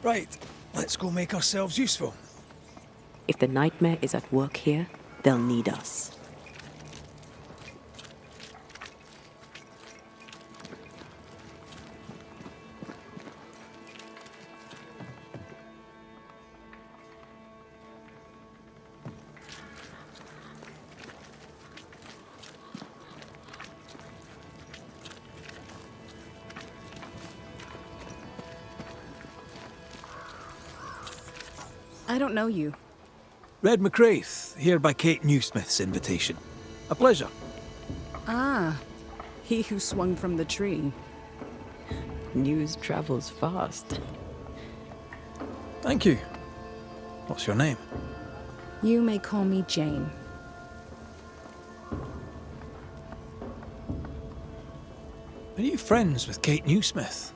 Right, let's go make ourselves useful. If the nightmare is at work here, they'll need us. I don't know you. Red McCraith, here by Kate Newsmith's invitation. A pleasure. Ah, he who swung from the tree. News travels fast. Thank you. What's your name? You may call me Jane. Are you friends with Kate Newsmith?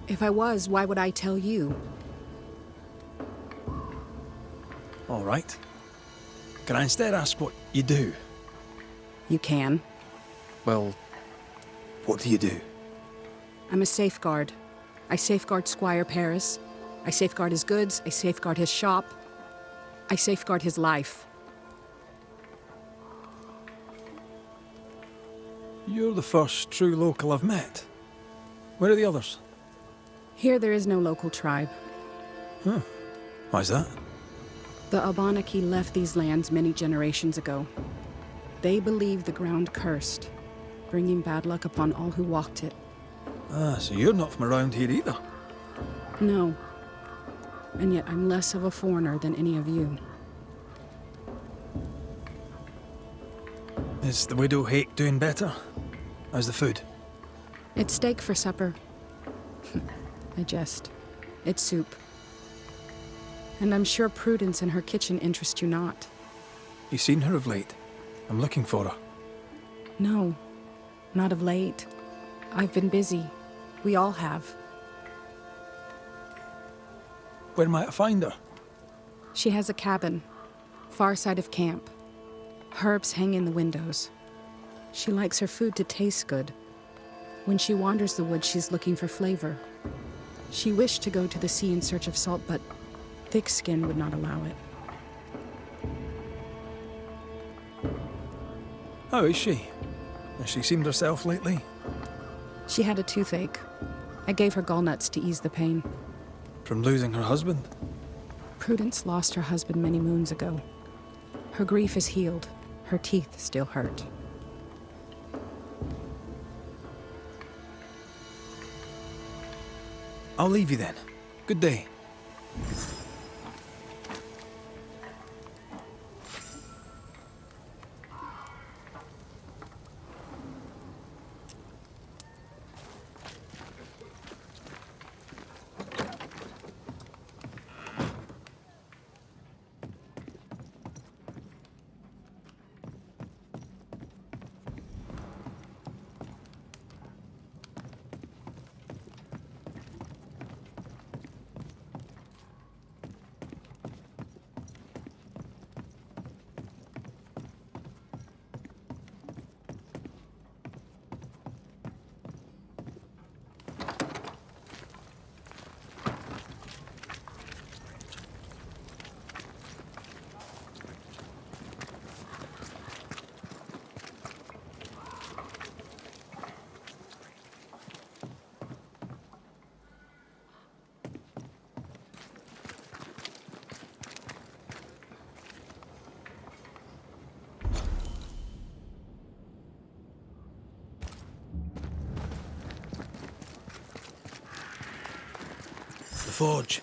If I was, why would I tell you? All right. Can I instead ask what you do? You can. Well, what do you do? I'm a safeguard. I safeguard Squire Paris. I safeguard his goods. I safeguard his shop. I safeguard his life. You're the first true local I've met. Where are the others? Here there is no local tribe. Huh. Why's that? The Abenaki left these lands many generations ago. They believe the ground cursed, bringing bad luck upon all who walked it. Ah, so you're not from around here either. No. And yet I'm less of a foreigner than any of you. Is the widow Hake doing better? How's the food? It's steak for supper. I jest. It's soup. And I'm sure Prudence in her kitchen interests you not. You seen her of late? I'm looking for her. No, not of late. I've been busy. We all have. Where might I find her? She has a cabin, far side of camp. Herbs hang in the windows. She likes her food to taste good. When she wanders the woods, she's looking for flavor. She wished to go to the sea in search of salt, but thick skin would not allow it. How is she? Has she seemed herself lately? She had a toothache. I gave her gallnuts to ease the pain. From losing her husband? Prudence lost her husband many moons ago. Her grief is healed. Her teeth still hurt. I'll leave you then. Good day. The forge.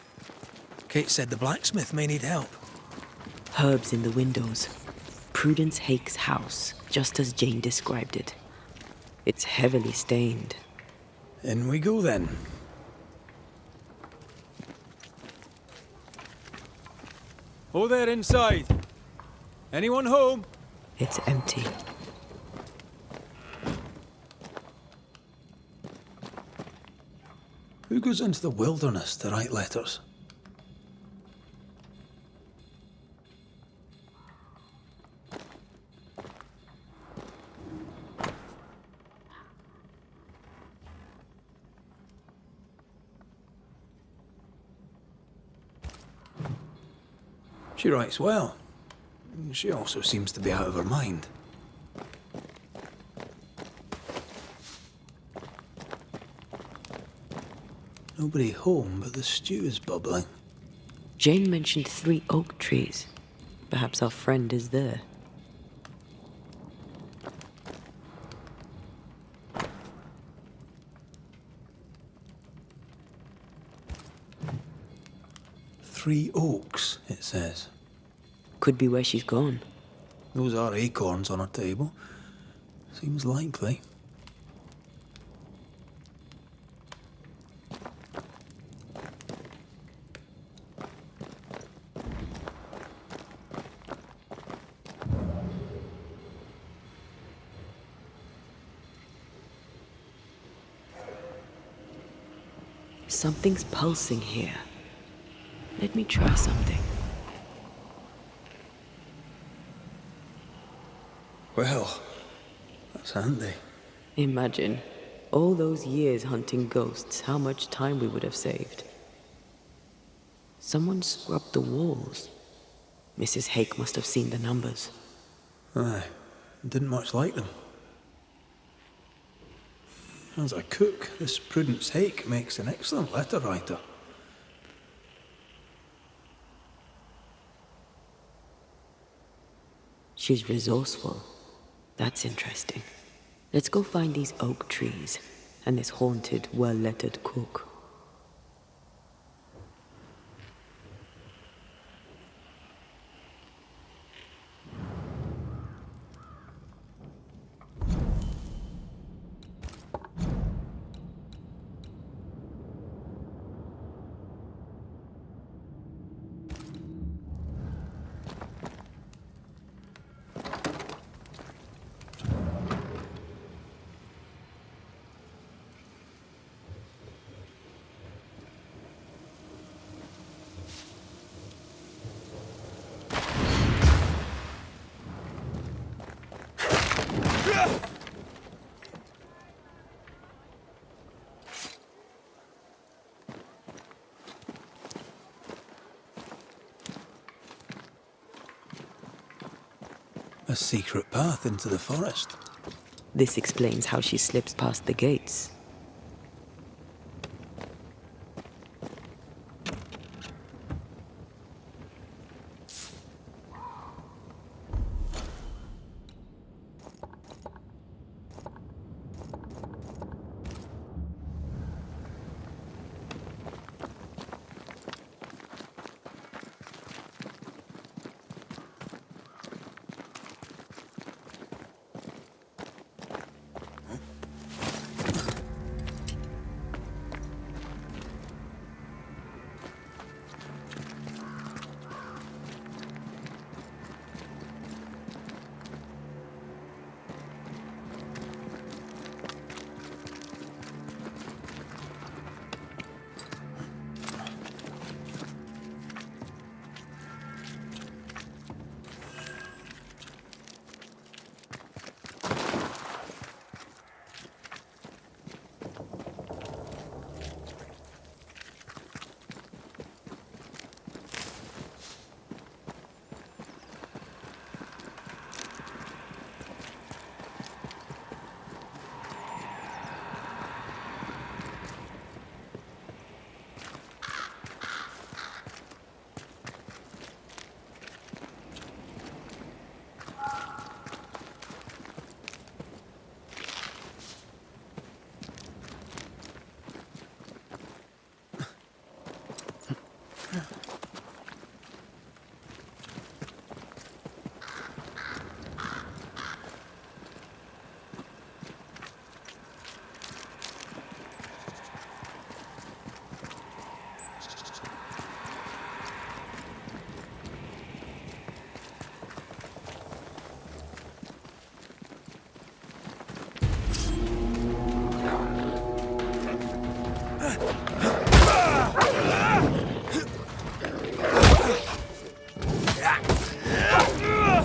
Kate said the blacksmith may need help. Herbs in the windows. Prudence Hake's house, just as Jane described it. It's heavily stained. In we go then. Oh there inside. Anyone home? It's empty. Who goes into the wilderness to write letters? She writes well. She also seems to be out of her mind. Nobody home, but the stew is bubbling. Jane mentioned 3 oak trees. Perhaps our friend is there. Three oaks, it says. Could be where she's gone. Those are acorns on her table. Seems likely. Something's pulsing here. Let me try something. Well, that's handy. Imagine, all those years hunting ghosts, how much time we would have saved. Someone scrubbed the walls. Mrs. Hake must have seen the numbers. Aye, didn't much like them. As a cook, this Prudence Hake makes an excellent letter writer. She's resourceful. That's interesting. Let's go find these oak trees and this haunted, well-lettered cook. A secret path into the forest. This explains how she slips past the gates.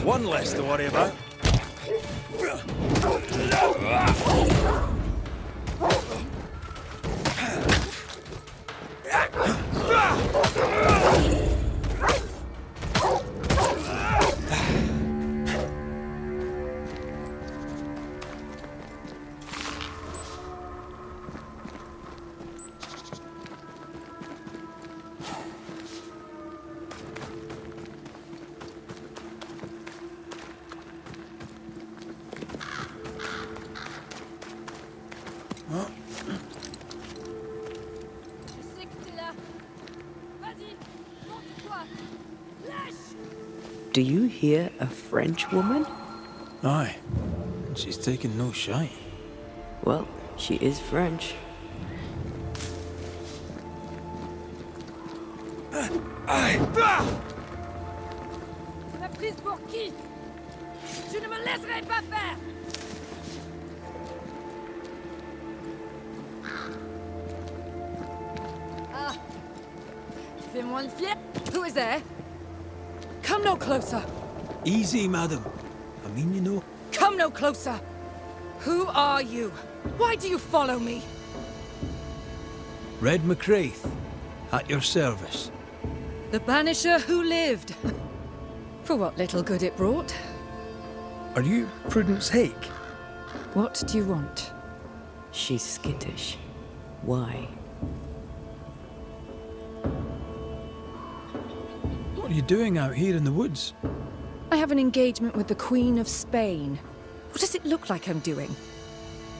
One less to worry about. Do you hear a French woman? Aye. And she's taking no shite. Well, she is French. La prise pour qui? Je ne me laisserai pas faire! Ah! Fais-moi le fier. Who is there? Come no closer! Easy, madam. I mean, you know. Come no closer! Who are you? Why do you follow me? Red McCraith, at your service. The Banisher who lived. For what little good it brought. Are you Prudence Hake? What do you want? She's skittish. Why? What are you doing out here in the woods? I have an engagement with the Queen of Spain. What does it look like I'm doing?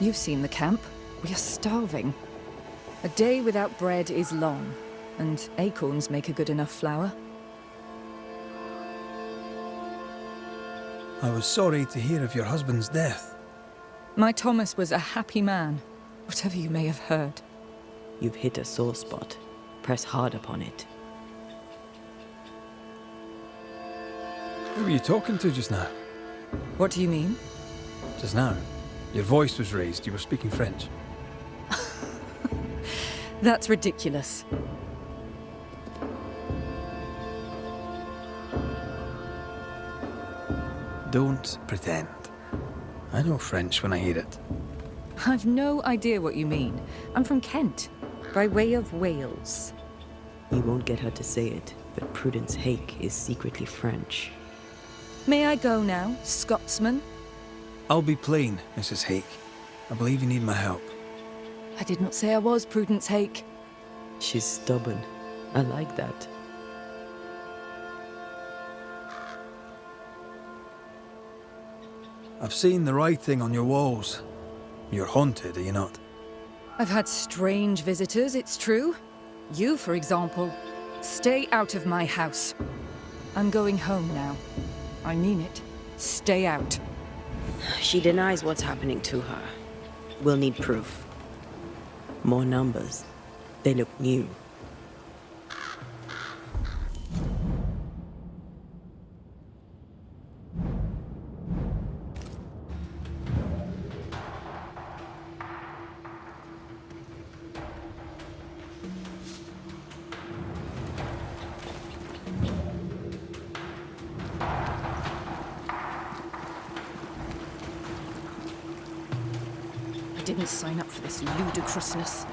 You've seen the camp. We are starving. A day without bread is long, and acorns make a good enough flour. I was sorry to hear of your husband's death. My Thomas was a happy man, whatever you may have heard. You've hit a sore spot. Press hard upon it. Who were you talking to just now? What do you mean? Just now. Your voice was raised. You were speaking French. That's ridiculous. Don't pretend. I know French when I hear it. I've no idea what you mean. I'm from Kent, by way of Wales. You won't get her to say it, but Prudence Hake is secretly French. May I go now, Scotsman? I'll be plain, Mrs. Hake. I believe you need my help. I did not say I was Prudence Hake. She's stubborn. I like that. I've seen the writing on your walls. You're haunted, are you not? I've had strange visitors, it's true. You, for example. Stay out of my house. I'm going home now. I mean it. Stay out. She denies what's happening to her. We'll need proof. More numbers. They look new. I didn't sign up for this ludicrousness.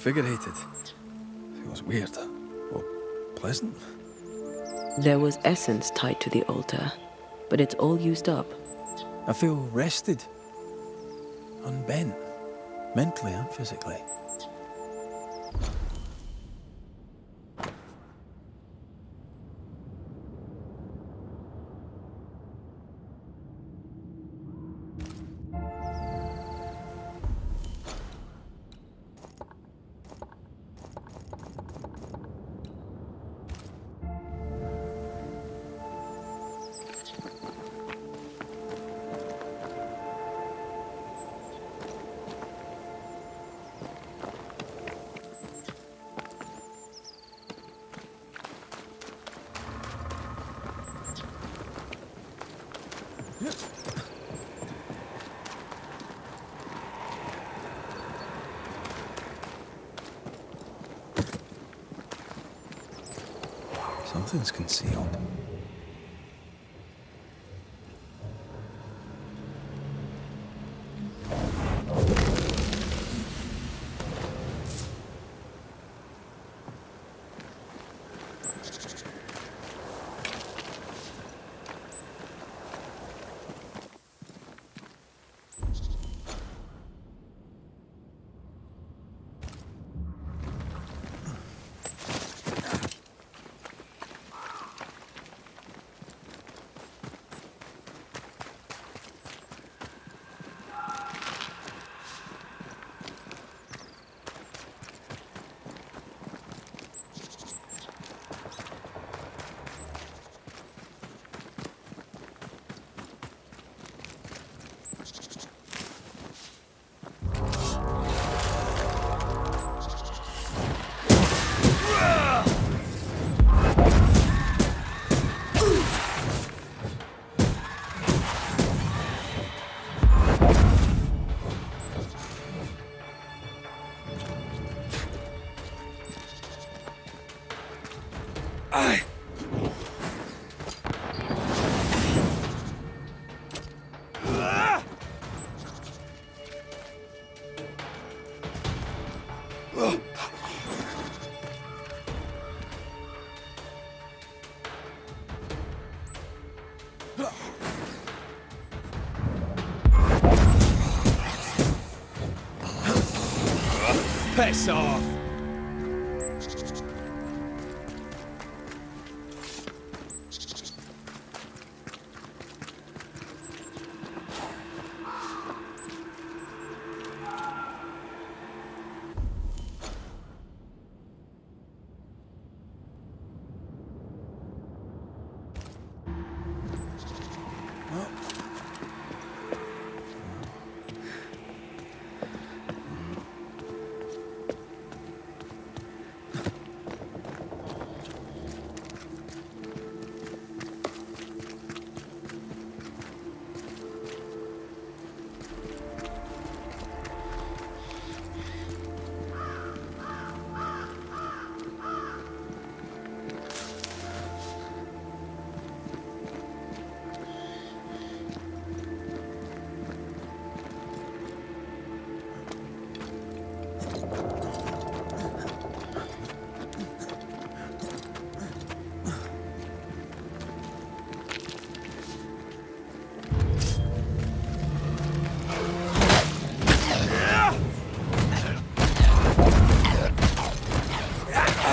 invigorated. Feels weird. Or pleasant. There was essence tied to the altar, but it's all used up. I feel rested. Unbent. Mentally and physically. Something's concealed. Piss off!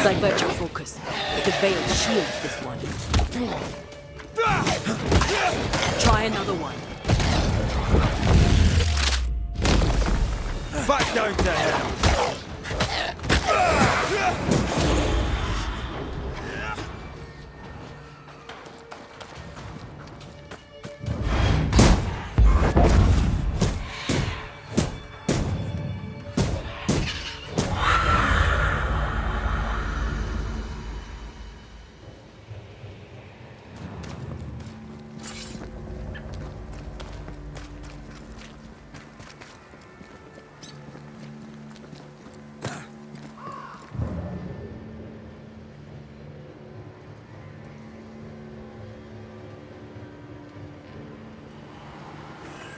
Divert your focus. The veil shields this one. Try another one. Back down to hell!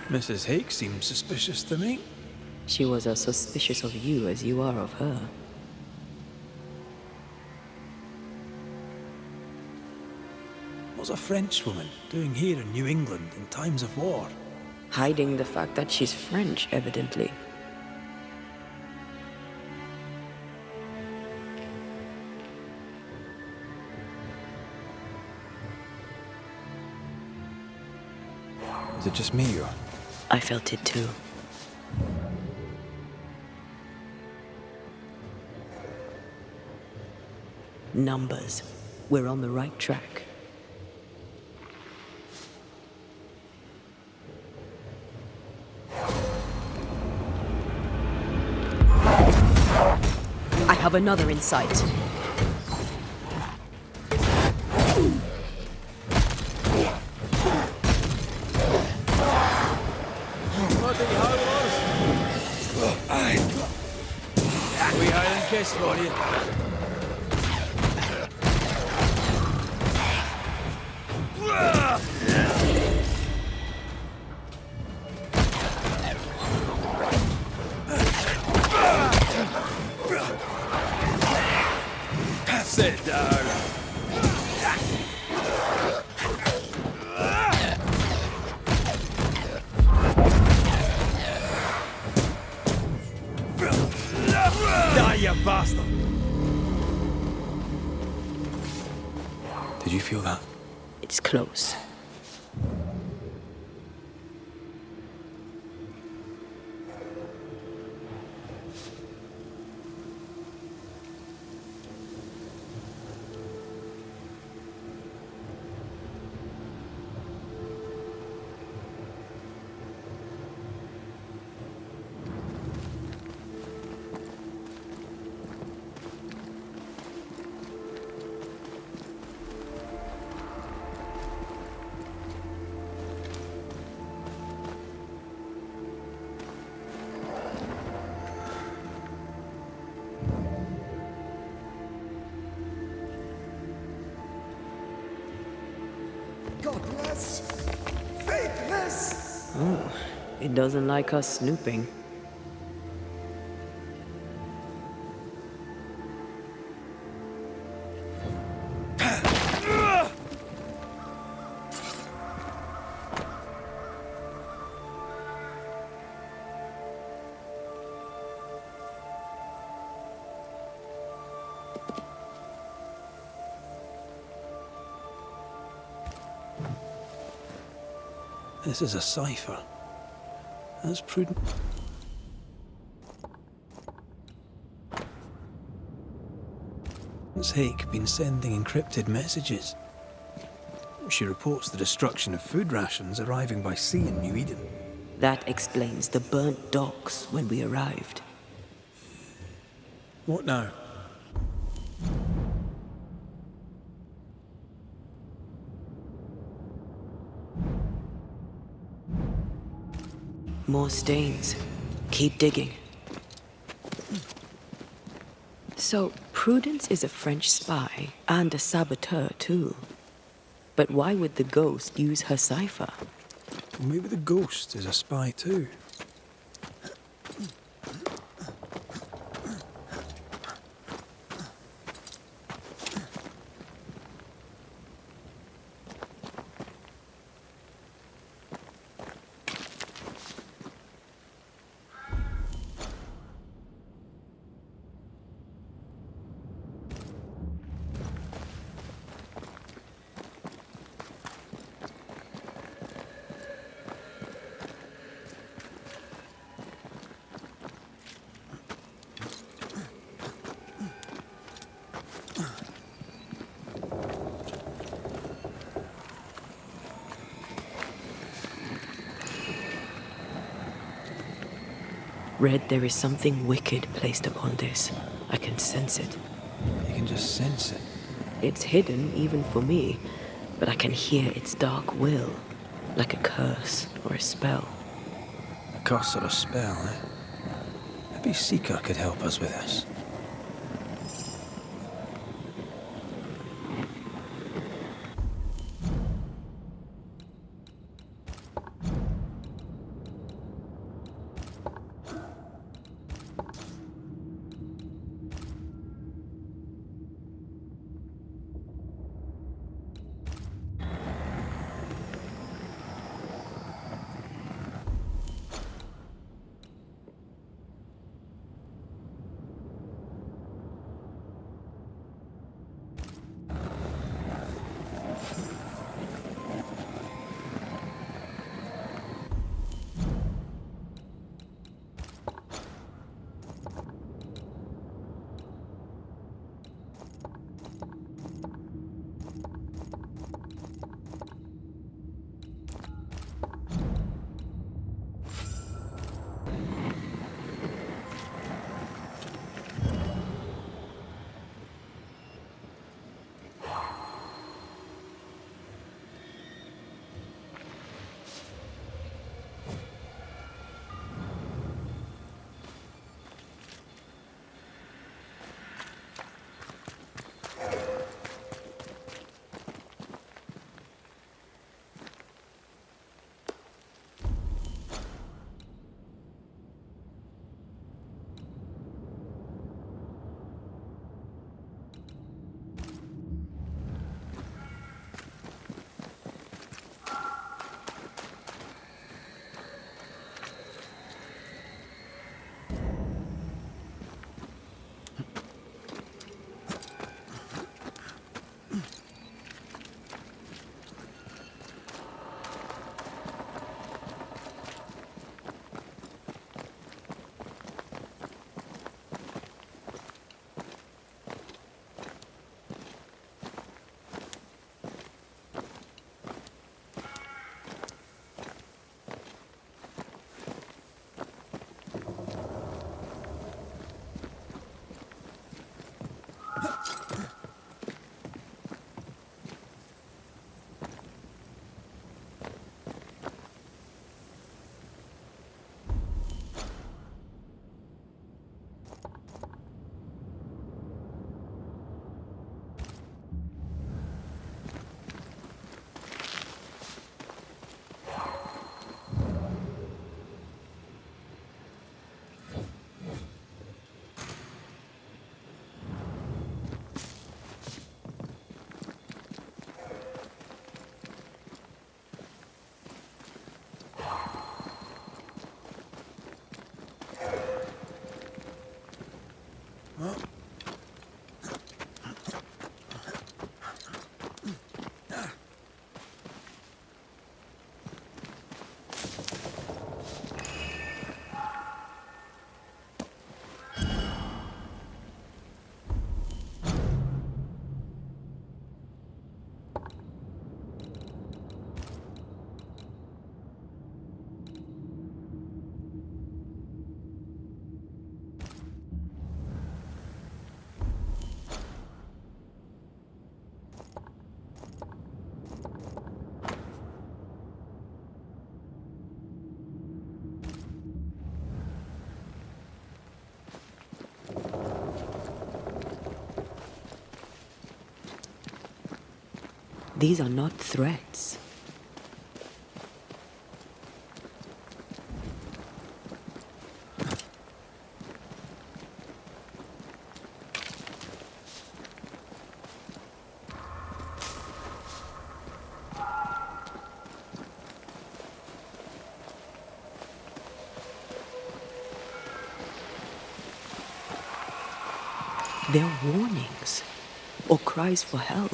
Mrs. Hake seems suspicious to me. She was as suspicious of you as you are of her. What's a Frenchwoman doing here in New England in times of war? Hiding the fact that she's French, evidently. Is it just me or? I felt it too. Numbers. We're on the right track. I have another in sight. We Highland kiss for you. Sit down. Die, you bastard! Did you feel that? It's close. Godless! Faithless! Oh, it doesn't like us snooping. This is a cipher. That's Prudence. Hake been sending encrypted messages. She reports the destruction of food rations arriving by sea in New Eden. That explains the burnt docks when we arrived. What now? More stains. Keep digging. So, Prudence is a French spy and a saboteur too. But why would the ghost use her cipher? Maybe the ghost is a spy too. Red, there is something wicked placed upon this. I can sense it. You can just sense it. It's hidden, even for me, but I can hear its dark will, like a curse or a spell. A curse or a spell, eh? Maybe Seeker could help us with this. These are not threats. They're warnings or cries for help.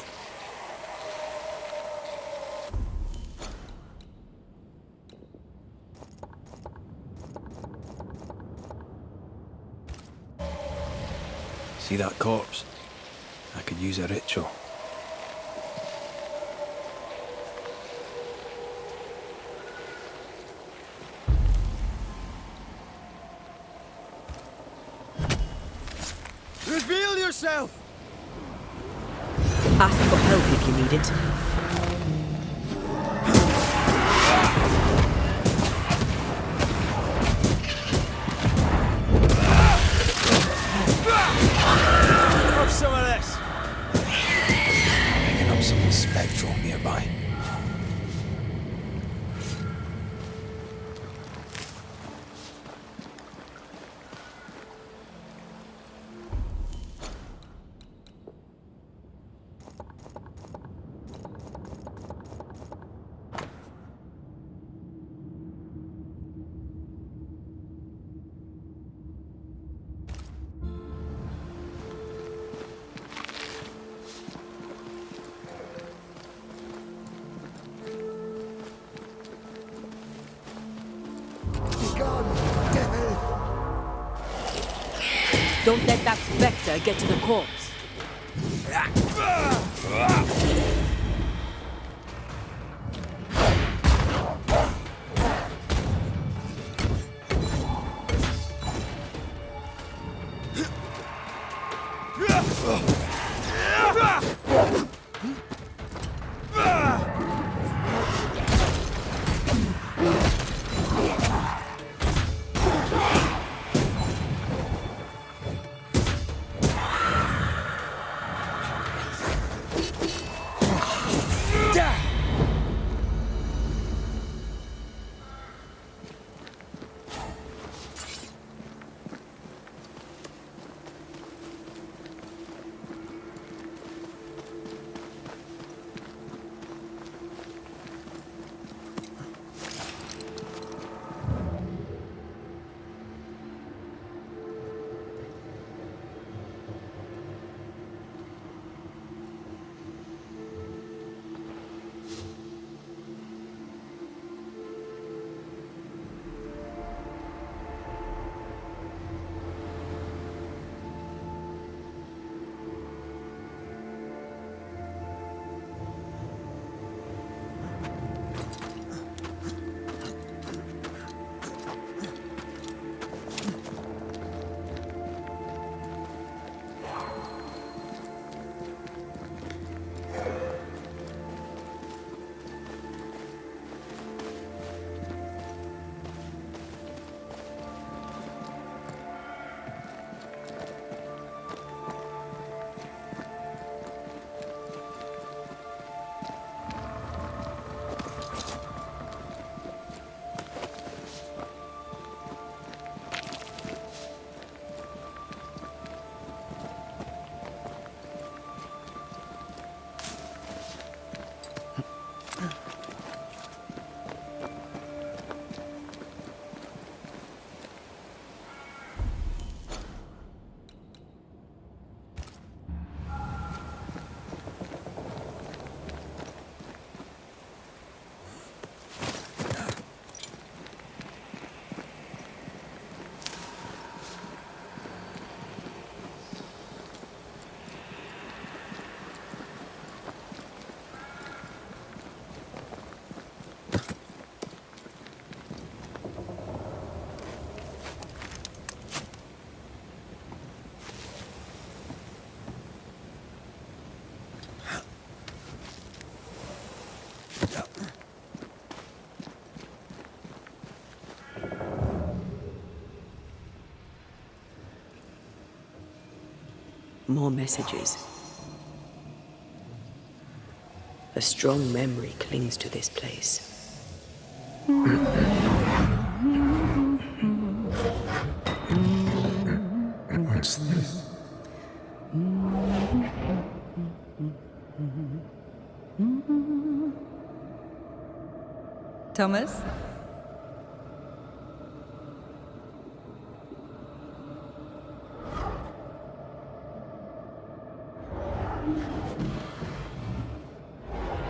See that corpse? I could use a ritual. Reveal yourself! Ask for help if you need it. Have some of this! Picking up something spectral nearby. Don't let that specter get to the corpse. More messages. A strong memory clings to this place. What's this? Thomas?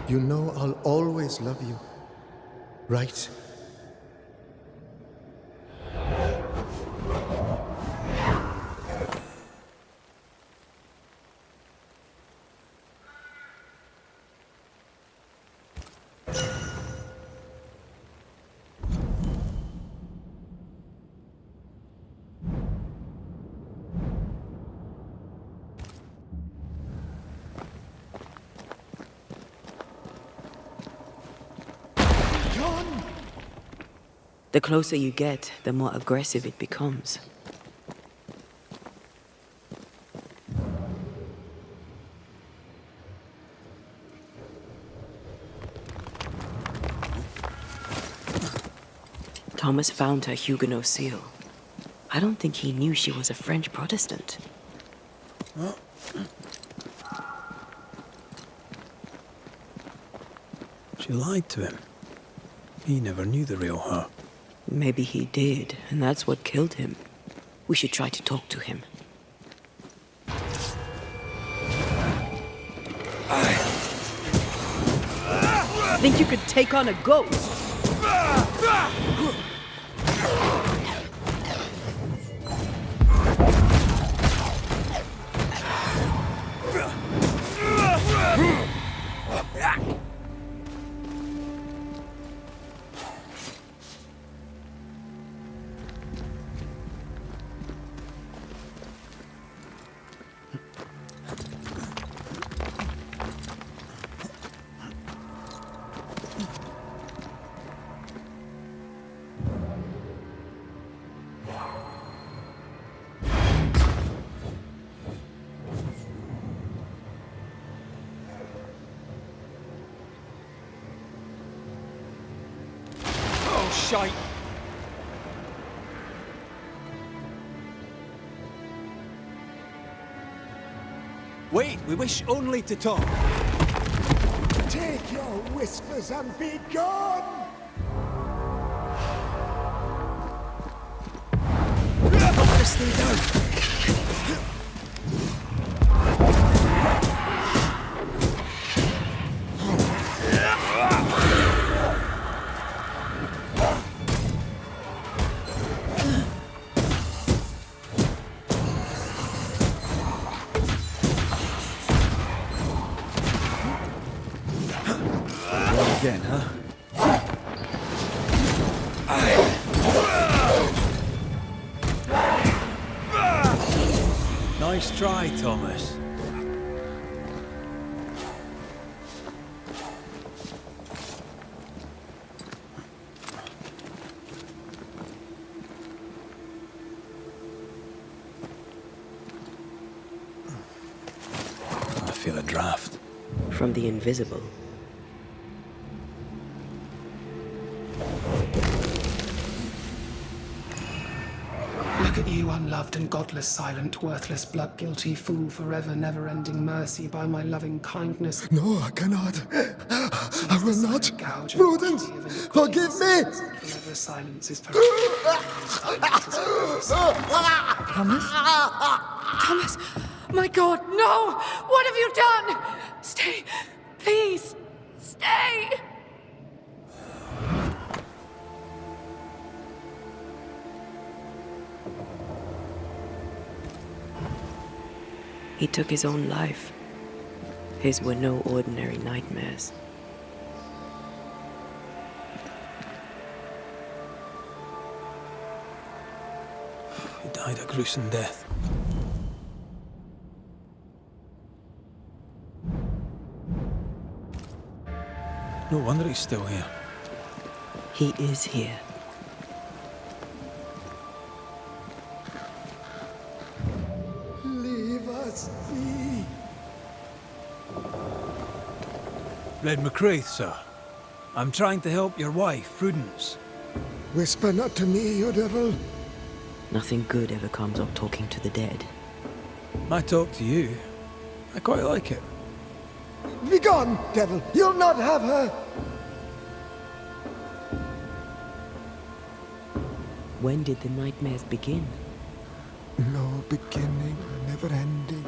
You know I'll always love you, right? The closer you get, the more aggressive it becomes. Thomas found her Huguenot seal. I don't think he knew she was a French Protestant. She lied to him. He never knew the real her. Maybe he did, and that's what killed him. We should try to talk to him. Think you could take on a ghost? Shite! Wait, we wish only to talk. Take your whispers and be gone! Knock this thing down! Again, huh? Nice try, Thomas. I feel a draft. From the invisible. Look at you, unloved and godless, silent, worthless, blood-guilty fool, forever never-ending mercy by my loving kindness. No, I cannot. I will not. Prudence, forgive me! Forever silence is forever. Silence is forever silence. Thomas? Thomas! My God, no! What have you done? Stay! Please! Stay! He took his own life. His were no ordinary nightmares. He died a gruesome death. No wonder he's still here. He is here. Leave us be. Led McCraith, sir. I'm trying to help your wife, Prudence. Whisper not to me, you devil. Nothing good ever comes of talking to the dead. I talk to you. I quite like it. Begone, devil! You'll not have her! When did the nightmares begin? No beginning, never ending.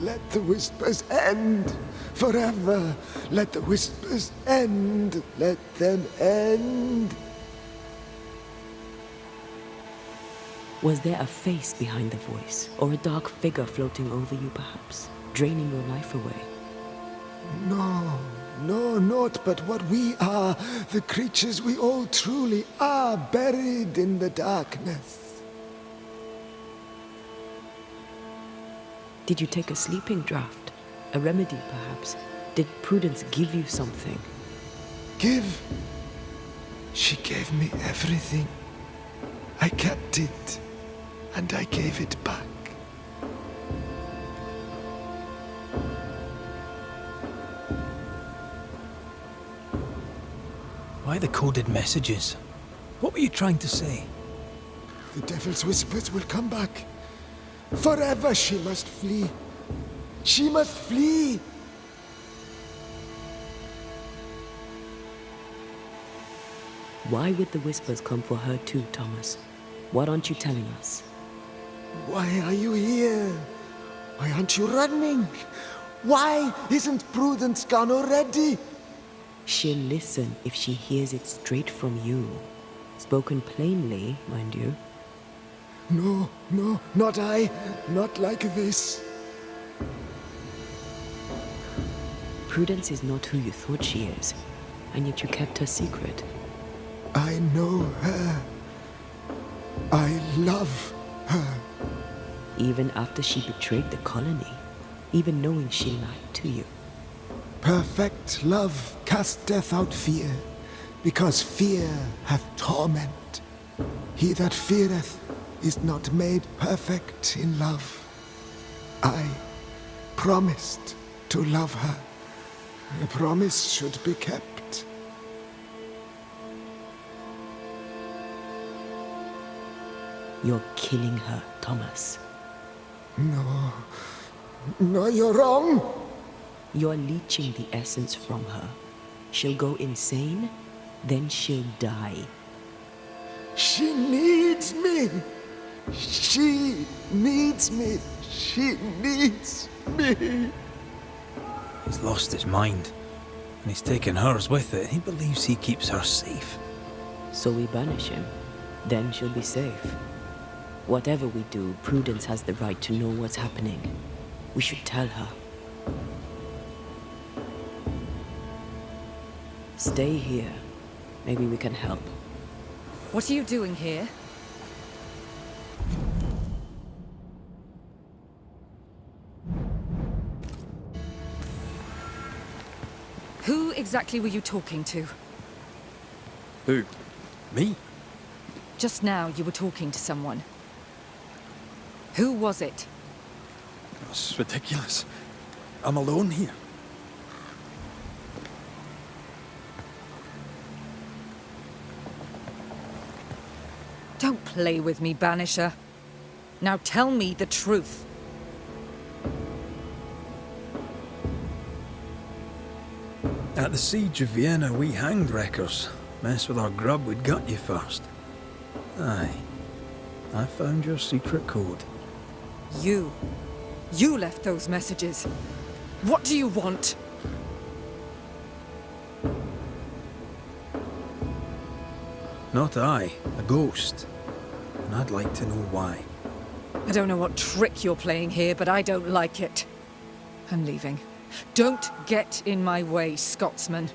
Let the whispers end forever. Let the whispers end. Let them end. Was there a face behind the voice, or a dark figure floating over you perhaps, draining your life away? No, not but what we are, the creatures we all truly are, buried in the darkness. Did you take a sleeping draught? A remedy, perhaps? Did Prudence give you something? Give? She gave me everything. I kept it, and I gave it back. Why the coded messages? What were you trying to say? The devil's whispers will come back. Forever she must flee. She must flee. Why would the whispers come for her too, Thomas? What aren't you telling us? Why are you here? Why aren't you running? Why isn't Prudence gone already? She'll listen if she hears it straight from you. Spoken plainly, mind you. No, not I. Not like this. Prudence is not who you thought she is, and yet you kept her secret. I know her. I love her. Even after she betrayed the colony, even knowing she lied to you. Perfect love casteth out fear, because fear hath torment. He that feareth is not made perfect in love. I promised to love her. The promise should be kept. You're killing her, Thomas. No, you're wrong. You're leeching the essence from her. She'll go insane, then she'll die. She needs me. She needs me. She needs me. He's lost his mind, and he's taken hers with it. He believes he keeps her safe. So we banish him. Then she'll be safe. Whatever we do, Prudence has the right to know what's happening. We should tell her. Stay here. Maybe we can help. What are you doing here? Who exactly were you talking to? Who? Me? Just now you were talking to someone. Who was it? That's ridiculous. I'm alone here. Don't play with me, Banisher. Now tell me the truth. At the siege of Vienna, we hanged wreckers. Mess with our grub, we'd gut you first. Aye. I found your secret code. You left those messages. What do you want? Not I, a ghost. And I'd like to know why. I don't know what trick you're playing here, but I don't like it. I'm leaving. Don't get in my way, Scotsman.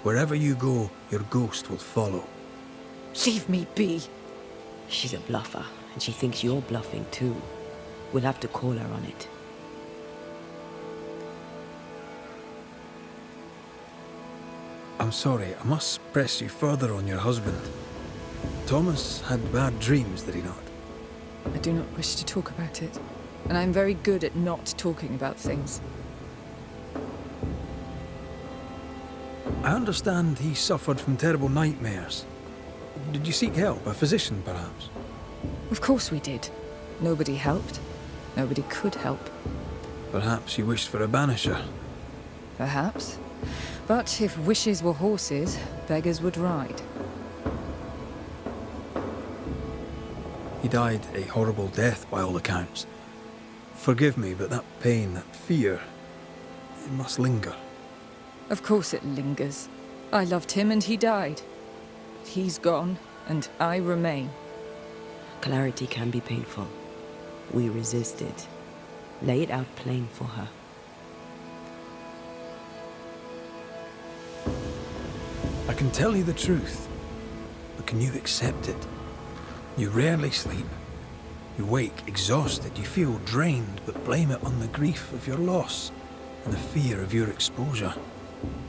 Wherever you go, your ghost will follow. Leave me be. She's a bluffer, and she thinks you're bluffing too. We'll have to call her on it. I'm sorry, I must press you further on your husband. Thomas had bad dreams, did he not? I do not wish to talk about it, and I'm very good at not talking about things. I understand he suffered from terrible nightmares. Did you seek help? A physician, perhaps? Of course we did. Nobody helped. Nobody could help. Perhaps you wished for a banisher. Perhaps. But if wishes were horses, beggars would ride. He died a horrible death by all accounts. Forgive me, but that pain, that fear, it must linger. Of course it lingers. I loved him and he died. But he's gone, and I remain. Clarity can be painful. We resisted. Lay it out plain for her. I can tell you the truth, but can you accept it? You rarely sleep. You wake exhausted, you feel drained, but blame it on the grief of your loss and the fear of your exposure.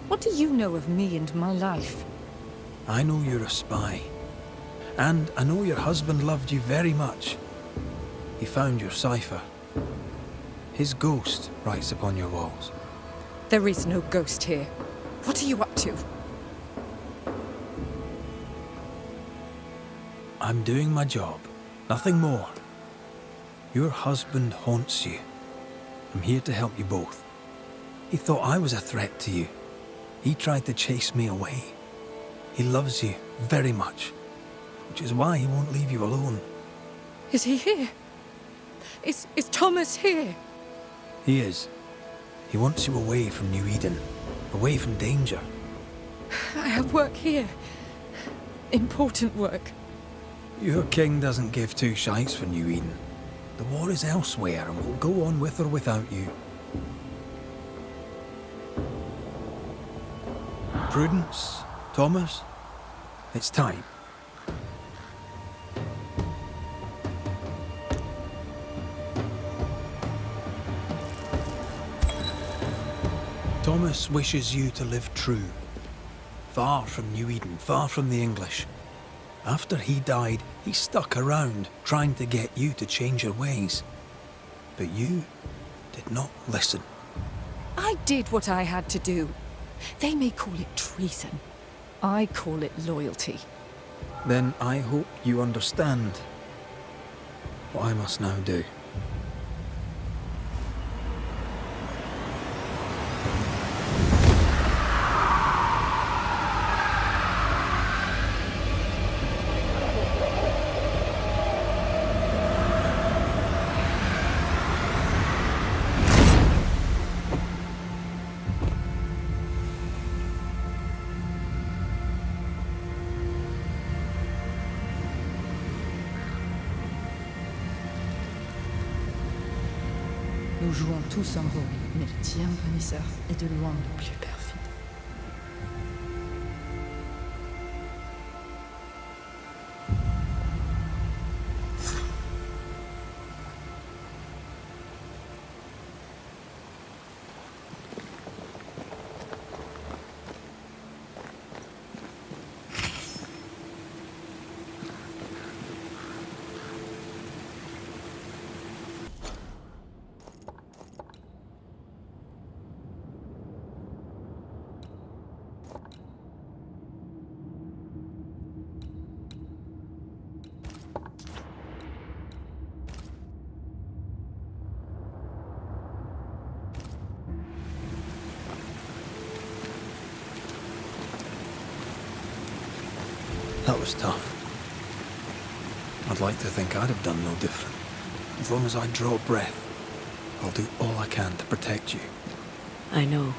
What do you know of me and my life? I know you're a spy, and I know your husband loved you very much. He found your cipher. His ghost writes upon your walls. There is no ghost here. What are you up to? I'm doing my job, nothing more. Your husband haunts you. I'm here to help you both. He thought I was a threat to you. He tried to chase me away. He loves you very much, which is why he won't leave you alone. Is he here? Is Thomas here? He is. He wants you away from New Eden, away from danger. I have work here. Important work. Your king doesn't give two shites for New Eden. The war is elsewhere and will go on with or without you. Prudence, Thomas, it's time. Thomas wishes you to live true. Far from New Eden, far from the English. After he died, he stuck around, trying to get you to change your ways. But you did not listen. I did what I had to do. They may call it treason. I call it loyalty. Then I hope you understand what I must now do. Nous jouons tous un rôle, mais le tien, Banishers, est de loin le plus perfide. That was tough. I'd like to think I'd have done no different. As long as I draw breath, I'll do all I can to protect you. I know.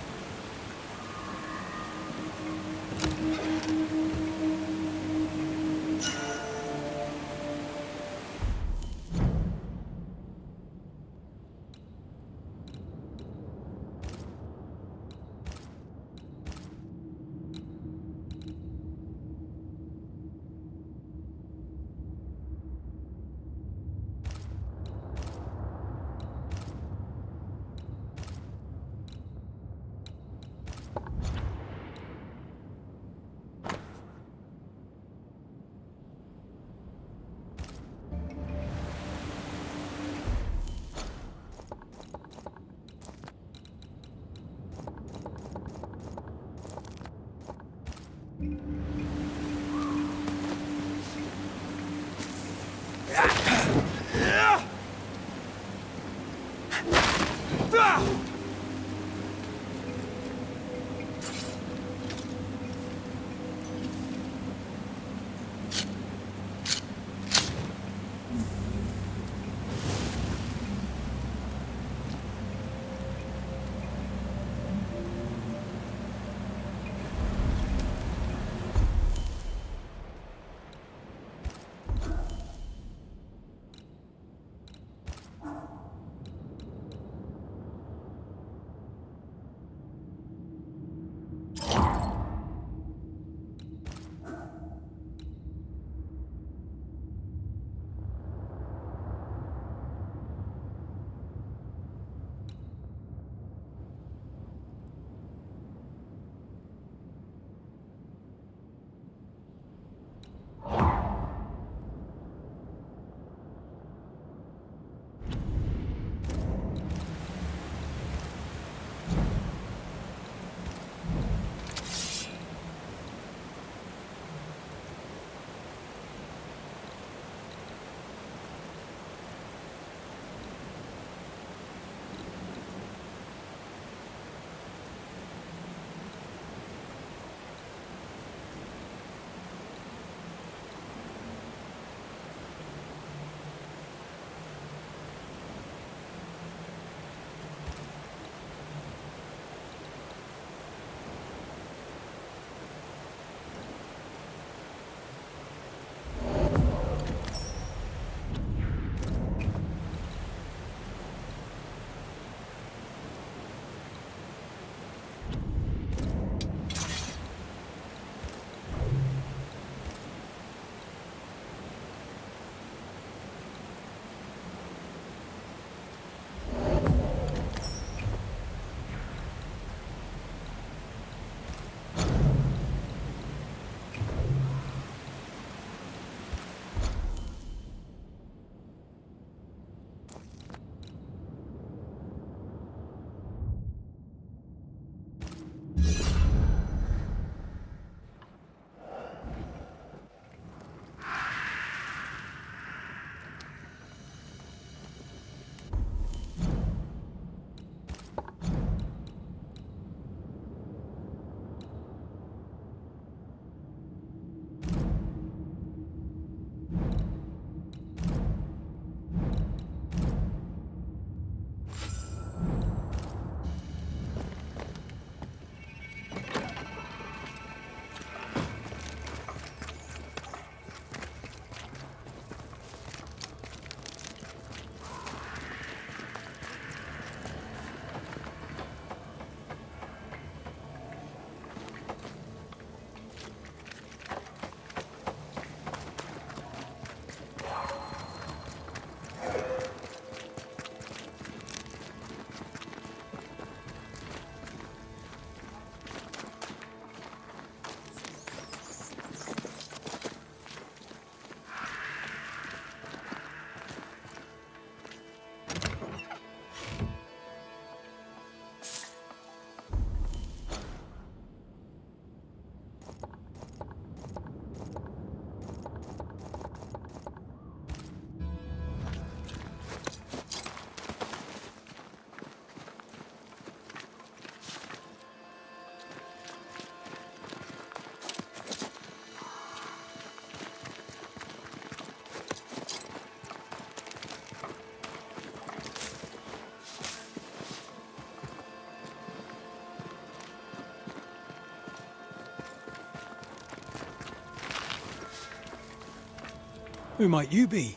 Who might you be?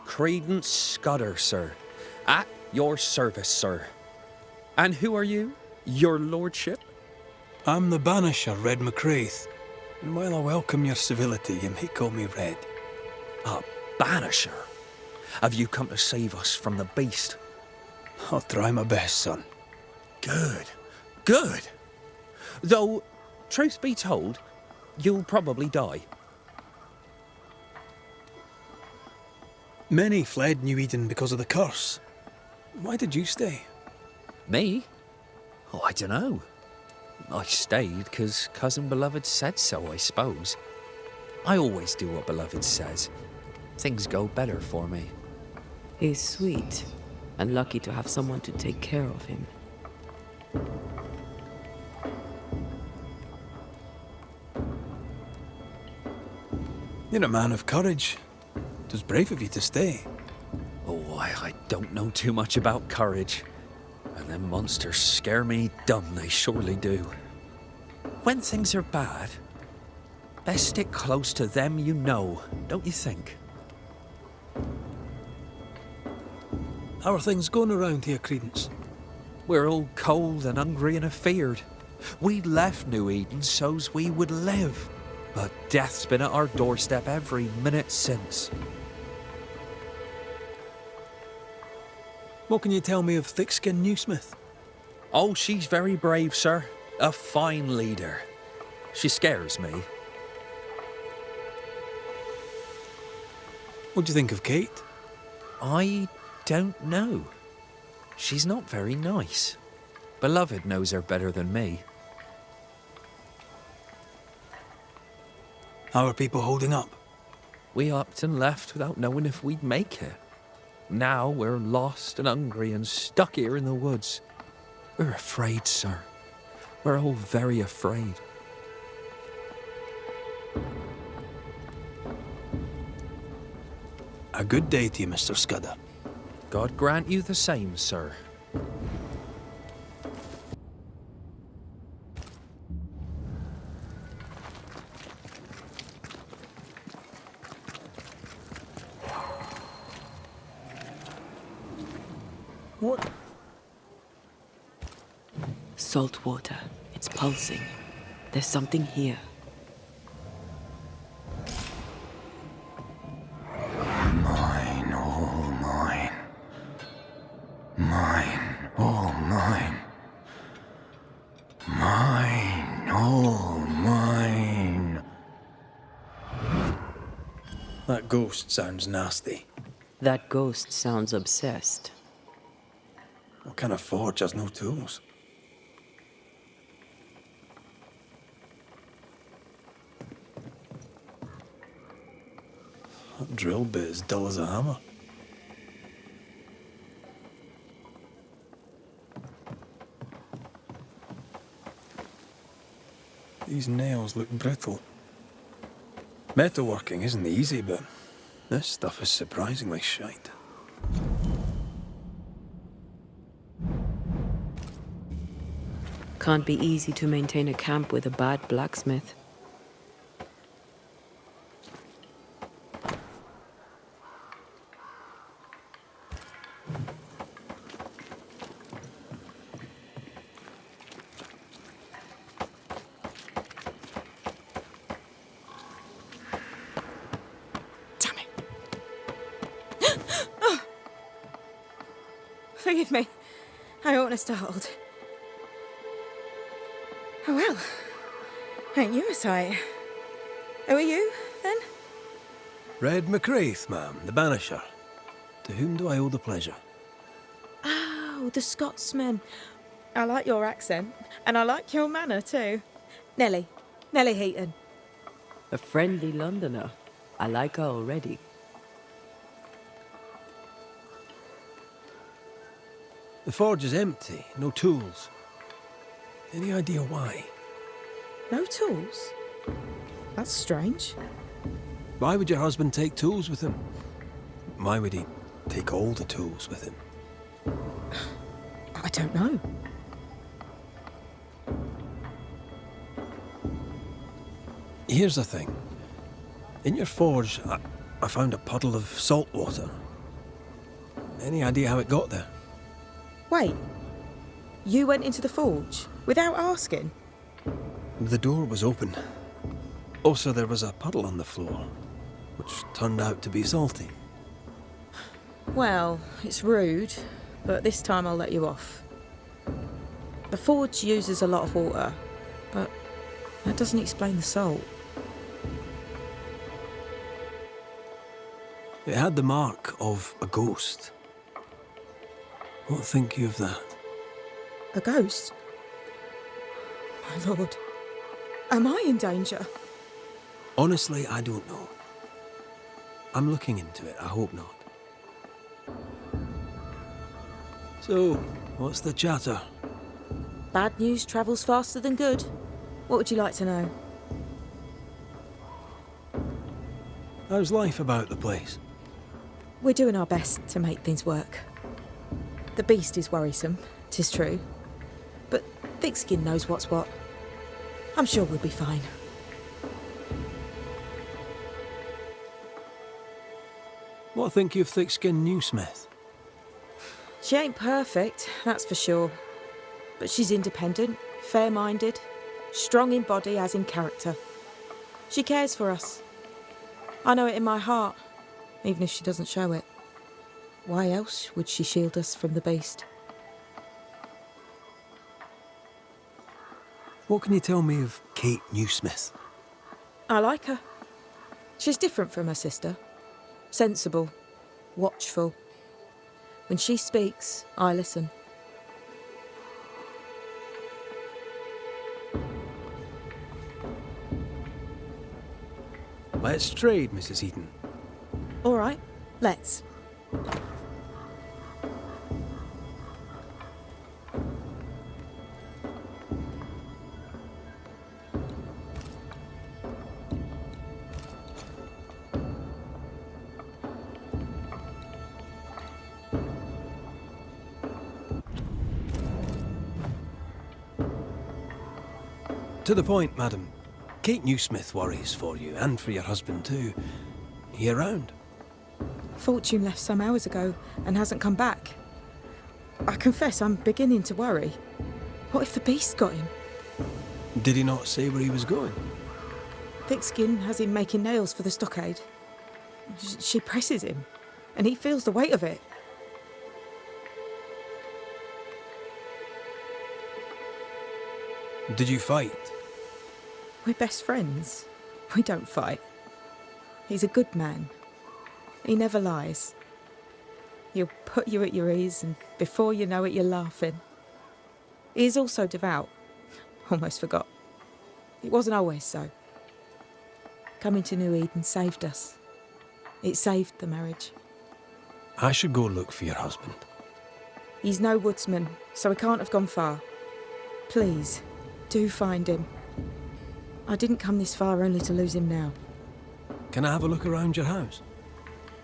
Prudence Scudder, sir. At your service, sir. And who are you? Your lordship? I'm the Banisher, Red McCraith. And while I welcome your civility, you may call me Red. A banisher? Have you come to save us from the beast? I'll try my best, son. Good. Good. Though, truth be told, you'll probably die. Many fled New Eden because of the curse. Why did you stay? Me? Oh, I dunno. I stayed because Cousin Beloved said so, I suppose. I always do what Beloved says. Things go better for me. He's sweet, and lucky to have someone to take care of him. You're a man of courage. It was brave of you to stay. Oh, I don't know too much about courage. And them monsters scare me dumb, they surely do. When things are bad, best stick close to them you know, don't you think? How are things going around here, Credence? We're all cold and hungry and afeared. We left New Eden so's we would live. But death's been at our doorstep every minute since. What can you tell me of Thickskin Newsmith? Oh, she's very brave, sir. A fine leader. She scares me. What do you think of Kate? I don't know. She's not very nice. Beloved knows her better than me. How are people holding up? We upped and left without knowing if we'd make it. Now we're lost and hungry and stuck here in the woods. We're afraid, sir. We're all very afraid. A good day to you, Mr. Scudder. God grant you the same, sir. What? Salt water. It's pulsing. There's something here. Mine, all mine. Mine, all mine. Mine, all mine. That ghost sounds nasty. That ghost sounds obsessed. What kind of forge has no tools? That drill bit is dull as a hammer. These nails look brittle. Metalworking isn't easy, but this stuff is surprisingly shite. Can't be easy to maintain a camp with a bad blacksmith. Damn it. Oh. Forgive me. I oughtn't have startled. Oh well, ain't you a sight? Who are you, then? Red McCraith, ma'am, the Banisher. To whom do I owe the pleasure? Oh, the Scotsman. I like your accent, and I like your manner too. Nellie Heaton. A friendly Londoner. I like her already. The forge is empty, no tools. Any idea why? No tools? That's strange. Why would your husband take tools with him? Why would he take all the tools with him? I don't know. Here's the thing. In your forge, I found a puddle of salt water. Any idea how it got there? Wait. You went into the forge without asking? The door was open. Also, there was a puddle on the floor, which turned out to be salty. Well, it's rude, but this time I'll let you off. The forge uses a lot of water, but that doesn't explain the salt. It had the mark of a ghost. What think you of that? A ghost? My lord, am I in danger? Honestly, I don't know. I'm looking into it, I hope not. So, what's the chatter? Bad news travels faster than good. What would you like to know? How's life about the place? We're doing our best to make things work. The beast is worrisome, 'tis true. But Thickskin knows what's what. I'm sure we'll be fine. What think you of Thickskin Newsmith? She ain't perfect, that's for sure. But she's independent, fair-minded, strong in body as in character. She cares for us. I know it in my heart, even if she doesn't show it. Why else would she shield us from the beast? What can you tell me of Kate Newsmith? I like her. She's different from her sister. Sensible, watchful. When she speaks, I listen. Let's trade, Mrs. Eden. All right, let's. To the point, madam. Kate Newsmith worries for you, and for your husband too. He around? Fortune left some hours ago and hasn't come back. I confess I'm beginning to worry. What if the beast got him? Did he not say where he was going? Thickskin has him making nails for the stockade. She presses him, and he feels the weight of it. Did you fight? We're best friends. We don't fight. He's a good man. He never lies. He'll put you at your ease, and before you know it, you're laughing. He is also devout. Almost forgot. It wasn't always so. Coming to New Eden saved us. It saved the marriage. I should go look for your husband. He's no woodsman, so he can't have gone far. Please, do find him. I didn't come this far only to lose him now. Can I have a look around your house?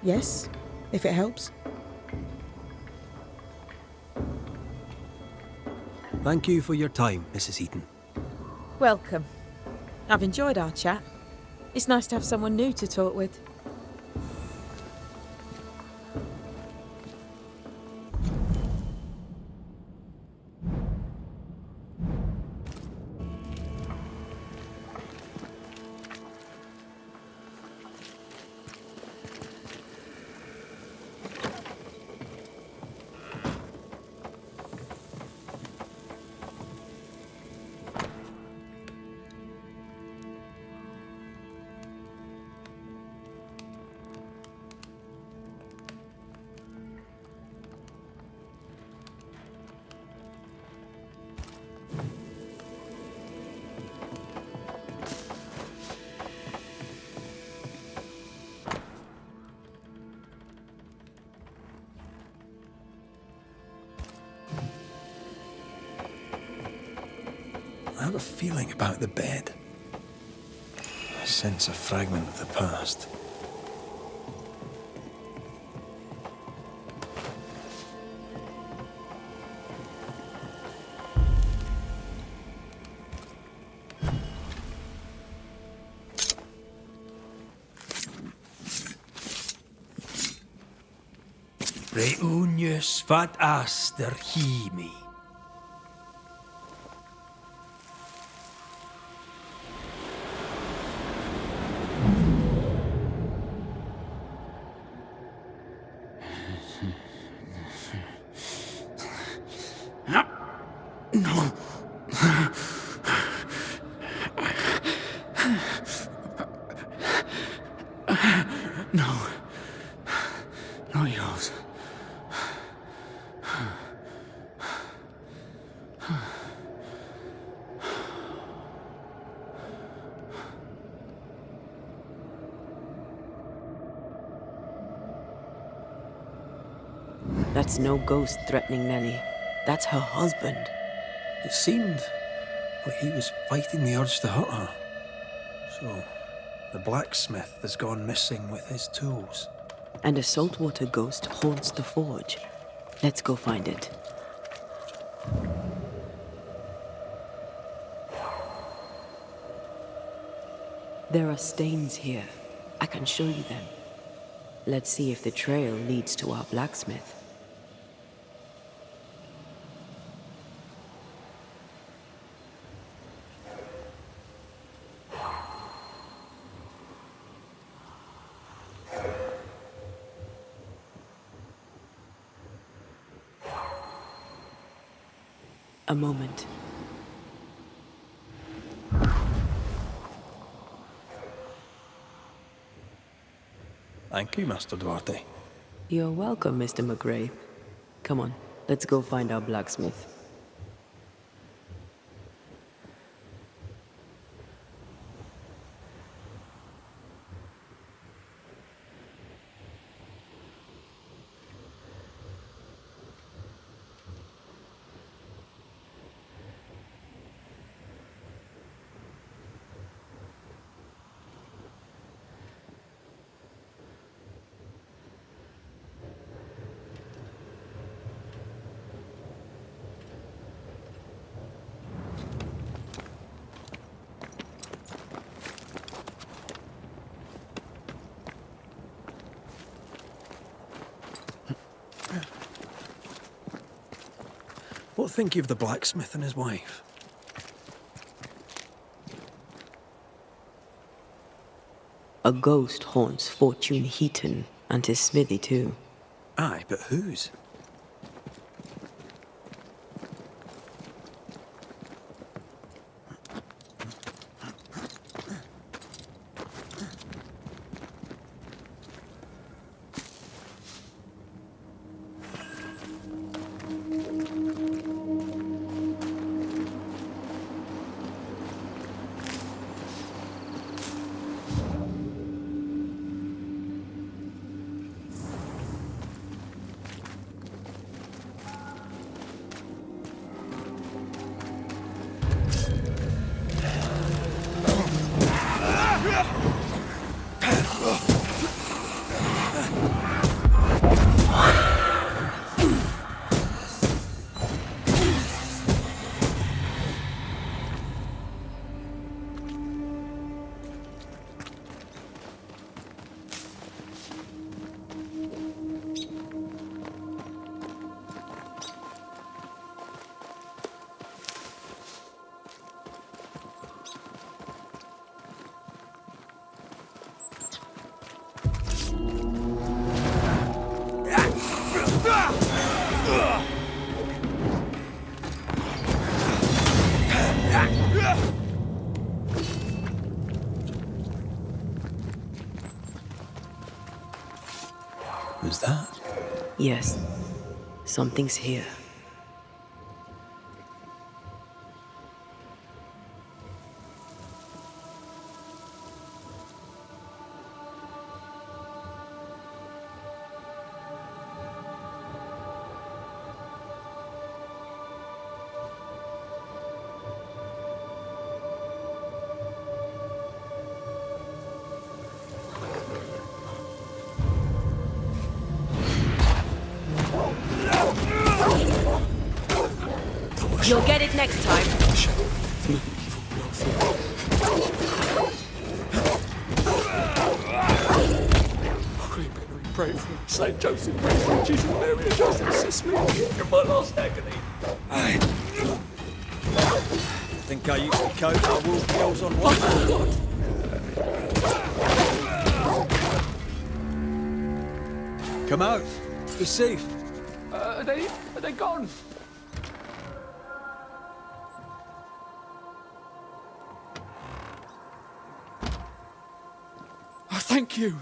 Yes, if it helps. Thank you for your time, Mrs. Eaton. Welcome. I've enjoyed our chat. It's nice to have someone new to talk with. I have a feeling about the bed. I sense a fragment of the past. Reunius vat aster himi. Not yours. That's no ghost threatening Nellie. That's her husband. It seemed like he was fighting the urge to hurt her. So, the blacksmith has gone missing with his tools. And a saltwater ghost haunts the forge. Let's go find it. There are stains here. I can show you them. Let's see if the trail leads to our blacksmith. A moment. Thank you, Master Duarte. You're welcome, Mr. McGrath. Come on, let's go find our blacksmith. What think you of the blacksmith and his wife? A ghost haunts Fortune Heaton and his smithy too. Aye, but whose? Who's that? Yes, something's here. You'll get it next time. pray for me. Saint Joseph, pray for me. Jesus, Mary, and Joseph, assist me in my last agony. I think I used to count our wolf kills on one hand. Come out. Be safe. Are they gone? I thank you,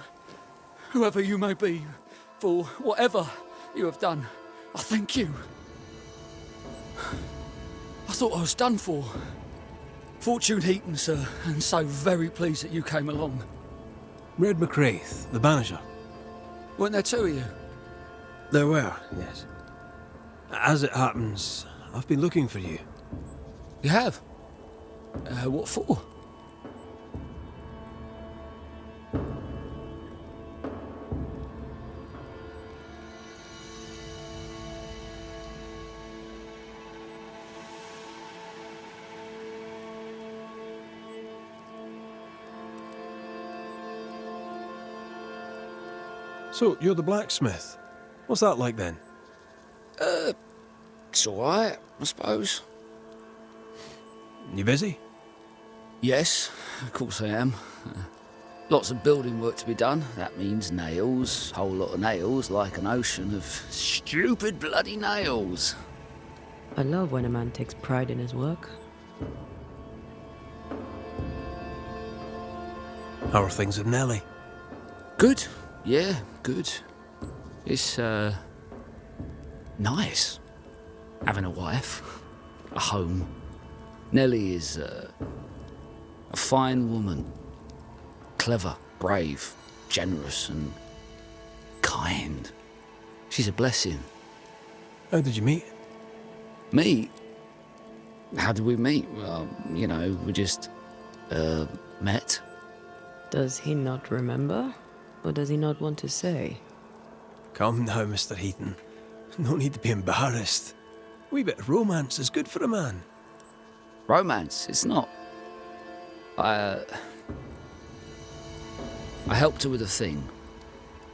whoever you may be, for whatever you have done. I thank you. I thought I was done for. Fortune Heaton, sir, and so very pleased that you came along. Red McCraith, the Banisher. Weren't there two of you? There were, yes. As it happens, I've been looking for you. You have? What for? So, you're the blacksmith. What's that like then? It's alright, I suppose. You busy? Yes, of course I am. Lots of building work to be done. That means nails, whole lot of nails, like an ocean of stupid bloody nails. I love when a man takes pride in his work. How are things with Nellie? Good. Yeah, good. It's, nice. Having a wife, a home. Nellie is, a fine woman. Clever, brave, generous and kind. She's a blessing. How did you meet? Meet? How did we meet? Well, you know, we just, met. Does he not remember? Or does he not want to say? Come now, Mr. Heaton. No need to be embarrassed. A wee bit of romance is good for a man. Romance? It's not. I helped her with a thing.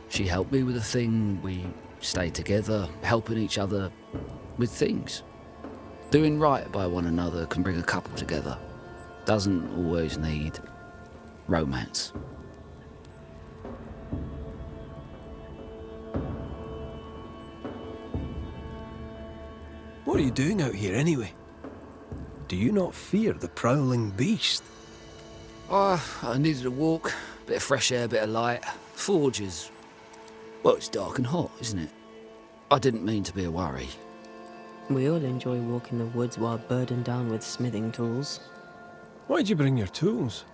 She helped me with a thing. We stayed together, helping each other with things. Doing right by one another can bring a couple together. Doesn't always need romance. What are you doing out here anyway? Do you not fear the prowling beast? Oh, I needed a walk, bit of fresh air, bit of light. Forge is... well, it's dark and hot, isn't it? I didn't mean to be a worry. We all enjoy walking the woods while burdened down with smithing tools. Why'd you bring your tools?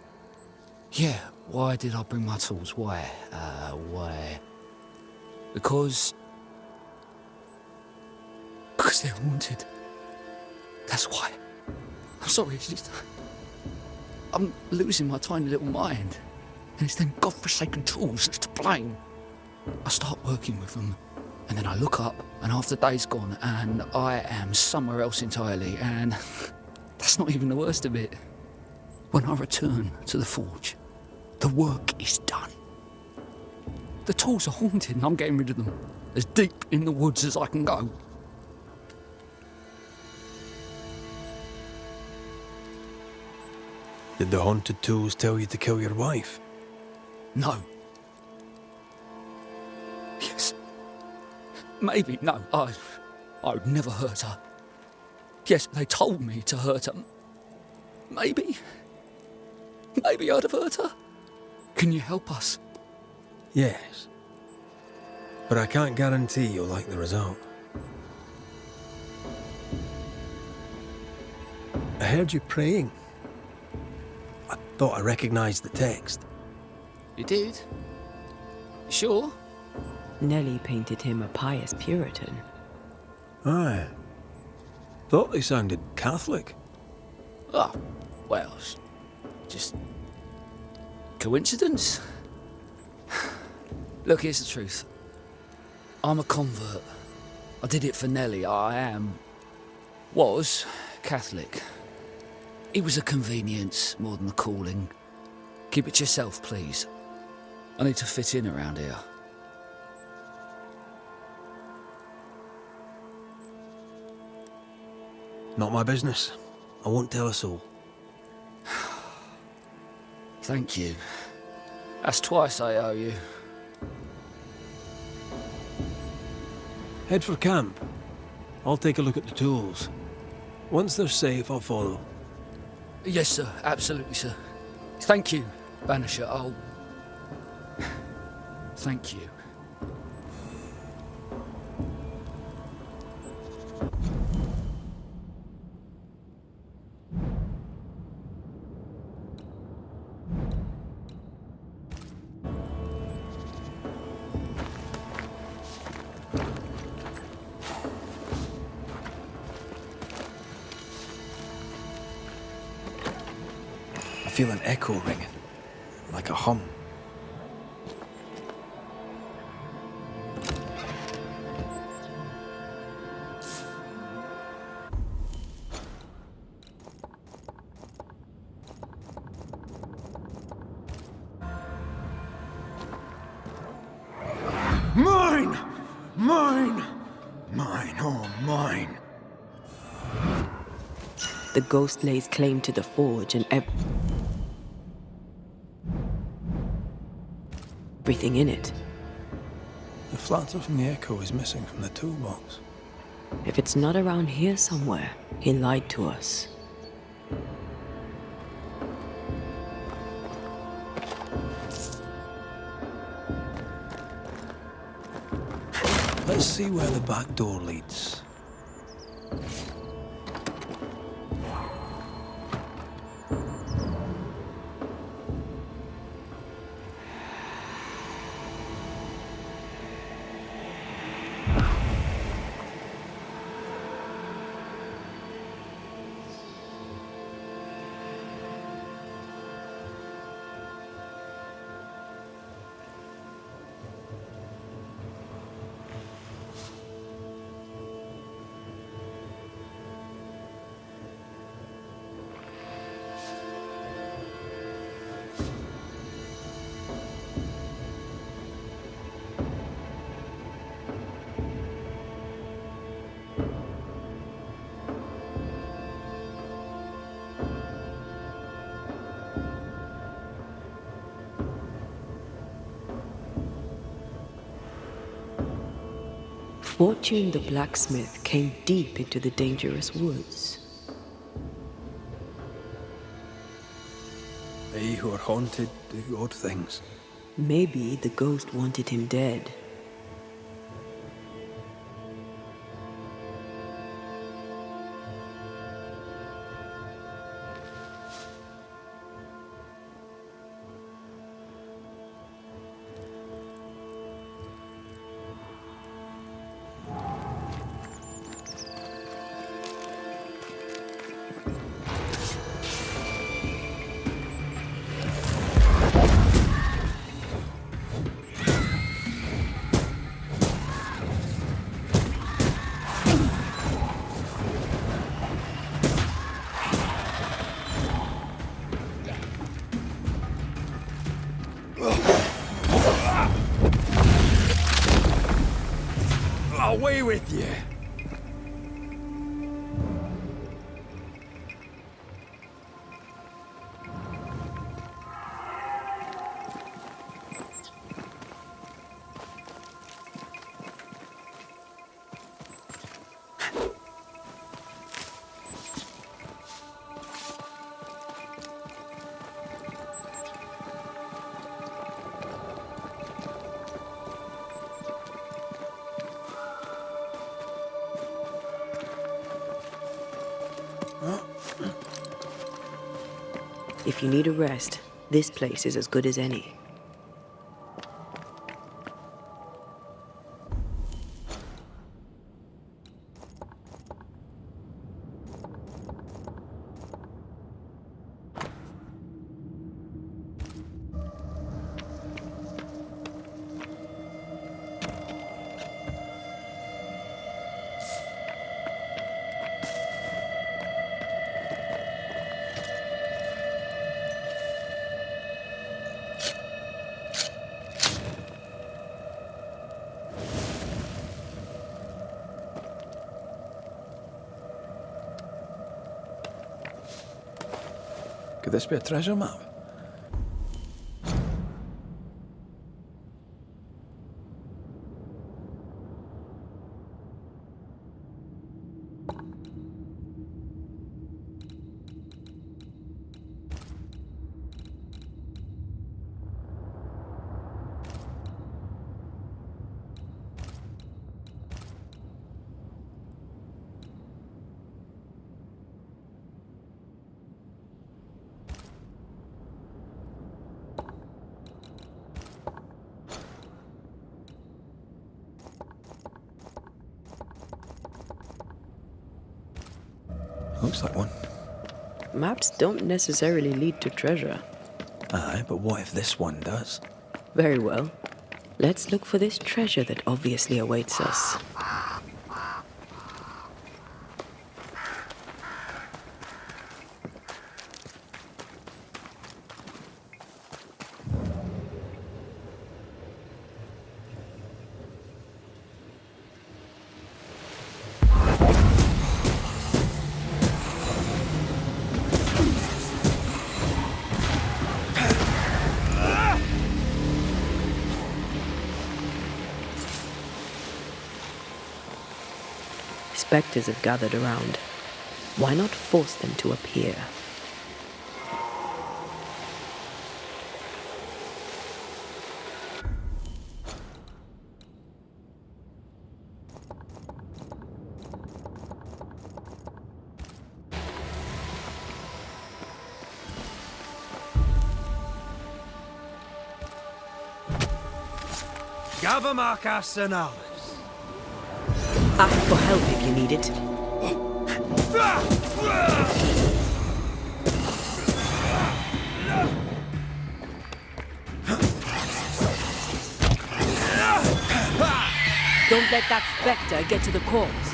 Yeah, why did I bring my tools? Why? Why? Because they're haunted. That's why. I'm sorry, it's just... I'm losing my tiny little mind. And it's them godforsaken tools that's to blame. I start working with them, and then I look up, and half the day's gone, and I am somewhere else entirely, and that's not even the worst of it. When I return to the forge, the work is done. The tools are haunted, and I'm getting rid of them. As deep in the woods as I can go. Did the haunted tools tell you to kill your wife? No. Yes. Maybe. No. I would never hurt her. Yes, they told me to hurt her. Maybe. Maybe I'd have hurt her. Can you help us? Yes. But I can't guarantee you'll like the result. I heard you praying. I thought I recognized the text. You did? Sure? Nellie painted him a pious Puritan. Aye. Thought they sounded Catholic. Oh, well, it's just... coincidence? Look, here's the truth. I'm a convert. I did it for Nellie. Was Catholic. It was a convenience more than a calling. Keep it to yourself, please. I need to fit in around here. Not my business. I won't tell a soul. Thank you. That's twice I owe you. Head for camp. I'll take a look at the tools. Once they're safe, I'll follow. Yes, sir. Absolutely, sir. Thank you, Banisher. I'll... Thank you. I feel an echo ringing, like a hum. Mine! Mine! Mine, oh mine. The ghost lays claim to the forge and everything in it. The flatter from the echo is missing from the toolbox. If it's not around here somewhere, he lied to us. Let's see where the back door leads. Fortune the blacksmith came deep into the dangerous woods. They who are haunted do odd things. Maybe the ghost wanted him dead. Away with you! If you need a rest, this place is as good as any. Could this be a treasure map? Looks like one. Maps don't necessarily lead to treasure. Aye, but what if this one does? Very well. Let's look for this treasure that obviously awaits us. Specters have gathered around. Why not force them to appear? Gavamarcas and Alice. Ask for help if you need it. Don't let that spectre get to the corpse.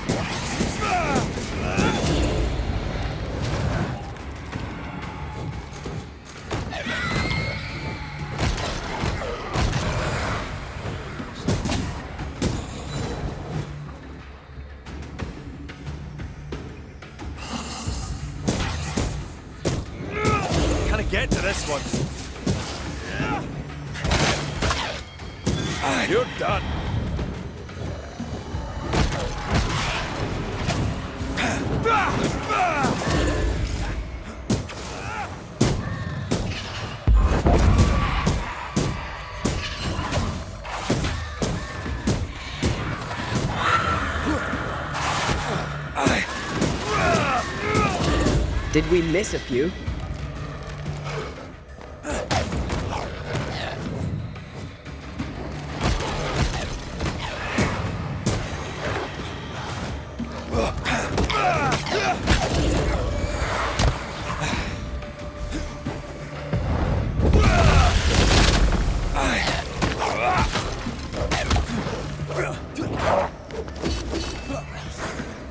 Get to this one. You're done. Did we miss a few?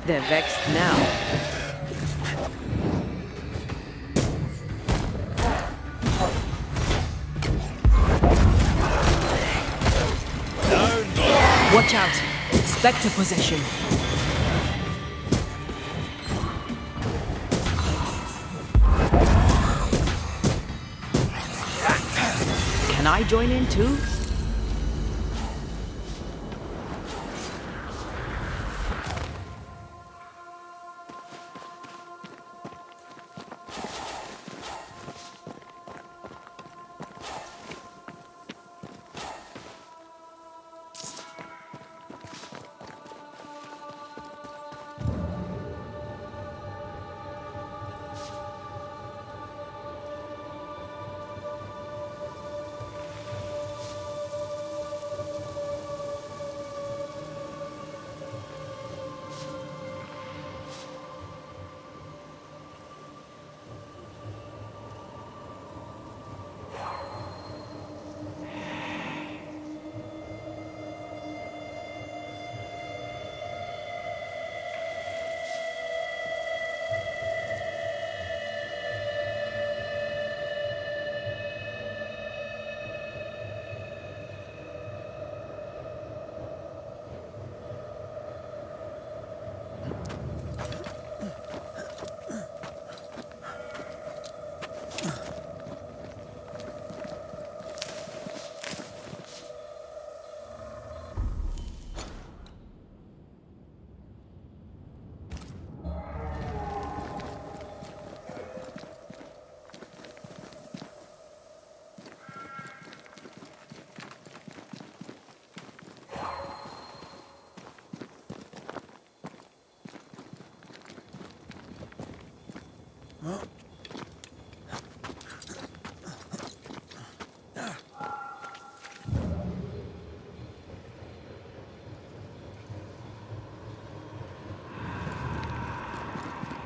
They're vexed now. Watch out! Spectre possession. Can I join in too?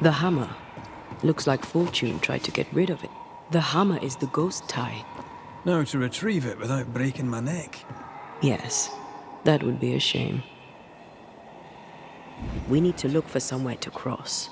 The hammer. Looks like Fortune tried to get rid of it. The hammer is the ghost tie. Now to retrieve it without breaking my neck. Yes, that would be a shame. We need to look for somewhere to cross.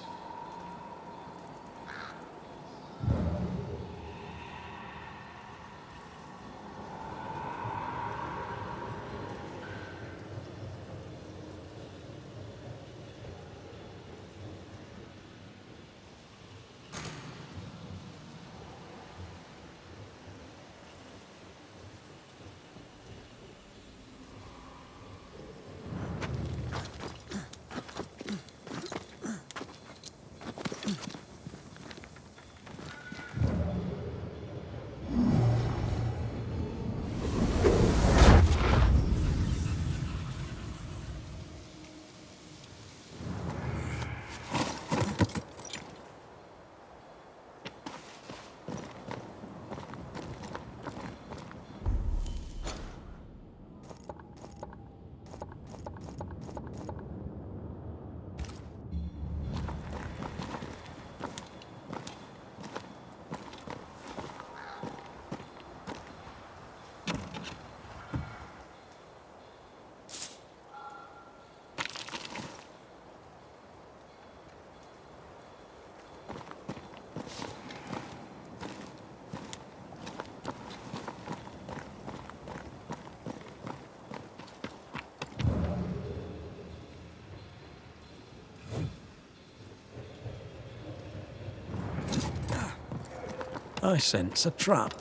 I sense a trap.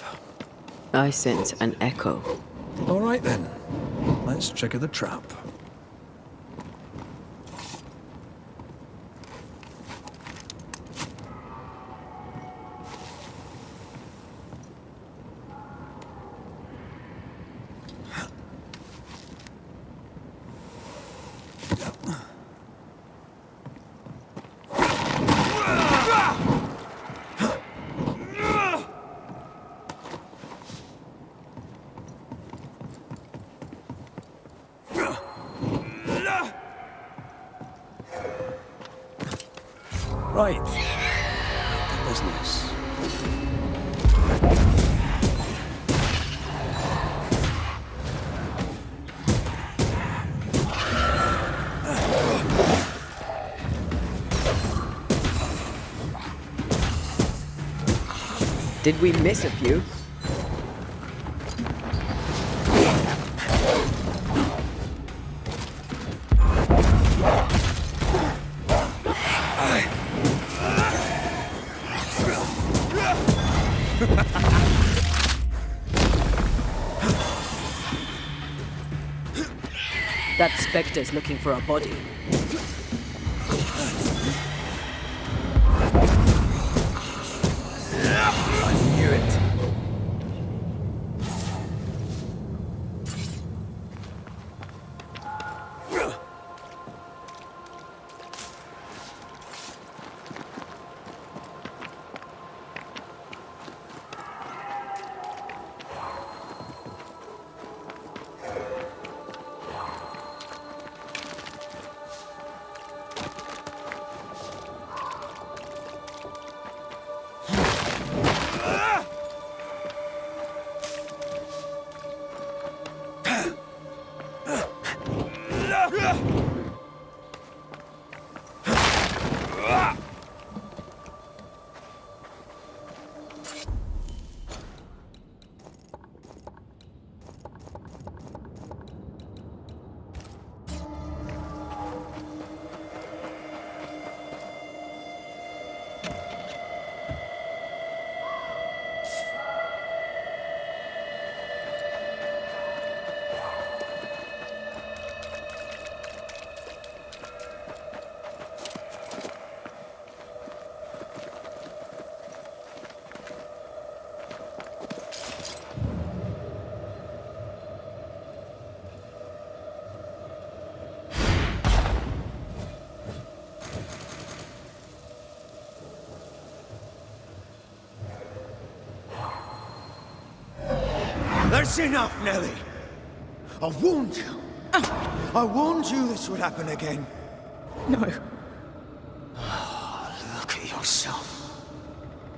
I sense an echo. All right then. Let's trigger the trap. Right. Business. Did we miss a few? That Specter's looking for a body. I knew it. That's enough, Nellie. I warned you. I warned you this would happen again. No. Look yourself.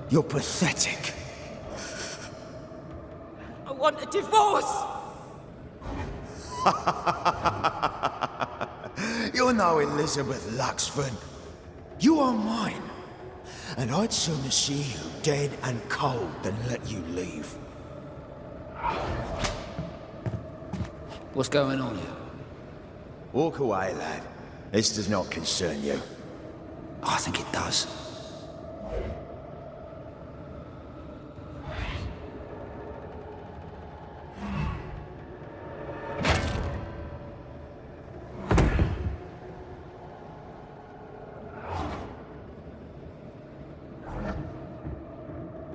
You're pathetic. I want a divorce! You're no Elizabeth Luxford. You are mine. And I'd sooner see you dead and cold than let you leave. What's going on here? Walk away, lad. This does not concern you. I think it does.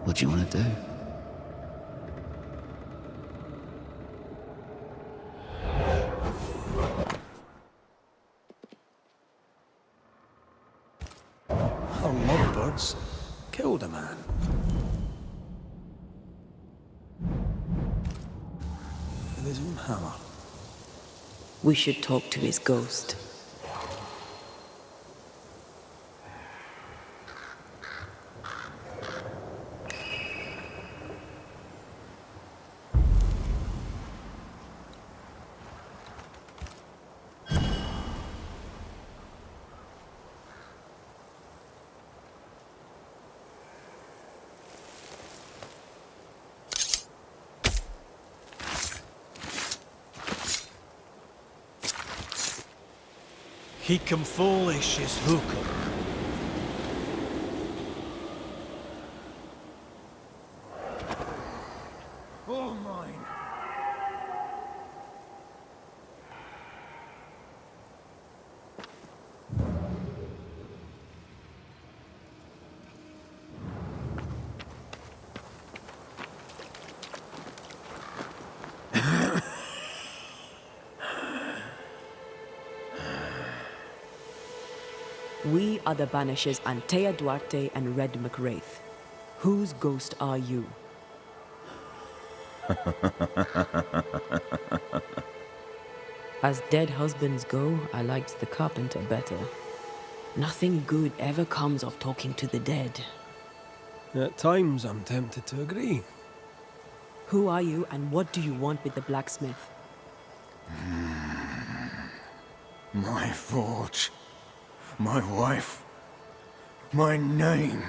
What do you want to do? Our lovebirds killed a man. With his own hammer. We should talk to his ghost. He come foolish is hooker. All mine. We are the Banishers Antea Duarte and Red McWraith. Whose ghost are you? As dead husbands go, I liked the carpenter better. Nothing good ever comes of talking to the dead. At times, I'm tempted to agree. Who are you and what do you want with the blacksmith? My forge. My wife. My name.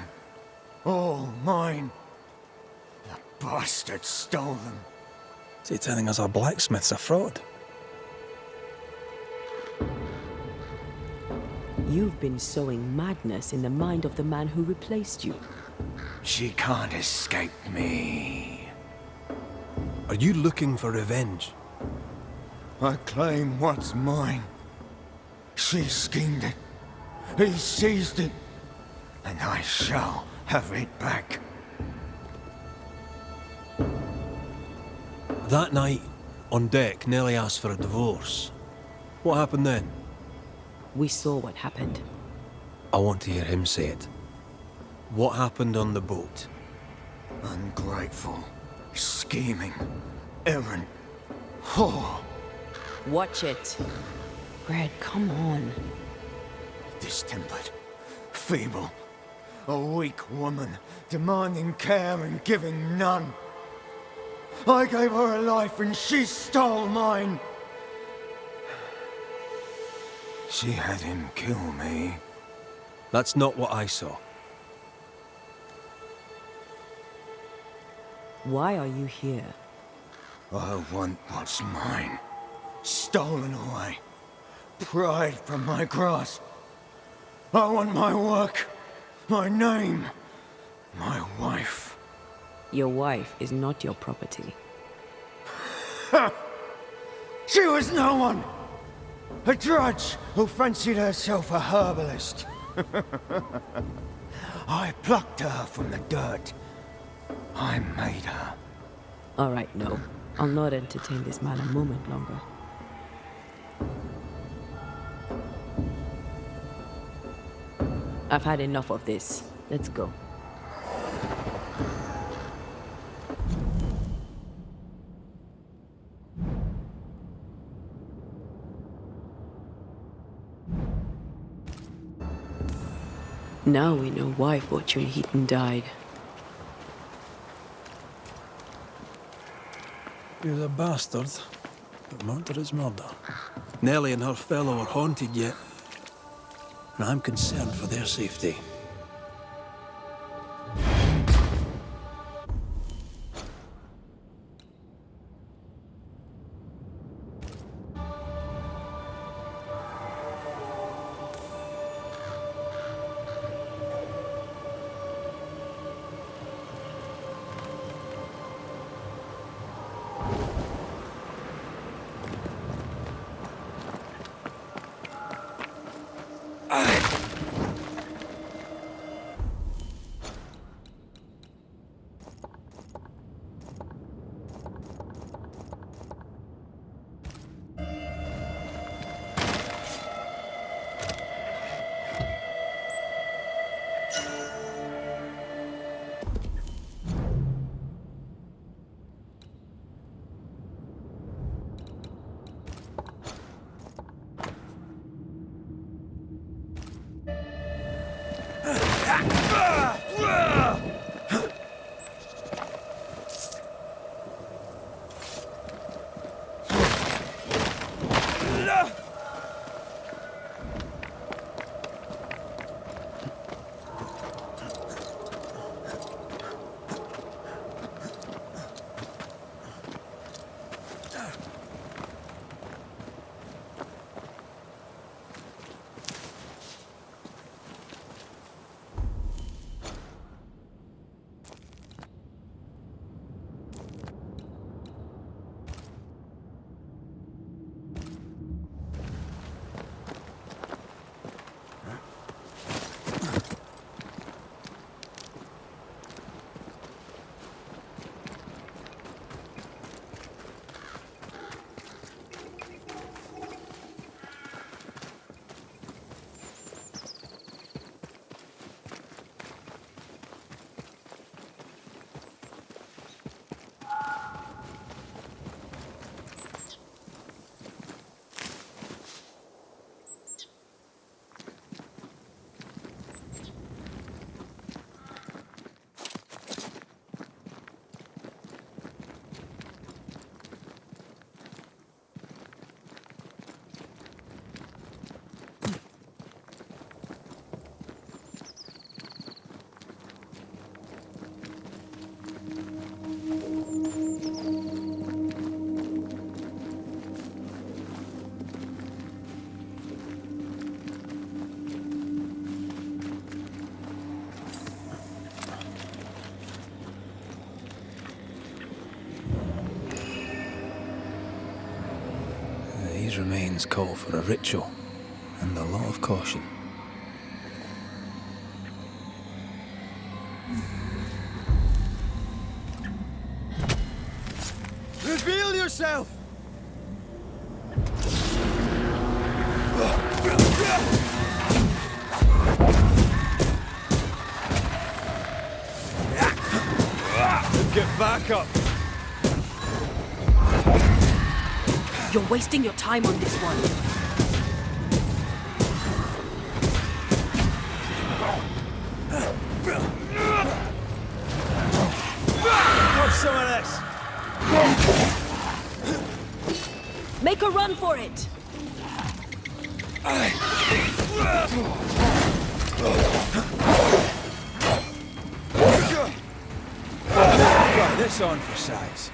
All mine. The bastard stole them. Is he telling us our blacksmith's a fraud? You've been sowing madness in the mind of the man who replaced you. She can't escape me. Are you looking for revenge? I claim what's mine. She schemed it. He seized it. And I shall have it back. That night, on deck, Nellie asked for a divorce. What happened then? We saw what happened. I want to hear him say it. What happened on the boat? Ungrateful, scheming, errant, whore. Watch it. Red, come on. Distempered, feeble, a weak woman, demanding care and giving none. I gave her a life and she stole mine. She had him kill me. That's not what I saw. Why are you here? I want what's mine. Stolen away. Pried from my grasp. I want my work, my name, my wife. Your wife is not your property. She was no one! A drudge who fancied herself a herbalist. I plucked her from the dirt. I made her. All right, no. I'll not entertain this man a moment longer. I've had enough of this. Let's go. Now we know why Fortune Heaton died. He was a bastard, but murder is murder. Nellie and her fellow are haunted yet, and I'm concerned for their safety. These remains call for a ritual and a lot of caution. Reveal yourself! Get back up! You're wasting your time on this one. Have some of this! Make a run for it! Try this on for size.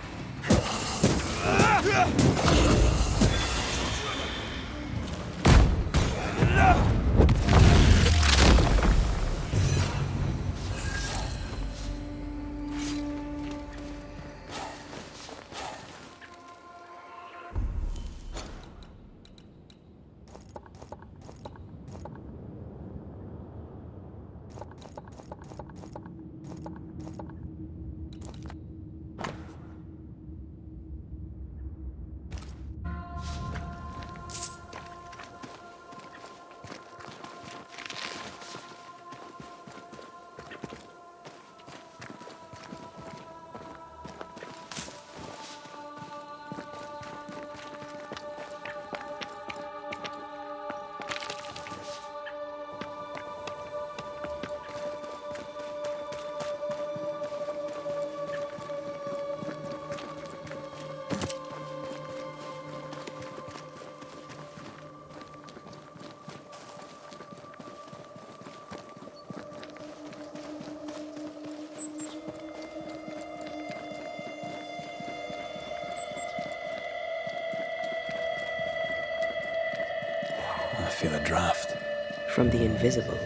feel a draft. From the invisible.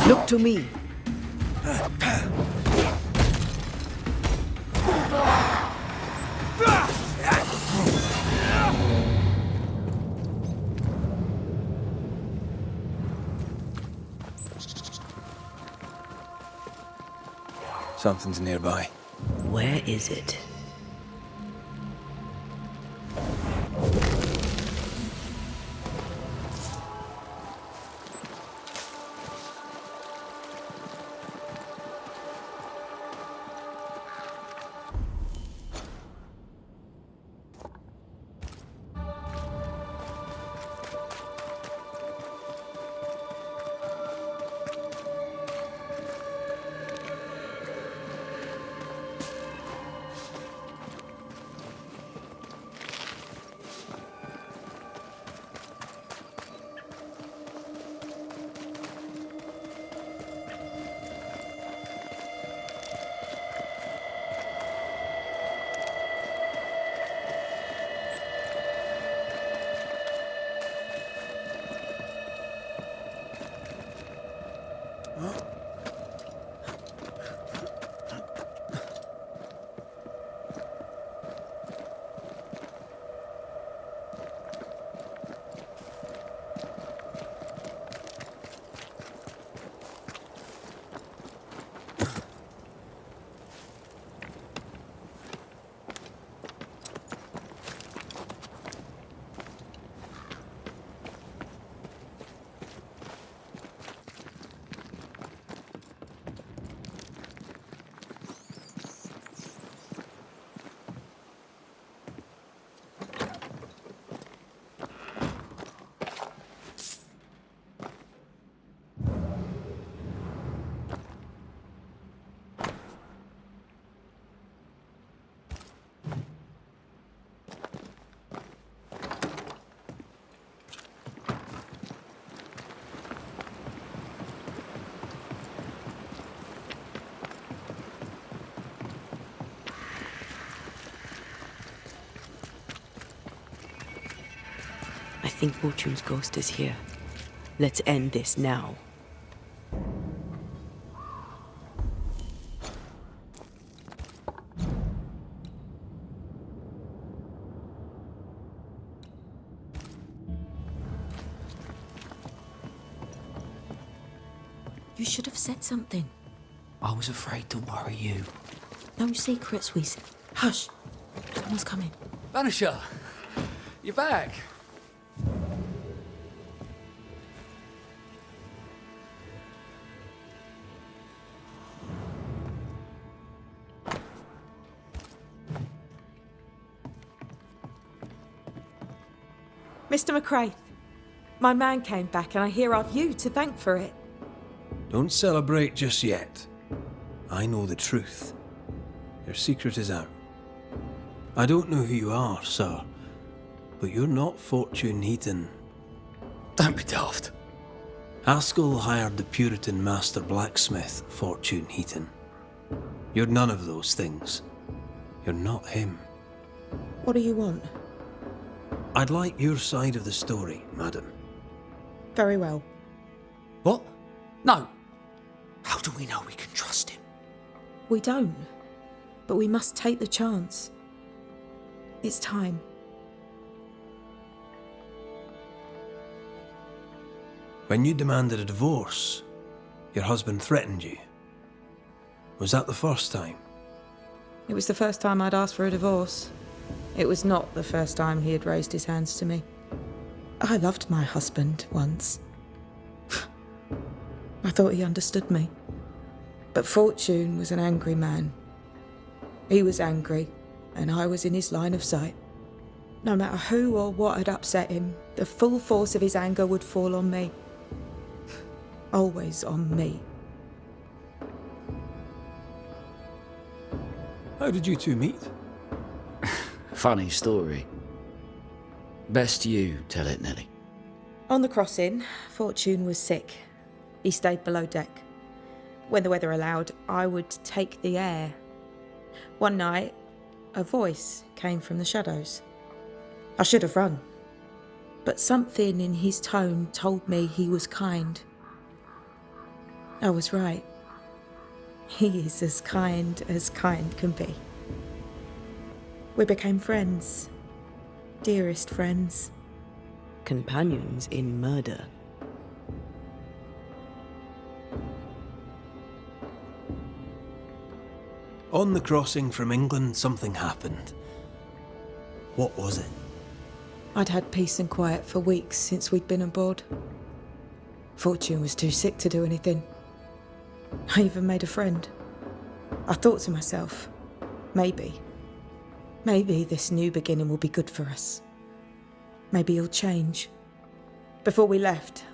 Look to me. Something's nearby. Where is it? I think Fortune's ghost is here. Let's end this now. You should have said something. I was afraid to worry you. No secrets, we... Hush! Someone's coming. Banisher! You're back! Mr. McCrae, my man came back and I hear I've you to thank for it. Don't celebrate just yet. I know the truth. Your secret is out. I don't know who you are, sir, but you're not Fortune Heaton. Don't be daft. Haskell hired the Puritan master blacksmith, Fortune Heaton. You're none of those things. You're not him. What do you want? I'd like your side of the story, madam. Very well. What? No. How do we know we can trust him? We don't. But we must take the chance. It's time. When you demanded a divorce, your husband threatened you. Was that the first time? It was the first time I'd asked for a divorce. It was not the first time he had raised his hands to me. I loved my husband once. I thought he understood me. But Fortune was an angry man. He was angry, and I was in his line of sight. No matter who or what had upset him, the full force of his anger would fall on me. Always on me. How did you two meet? Funny story. Best you tell it, Nelly. On the crossing, Fortune was sick. He stayed below deck. When the weather allowed, I would take the air. One night, a voice came from the shadows. I should have run, but something in his tone told me he was kind. I was right. He is as kind can be. We became friends. Dearest friends. Companions in murder. On the crossing from England, something happened. What was it? I'd had peace and quiet for weeks since we'd been aboard. Fortune was too sick to do anything. I even made a friend. I thought to myself, maybe this new beginning will be good for us. Maybe he'll change. Before we left,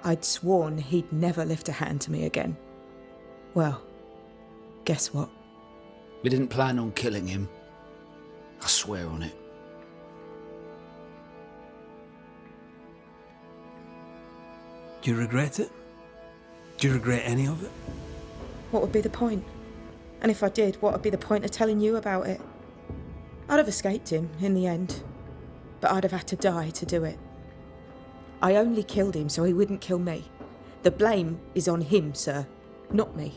I'd sworn he'd never lift a hand to me again. Well, guess what? We didn't plan on killing him. I swear on it. Do you regret it? Do you regret any of it? What would be the point? And if I did, what would be the point of telling you about it? I'd have escaped him in the end, but I'd have had to die to do it. I only killed him so he wouldn't kill me. The blame is on him, sir, not me.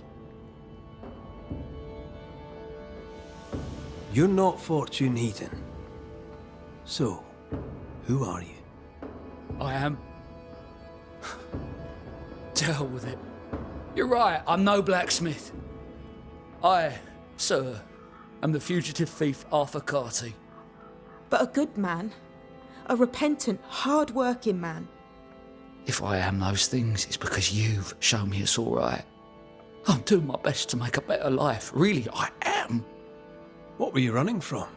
You're not Fortune Heaton. So, who are you? I am. To hell with it. You're right, I'm no blacksmith. I, sir, am the fugitive thief Arthur Carty. But a good man. A repentant, hard-working man. If I am those things, it's because you've shown me it's all right. I'm doing my best to make a better life. Really, I am. What were you running from?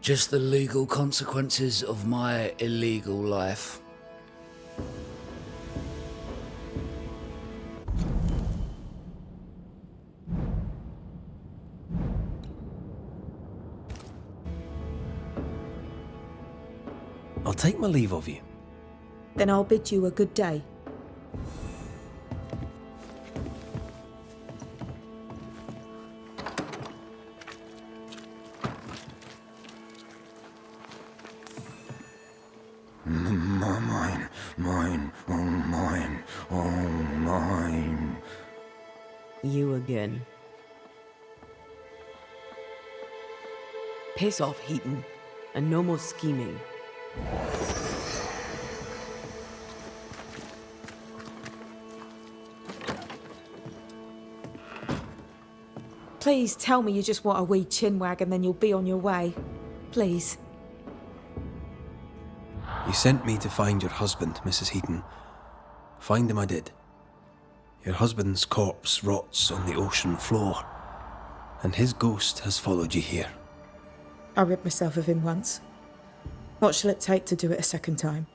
Just the legal consequences of my illegal life. I'll take my leave of you. Then I'll bid you a good day. Mine, oh mine. You again. Piss off, Heaton, and no more scheming. Please tell me you just want a wee chinwag and then you'll be on your way. Please. You sent me to find your husband, Mrs. Heaton. Find him I did. Your husband's corpse rots on the ocean floor, and his ghost has followed you here. I rid myself of him once. What shall it take to do it a second time?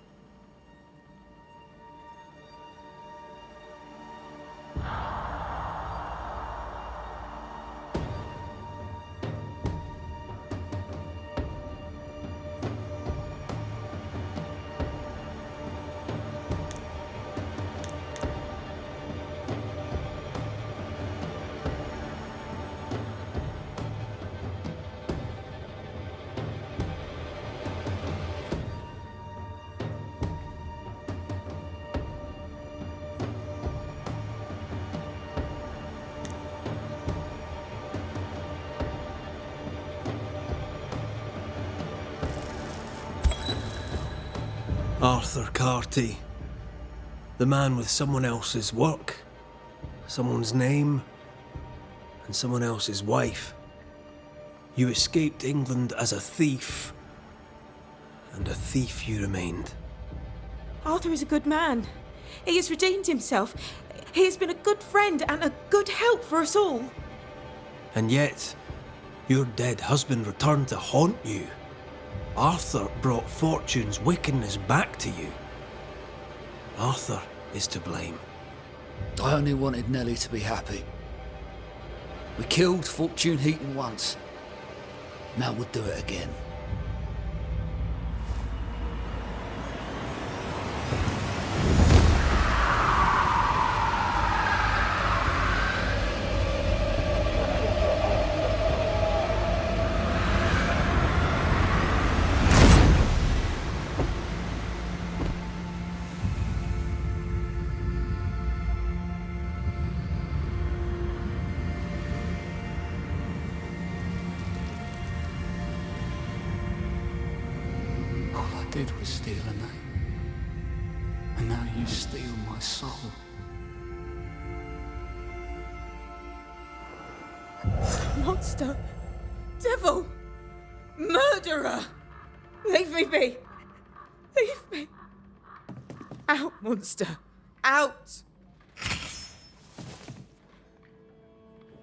Arthur Carty. The man with someone else's work, someone's name, and someone else's wife. You escaped England as a thief, and a thief you remained. Arthur is a good man. He has redeemed himself. He has been a good friend and a good help for us all. And yet, your dead husband returned to haunt you. Arthur brought Fortune's wickedness back to you. Arthur is to blame. I only wanted Nellie to be happy. We killed Fortune Heaton once. Now we'll do it again. Did was steal a name, and now you steal my soul. Monster! Devil! Murderer! Leave me be! Leave me! Out, monster! Out!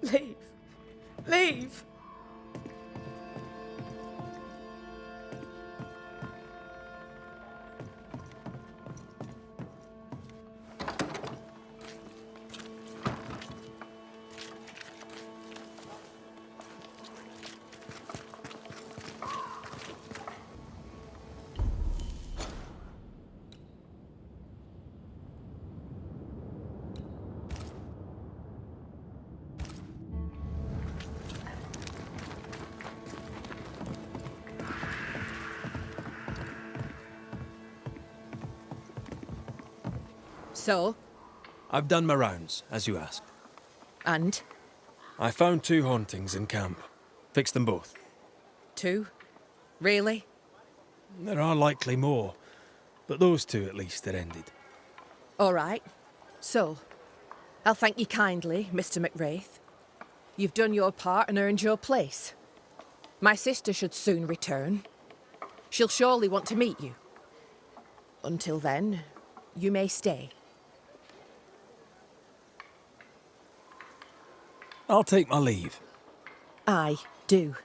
Leave! Leave! So? I've done my rounds, as you asked. And? I found 2 hauntings in camp. Fixed them both. 2? Really? There are likely more, but those 2 at least are ended. All right. So, I'll thank you kindly, Mr. McWraith. You've done your part and earned your place. My sister should soon return. She'll surely want to meet you. Until then, you may stay. I'll take my leave. I do.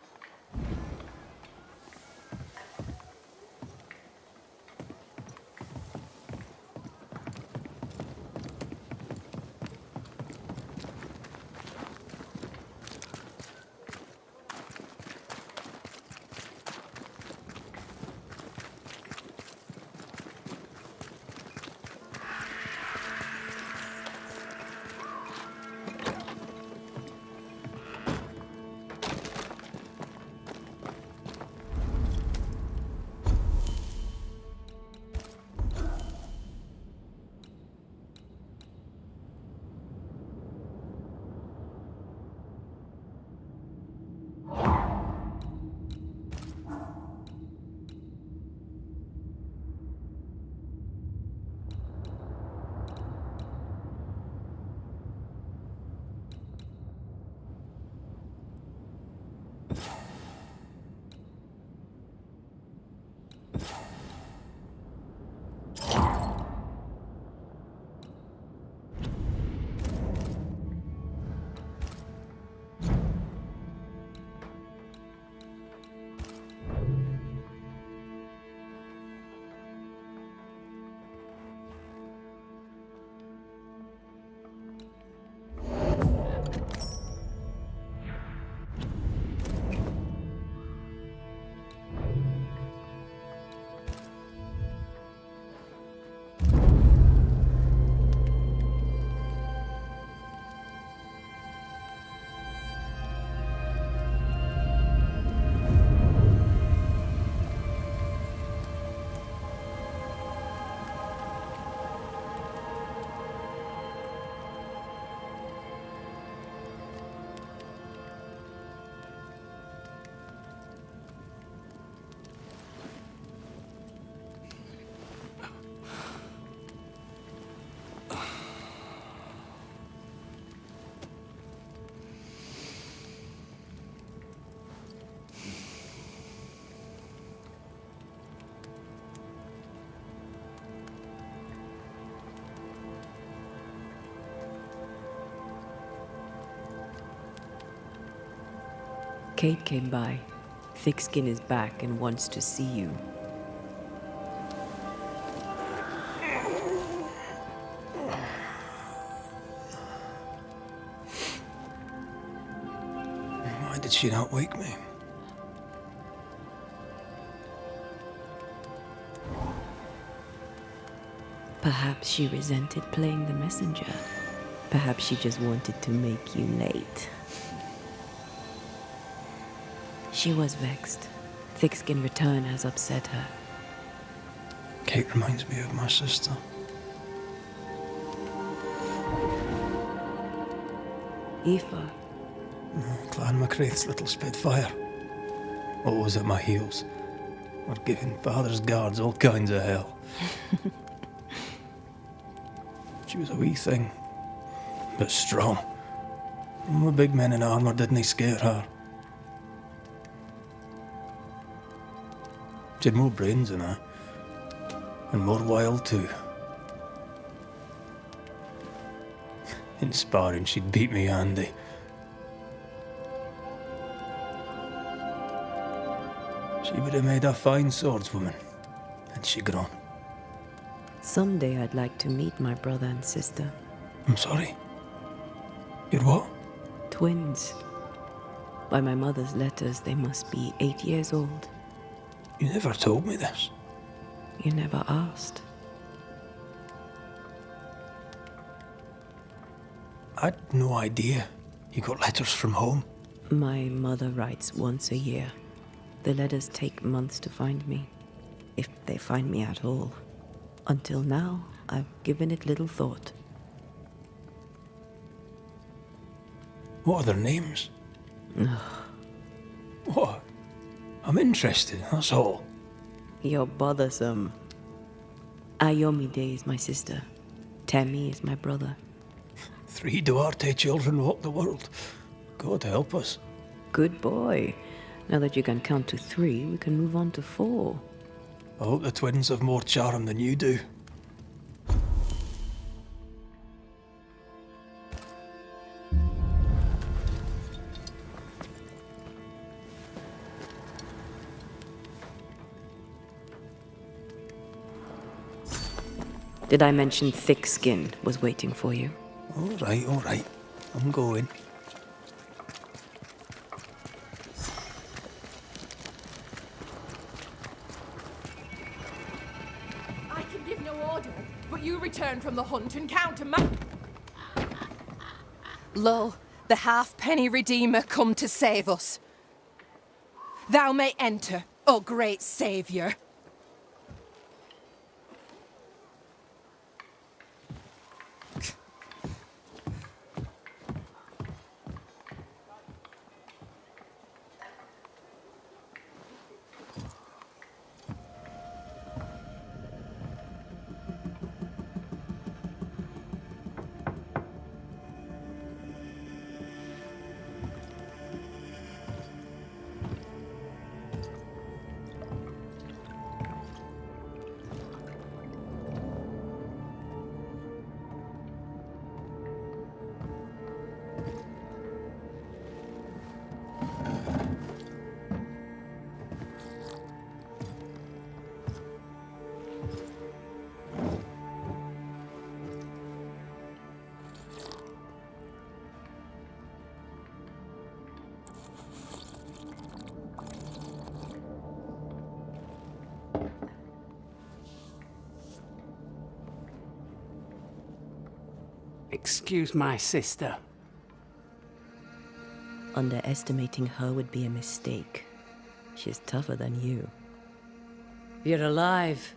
Kate came by. Thickskin is back and wants to see you. Why did she not wake me? Perhaps she resented playing the messenger. Perhaps she just wanted to make you late. She was vexed. Thickskin return has upset her. Kate reminds me of my sister. Aoife. Clan MacRaith's little Spitfire. Always at my heels. Or giving father's guards all kinds of hell. She was a wee thing, but strong. And the big men in armour didn't scare her. She had more brains than I, and more wild too. In sparring, she'd beat me handy. She would have made a fine swordswoman, had she grown. Someday I'd like to meet my brother and sister. I'm sorry. You're what? Twins. By my mother's letters, they must be 8 years old. You never told me this. You never asked. I'd no idea you got letters from home. My mother writes once a year. The letters take months to find me, if they find me at all. Until now, I've given it little thought. What are their names? What? I'm interested, that's all. You're bothersome. Ayomide is my sister. Tammy is my brother. 3 Duarte children walk the world. God help us. Good boy. Now that you can count to 3, we can move on to 4. I hope the twins have more charm than you do. Did I mention Thickskin was waiting for you? All right. I'm going. I can give no order, but you return from the hunt and counter Lo, the halfpenny redeemer come to save us. Thou may enter, O great saviour. Excuse my sister. Underestimating her would be a mistake. She's tougher than you. You're alive.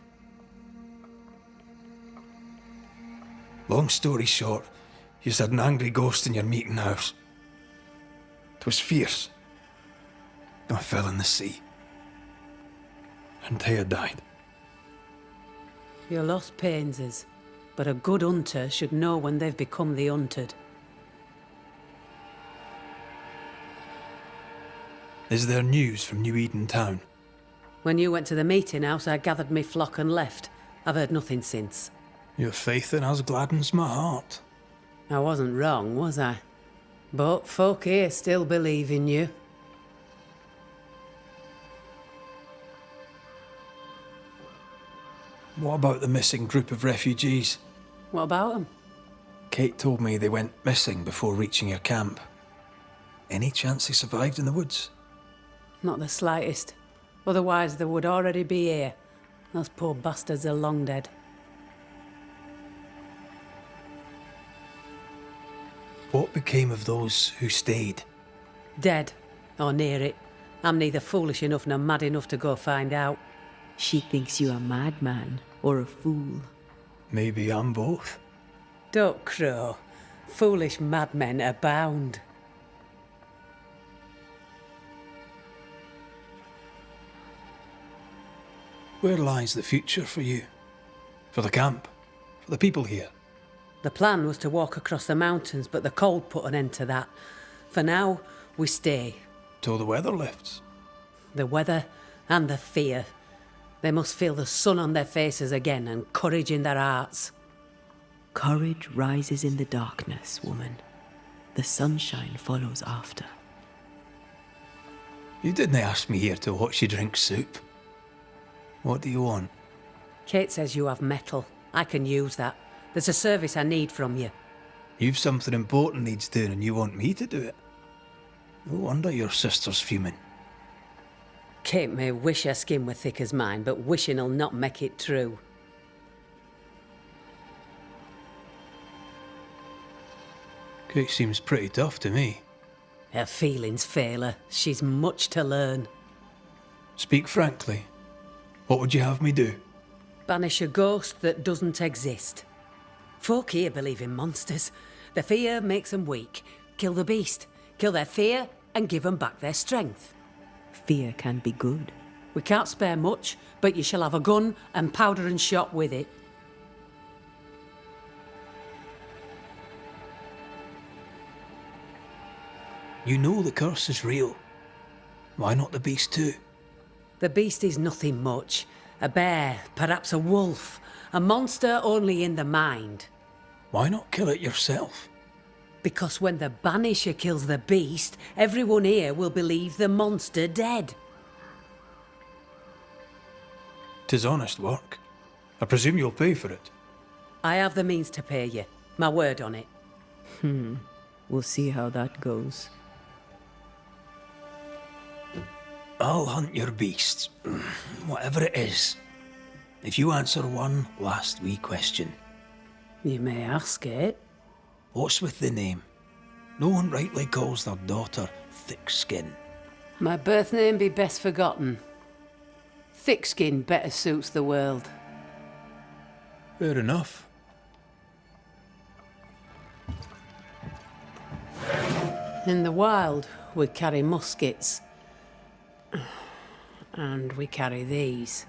Long story short, you had an angry ghost in your meeting house. 'Twas fierce. I fell in the sea. Antea died. Your loss pains us, but a good hunter should know when they've become the hunted. Is there news from New Eden town? When you went to the meeting house, I gathered me flock and left. I've heard nothing since. Your faith in us gladdens my heart. I wasn't wrong, was I? But folk here still believe in you. What about the missing group of refugees? What about them? Kate told me they went missing before reaching your camp. Any chance they survived in the woods? Not the slightest. Otherwise, they would already be here. Those poor bastards are long dead. What became of those who stayed? Dead. Or near it. I'm neither foolish enough nor mad enough to go find out. She thinks you a madman or a fool. Maybe I'm both. Don't crow. Foolish madmen abound. Where lies the future for you? For the camp? For the people here? The plan was to walk across the mountains, but the cold put an end to that. For now, we stay. Till the weather lifts. The weather and the fear. They must feel the sun on their faces again and courage in their hearts. Courage rises in the darkness, woman. The sunshine follows after. You didn't ask me here to watch you drink soup. What do you want? Kate says you have metal. I can use that. There's a service I need from you. You've something important needs doing and you want me to do it? No wonder your sister's fuming. Kate may wish her skin were thick as mine, but wishing'll not make it true. Kate seems pretty tough to me. Her feelings fail her. She's much to learn. Speak frankly. What would you have me do? Banish a ghost that doesn't exist. Folk here believe in monsters. The fear makes them weak. Kill the beast. Kill their fear and give them back their strength. Fear can be good. We can't spare much, but you shall have a gun and powder and shot with it. You know the curse is real. Why not the beast too? The beast is nothing much. A bear, perhaps a wolf. A monster only in the mind. Why not kill it yourself? Because when the Banisher kills the beast, everyone here will believe the monster dead. 'Tis honest work. I presume you'll pay for it. I have the means to pay you. My word on it. We'll see how that goes. I'll hunt your beast, whatever it is, if you answer one last wee question. You may ask it. What's with the name? No one rightly calls their daughter Thick Skin. My birth name be best forgotten. Thick skin better suits the world. Fair enough. In the wild, we carry muskets. And we carry these.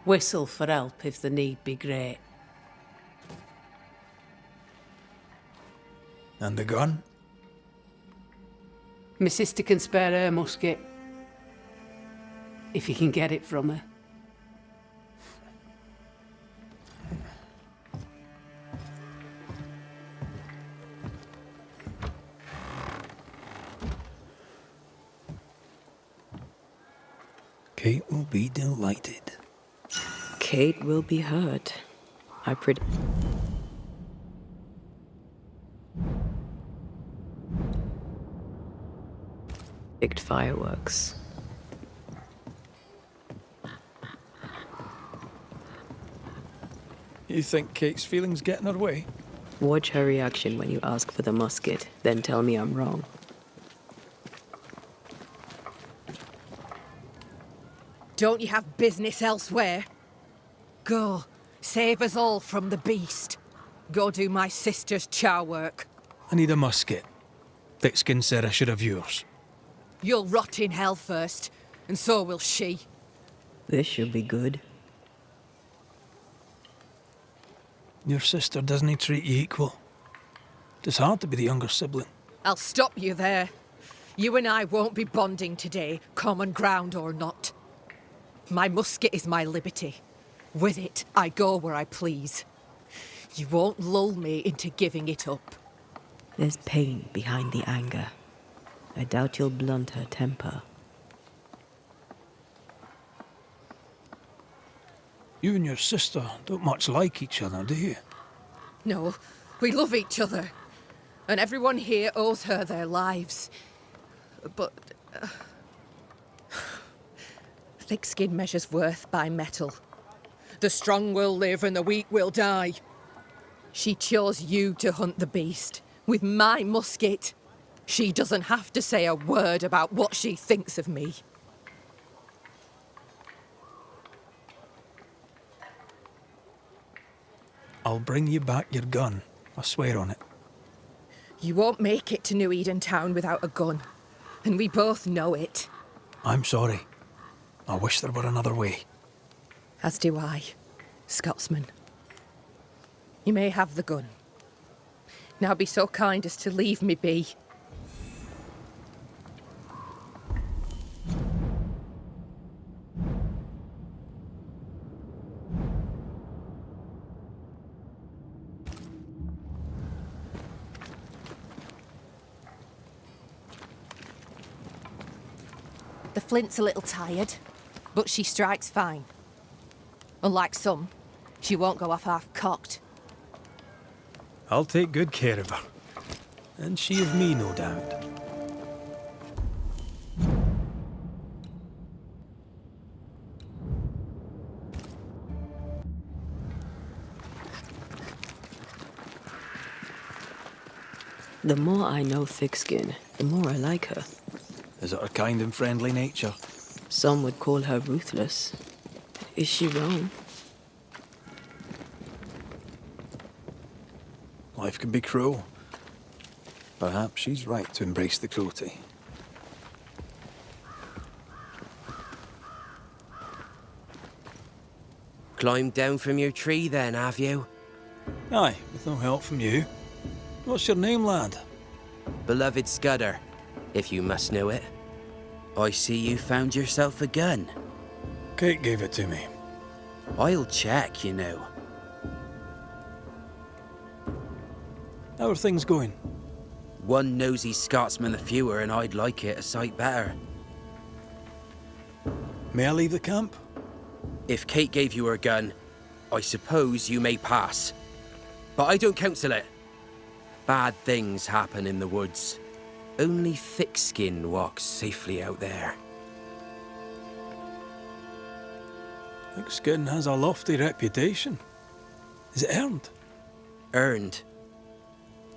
Whistle for help if the need be great. And the gun? My sister can spare her musket. If you can get it from her. Kate will be delighted. Kate will be hurt. I predict fireworks. You think Kate's feelings get in her way? Watch her reaction when you ask for the musket, then tell me I'm wrong. Don't you have business elsewhere? Go, save us all from the beast. Go do my sister's char work. I need a musket. Thickskin said I should have yours. You'll rot in hell first, and so will she. This should be good. Your sister doesn't treat you equal. It's hard to be the younger sibling. I'll stop you there. You and I won't be bonding today, common ground or not. My musket is my liberty. With it, I go where I please. You won't lull me into giving it up. There's pain behind the anger. I doubt you'll blunt her temper. You and your sister don't much like each other, do you? No, we love each other. And everyone here owes her their lives. But... thick skin measures worth by metal. The strong will live and the weak will die. She chose you to hunt the beast with my musket. She doesn't have to say a word about what she thinks of me. I'll bring you back your gun. I swear on it. You won't make it to New Eden Town without a gun. And we both know it. I'm sorry. I wish there were another way. As do I, Scotsman. You may have the gun. Now be so kind as to leave me be. The flint's a little tired, but she strikes fine. Unlike some, she won't go off half-cocked. I'll take good care of her. And she of me, no doubt. The more I know Thickskin, the more I like her. Is it her kind and friendly nature? Some would call her ruthless. Is she wrong? Life can be cruel. Perhaps she's right to embrace the cruelty. Climbed down from your tree then, have you? Aye, with no help from you. What's your name, lad? Beloved Scudder, if you must know it. I see you found yourself a gun. Kate gave it to me. I'll check, you know. How are things going? One nosy Scotsman the fewer, and I'd like it a sight better. May I leave the camp? If Kate gave you her gun, I suppose you may pass. But I don't counsel it. Bad things happen in the woods. Only Thickskin walks safely out there. Thickskin has a lofty reputation. Is it earned? Earned.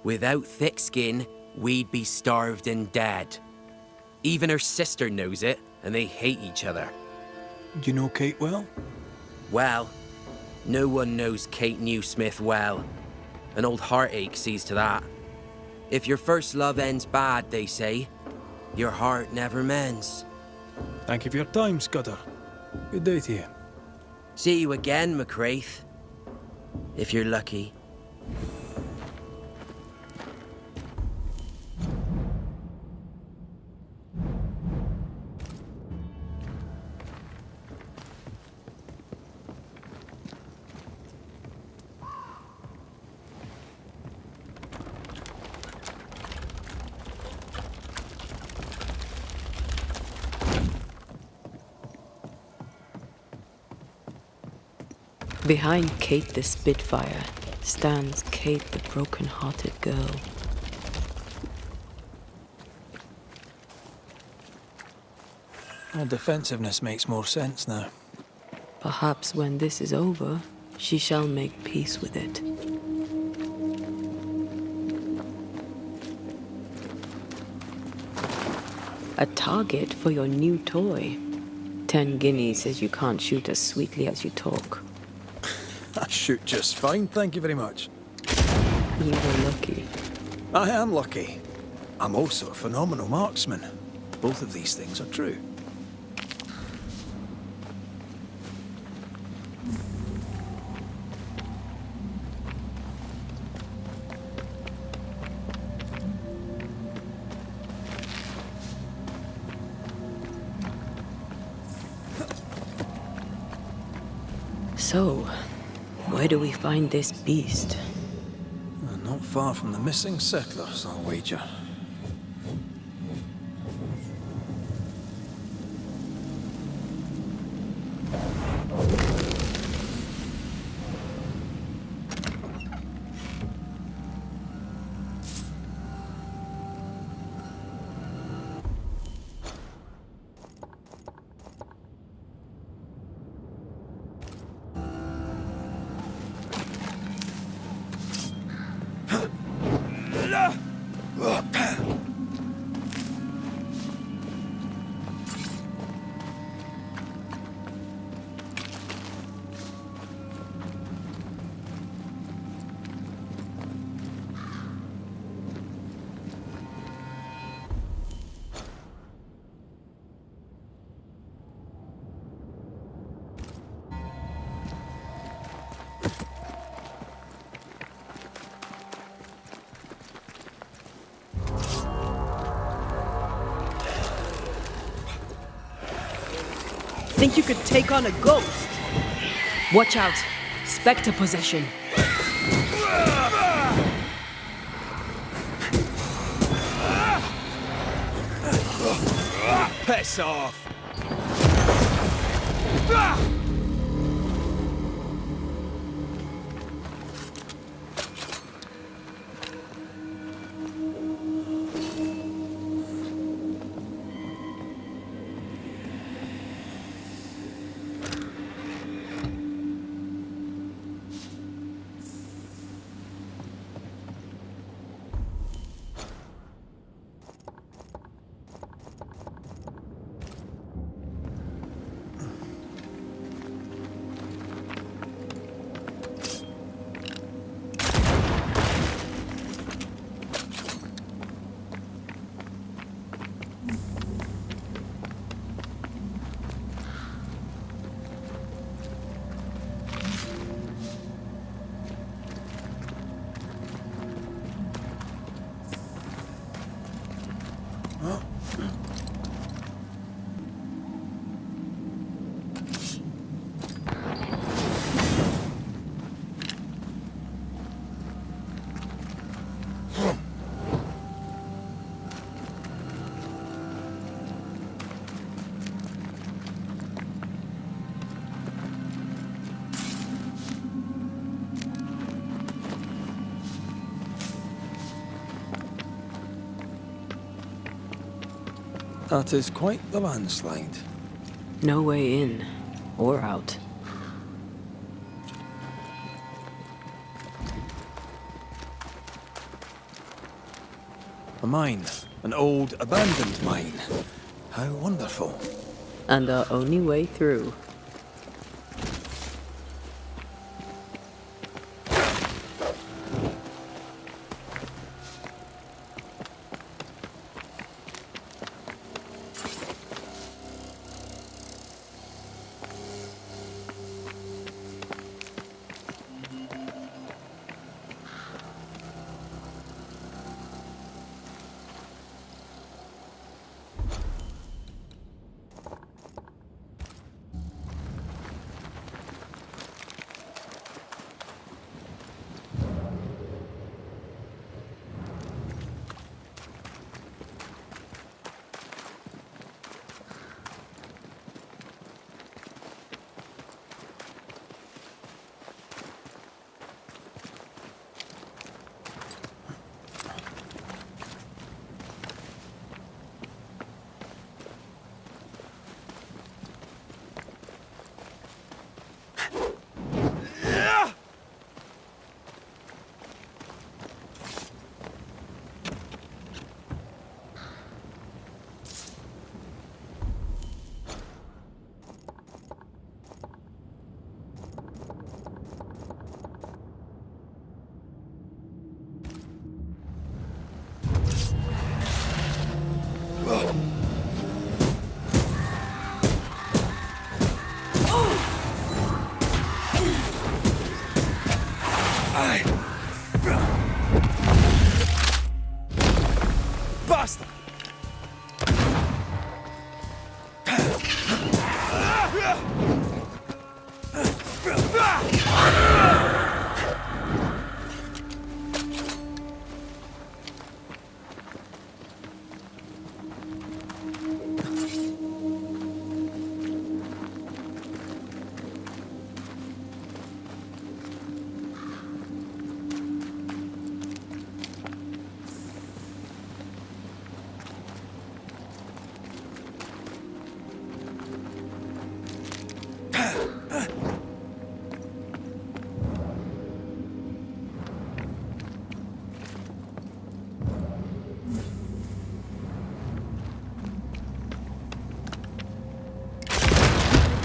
Without Thickskin, we'd be starved and dead. Even her sister knows it, and they hate each other. Do you know Kate well? Well, no one knows Kate Newsmith well. An old heartache sees to that. If your first love ends bad, they say, your heart never mends. Thank you for your time, Scudder. Good day to you. See you again, McWraith. If you're lucky. Behind Kate the Spitfire stands Kate the broken-hearted girl. Her defensiveness makes more sense now. Perhaps when this is over, she shall make peace with it. A target for your new toy. 10 guineas says you can't shoot as sweetly as you talk. I shoot just fine, thank you very much. You were lucky. I am lucky. I'm also a phenomenal marksman. Both of these things are true. So, where do we find this beast? Not far from the missing settlers, I'll wager. Think you could take on a ghost? Watch out. Spectre possession. Piss off! That is quite the landslide. No way in or out. A mine. An old, abandoned mine. How wonderful. And our only way through. Basta!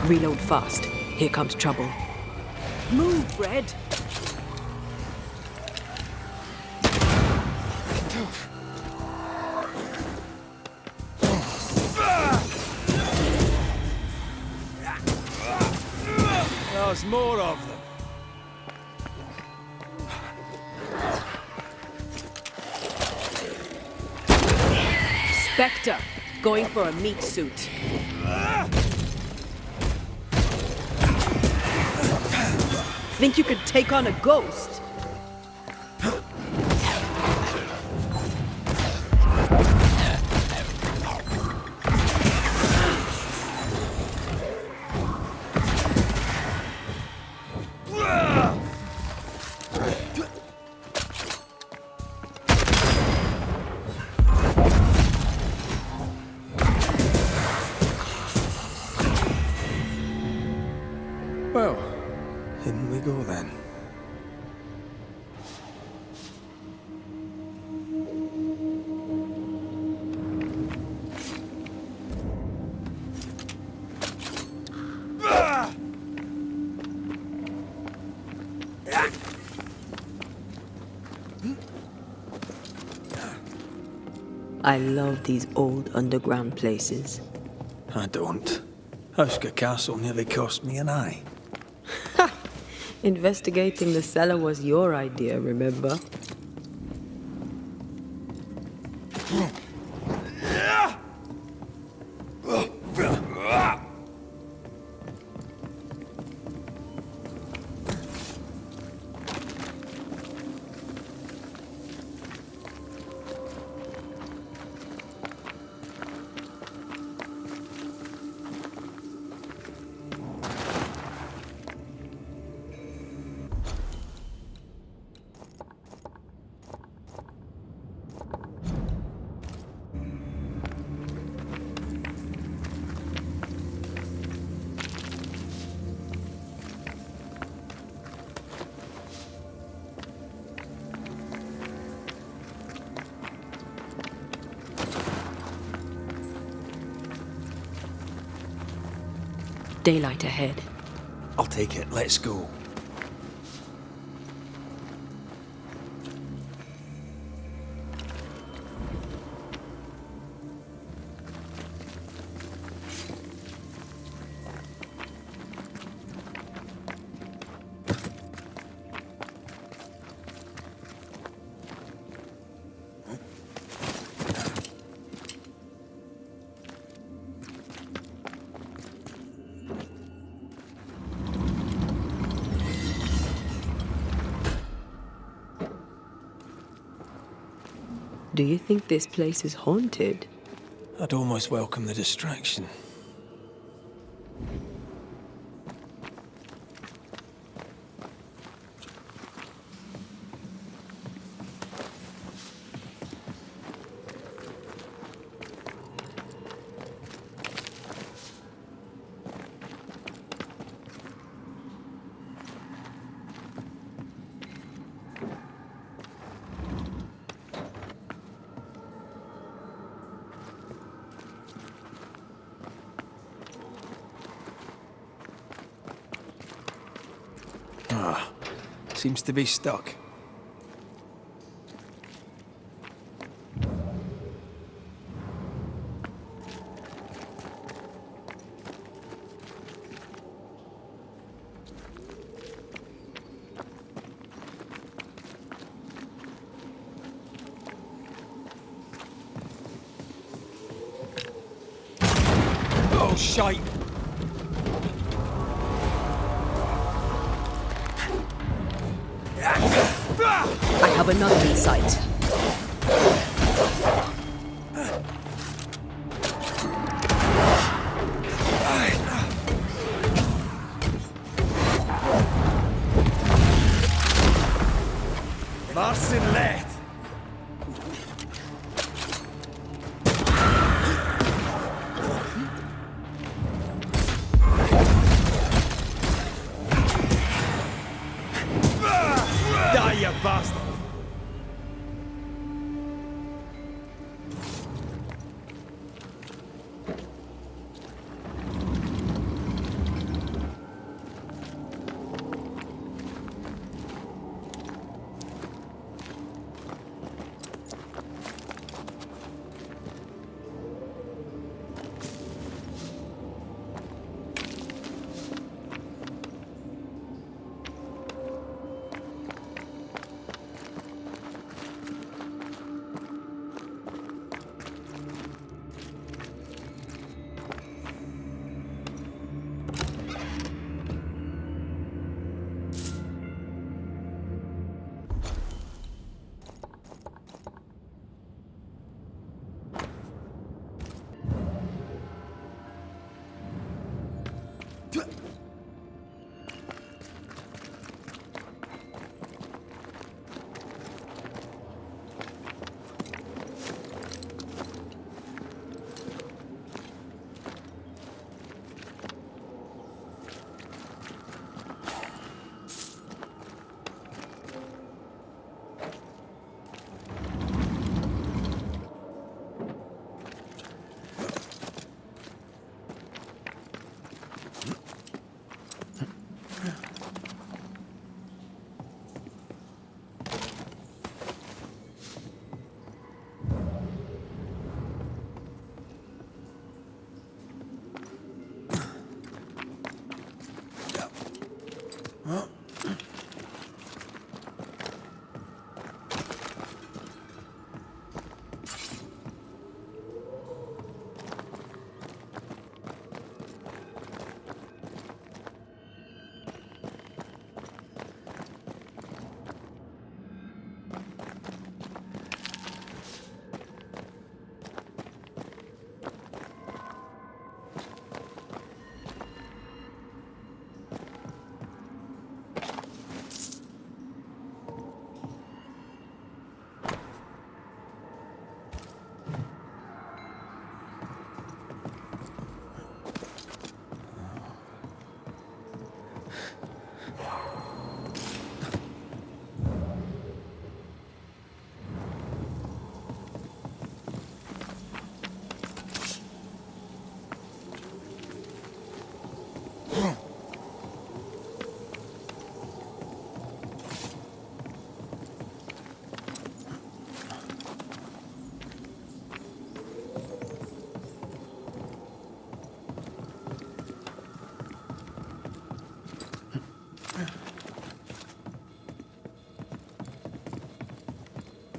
Reload fast. Here comes trouble. Move, Bread! There's more of them. Spectre, going for a meat suit. Think you could take on a ghost? Well, in we go then. I love these old underground places. I don't. Hauska Castle nearly cost me an eye. Investigating the cellar was your idea, remember? Daylight ahead. I'll take it. Let's go. Do you think this place is haunted? I'd almost welcome the distraction. Seems to be stuck. Oh, shite! I have another in sight. Marcin left. Die, you bastard!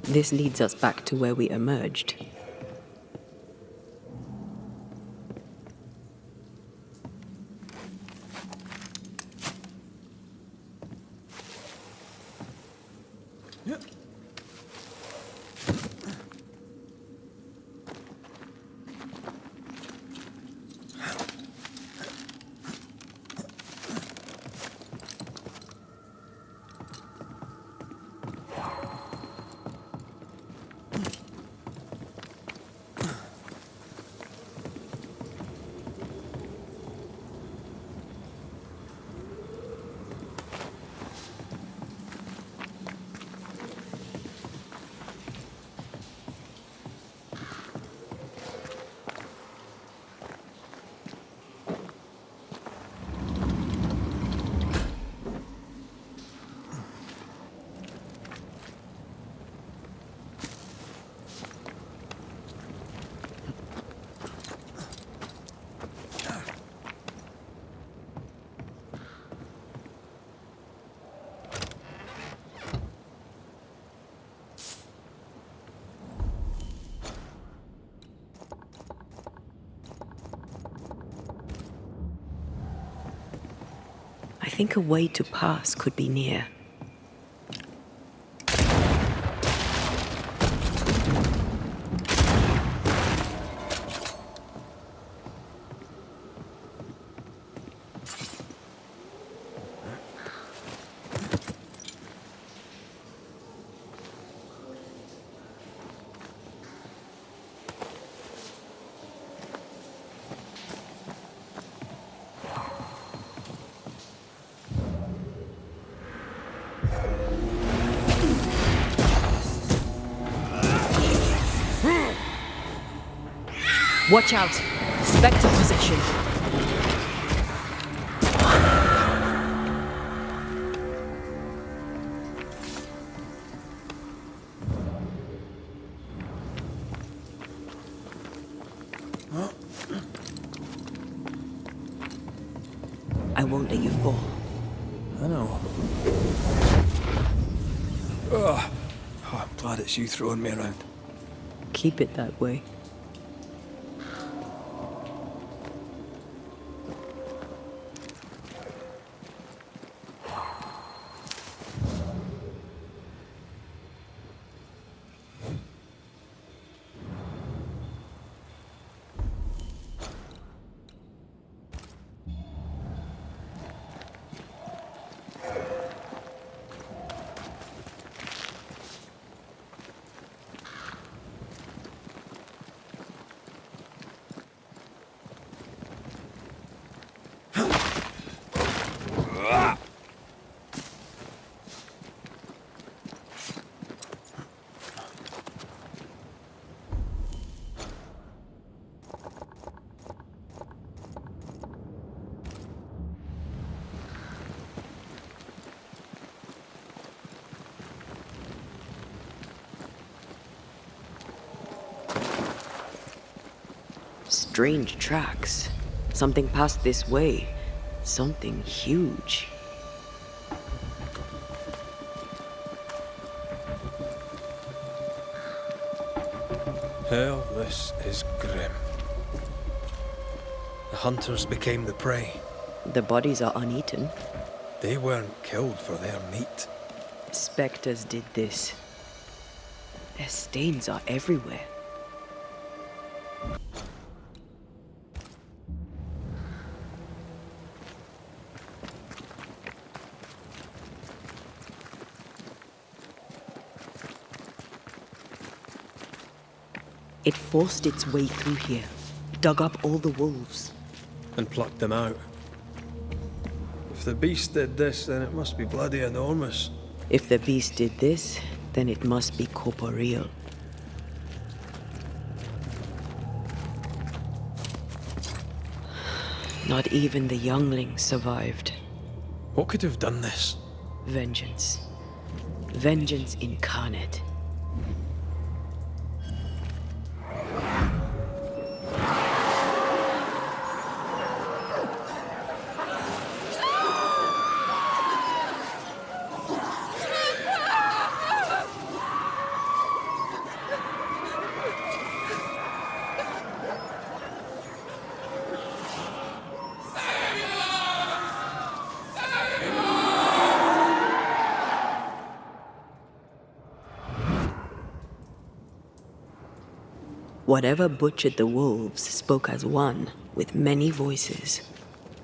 This leads us back to where we emerged. I think a way to pass could be near. Watch out! Spectre position. I won't let you fall. I know. Oh, I'm glad it's you throwing me around. Keep it that way. Strange tracks. Something passed this way. Something huge. Hell, this is grim. The hunters became the prey. The bodies are uneaten. They weren't killed for their meat. Specters did this. Their stains are everywhere. It forced its way through here, dug up all the wolves. And plucked them out. If the beast did this, then it must be bloody enormous. If the beast did this, then it must be corporeal. Not even the younglings survived. What could have done this? Vengeance. Vengeance incarnate. Whatever butchered the wolves spoke as one, with many voices.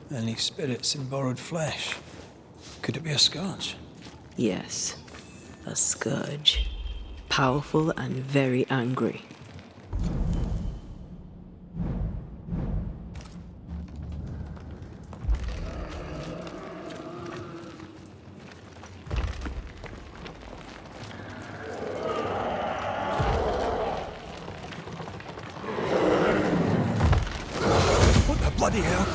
Any spirits in borrowed flesh? Could it be a scourge? Yes, a scourge. Powerful and very angry. Bloody hell.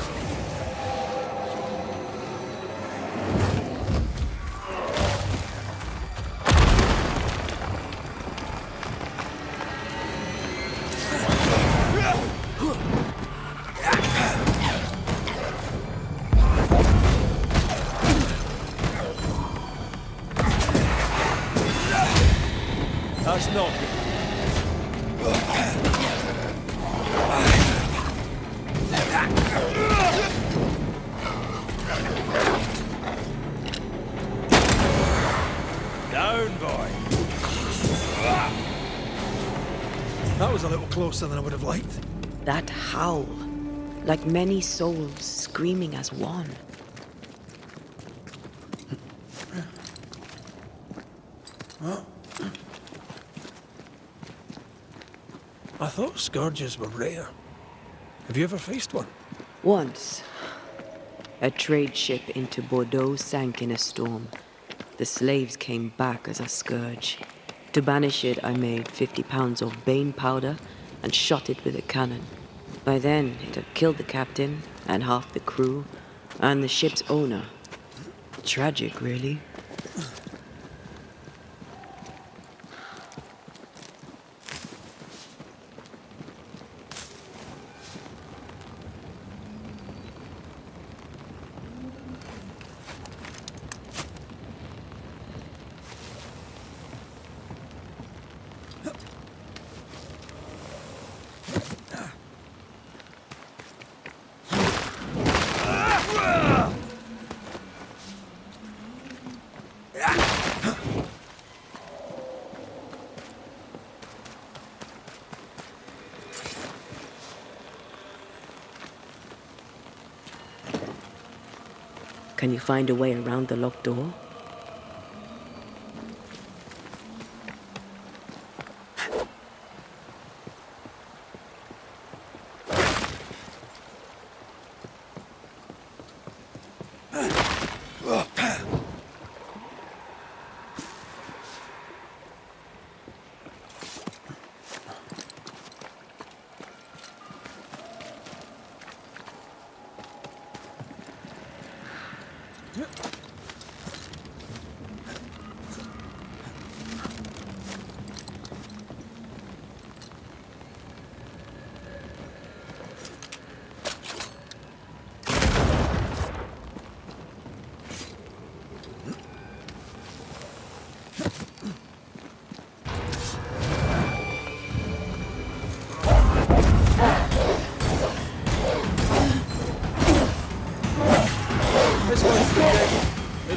That's not good. Down, boy. That was a little closer than I would have liked. That howl, like many souls screaming as one. I thought scourges were rare. Have you ever faced one? Once. A trade ship into Bordeaux sank in a storm. The slaves came back as a scourge. To banish it, I made 50 pounds of bane powder and shot it with a cannon. By then, it had killed the captain and half the crew and the ship's owner. Tragic, really. Can you find a way around the locked door?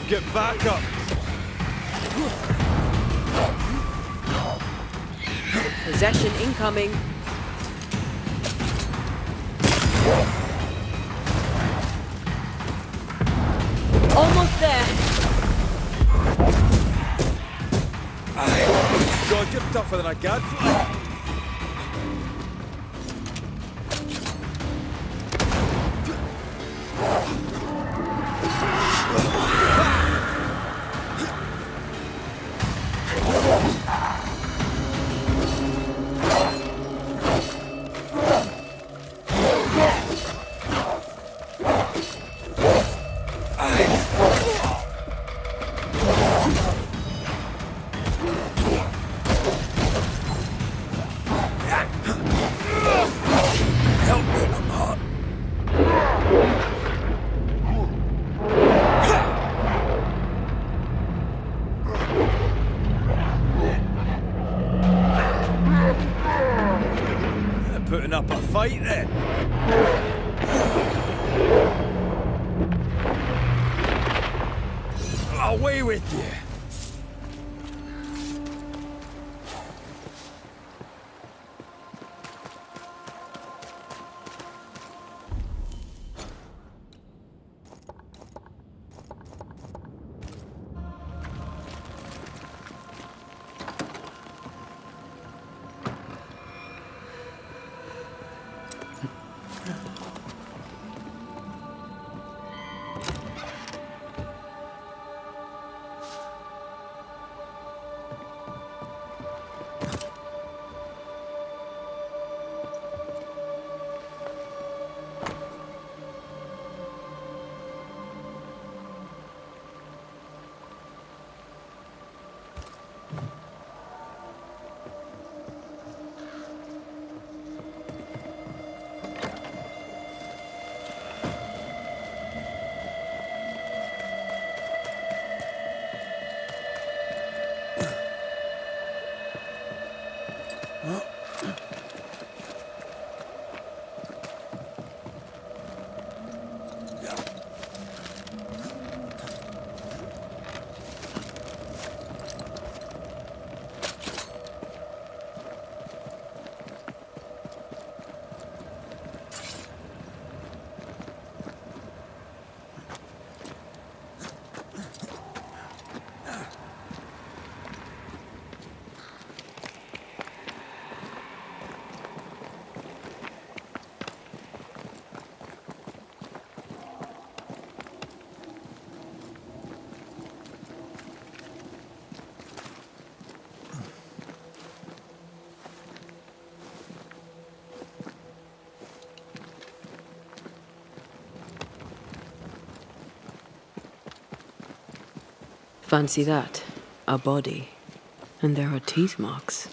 Get back up! Possession incoming. Almost there. God, you're tougher than a gadfly. Putting up a fight then. Away with you. Fancy that. A body. And there are teeth marks.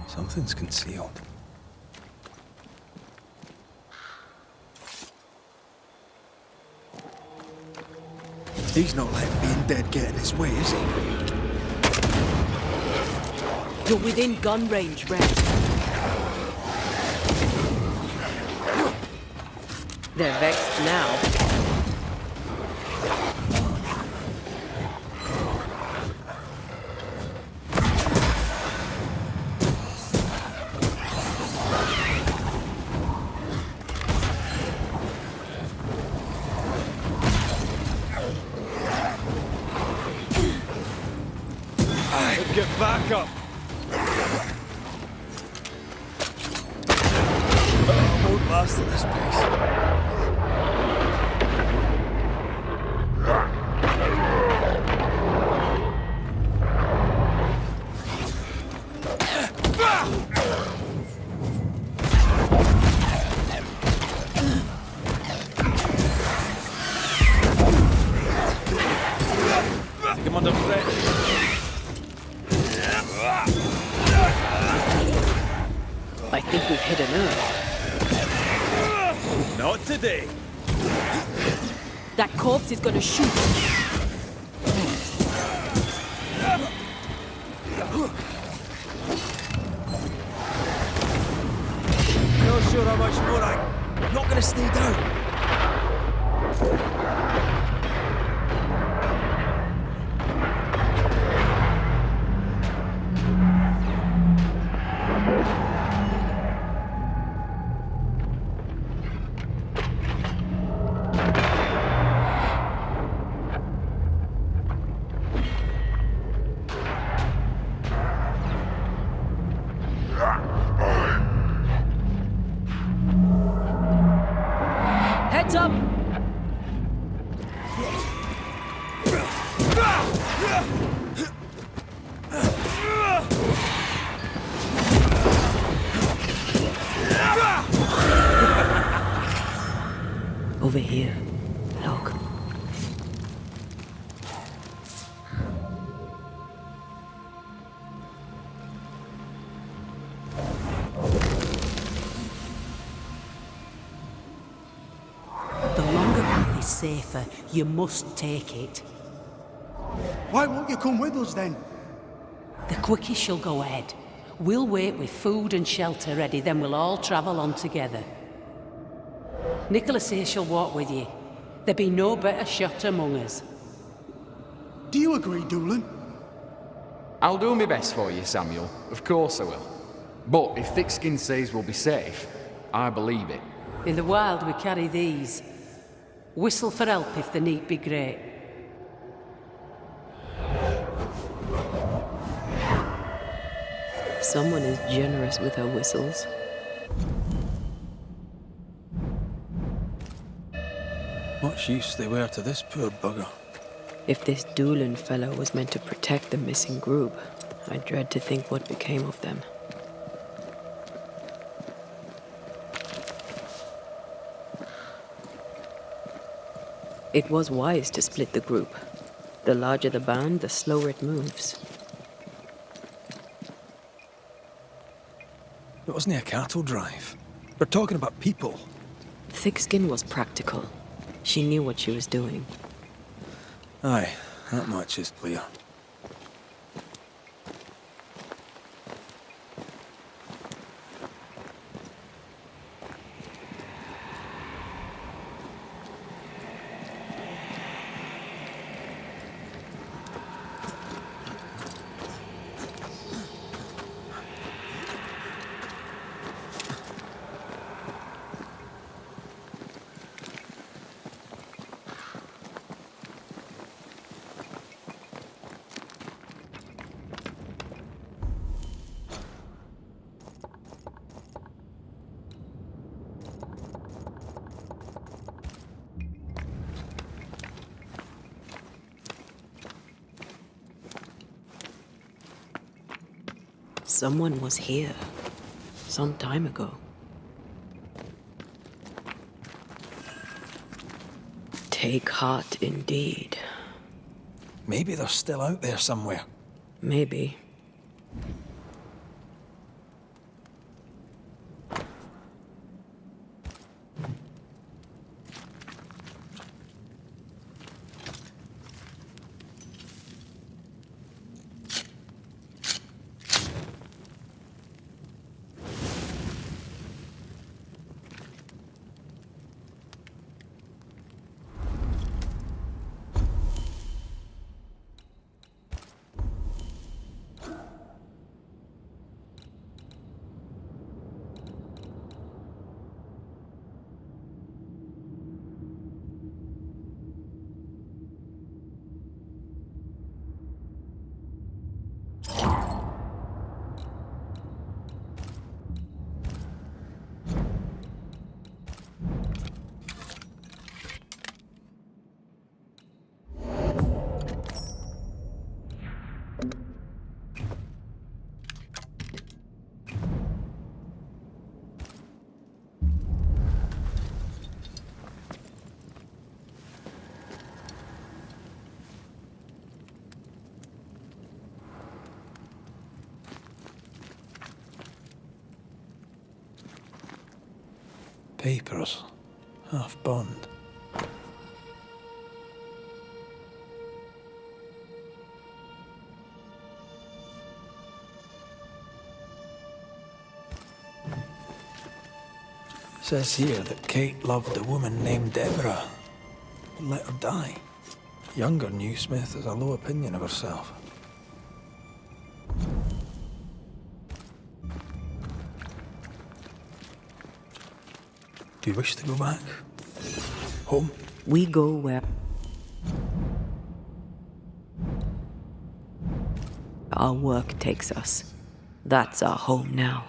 Something's concealed. He's not letting being dead get in his way, is he? You're within gun range, Red. They're vexed now. Get back up! I won't last at this pace. Take him under threat. I think we've hit a nerve. Not today. That corpse is gonna shoot. Not sure how much more I'm not gonna stay down. Heads up! Over here. Look. The longer path is safer. You must take it. Why won't you come with us then? The quickest you'll go ahead. We'll wait with food and shelter ready, then we'll all travel on together. Nicholas here shall walk with you. There be no better shot among us. Do you agree, Doolin? I'll do my best for you, Samuel. Of course I will. But if Thickskin says we'll be safe, I believe it. In the wild we carry these. Whistle for help if the need be great. Someone is generous with her whistles. Much use they were to this poor bugger. If this Doolin fellow was meant to protect the missing group, I dread to think what became of them. It was wise to split the group. The larger the band, the slower it moves. It wasn't a cattle drive. We're talking about people. Thickskin was practical. She knew what she was doing. Aye, that much is clear. Someone was here. Some time ago. Take heart indeed. Maybe they're still out there somewhere. Maybe. Papers. Half bond. Says here that Kate loved a woman named Deborah. and let her die. Younger new Smith has a low opinion of herself. Do you wish to go back? Home? We go where our work takes us. That's our home now.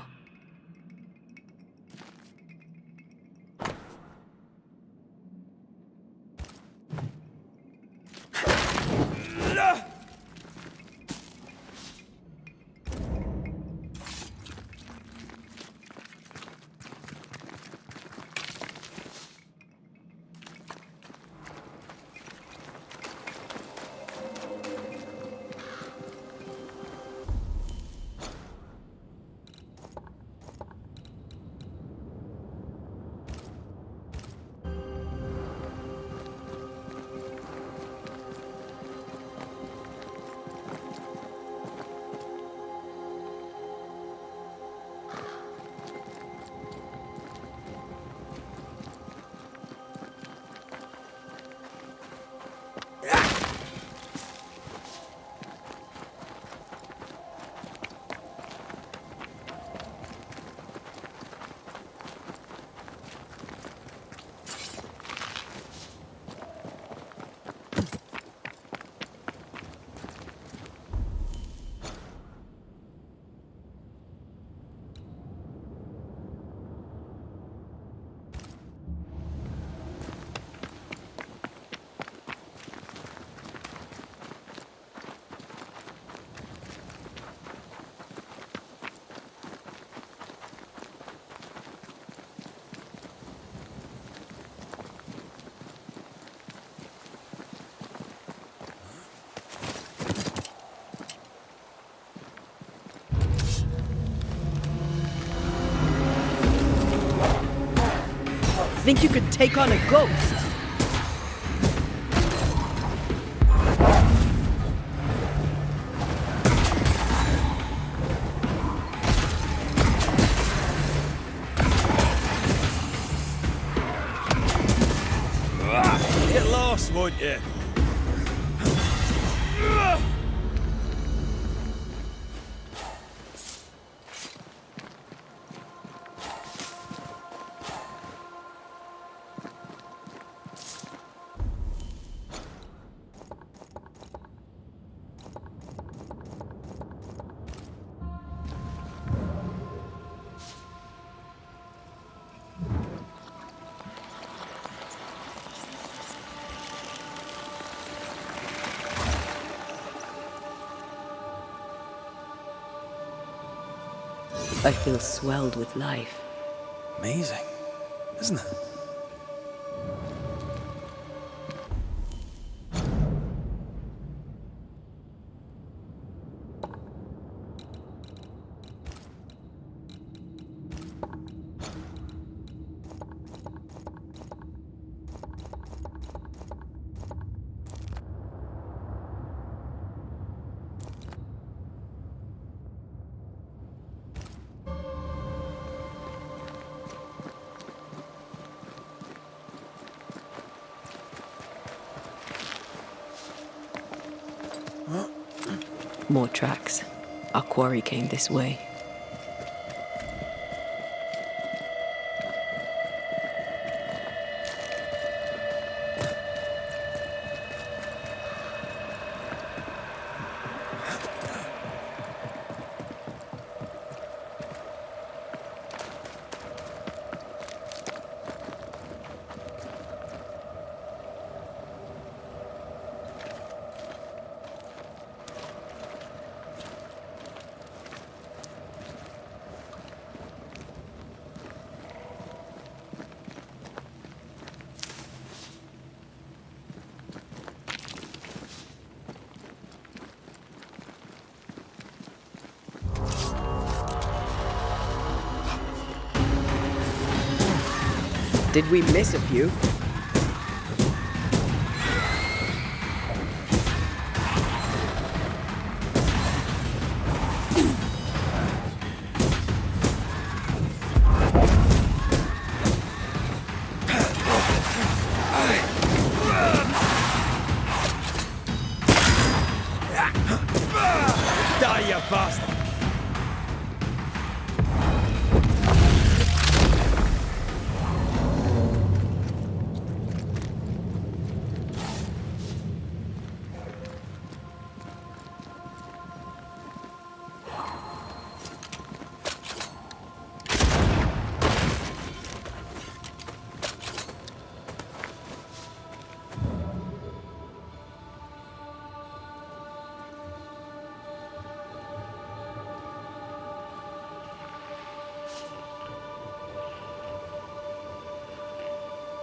Think you could take on a ghost? Get lost, won't you? I feel swelled with life. Amazing, isn't it? More tracks. Our quarry came this way. Did we miss a few?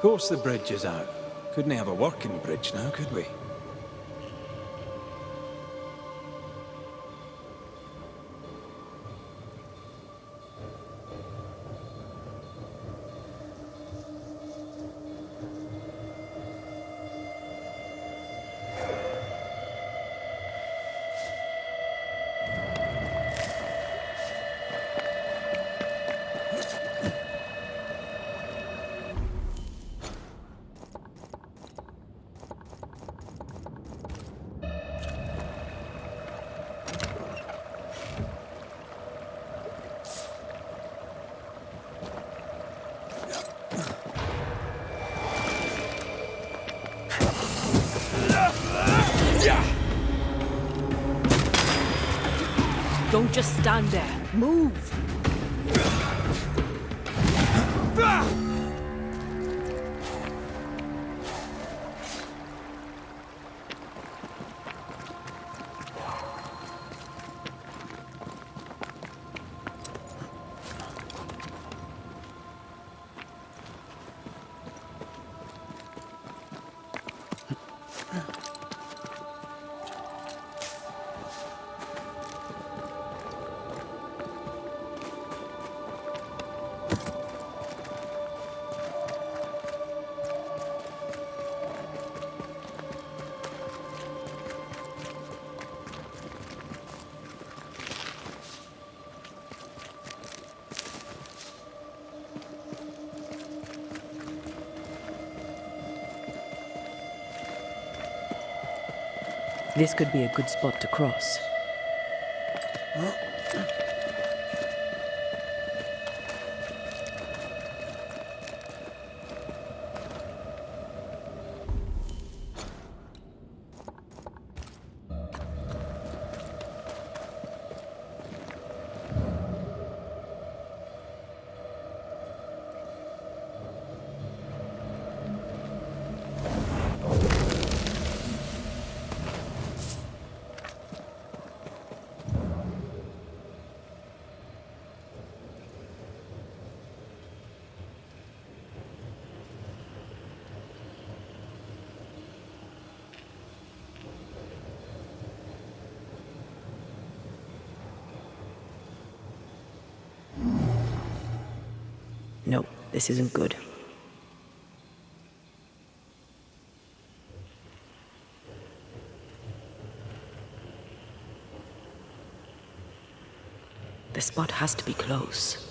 course the bridge is out. Couldn't have a working bridge now, could we? Don't just stand there. Move! This could be a good spot to cross. No, this isn't good. The spot has to be close.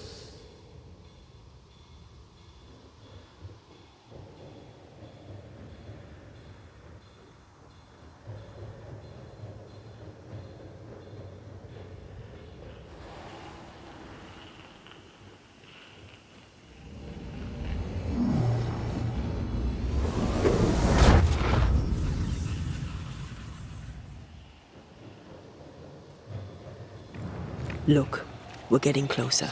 Look, we're getting closer.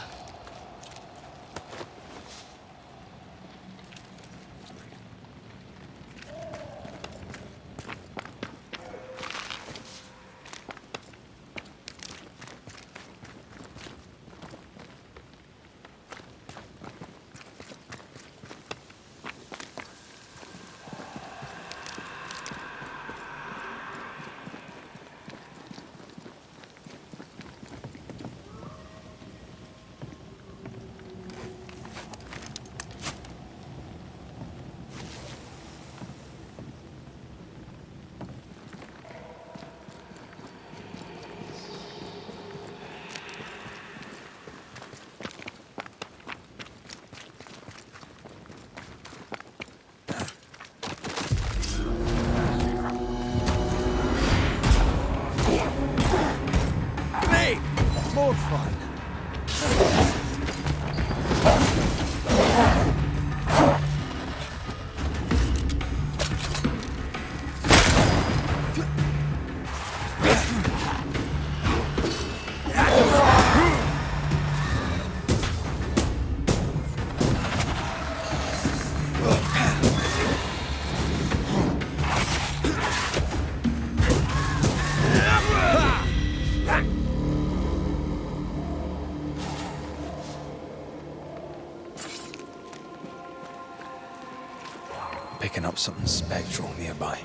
More fun. of something spectral nearby.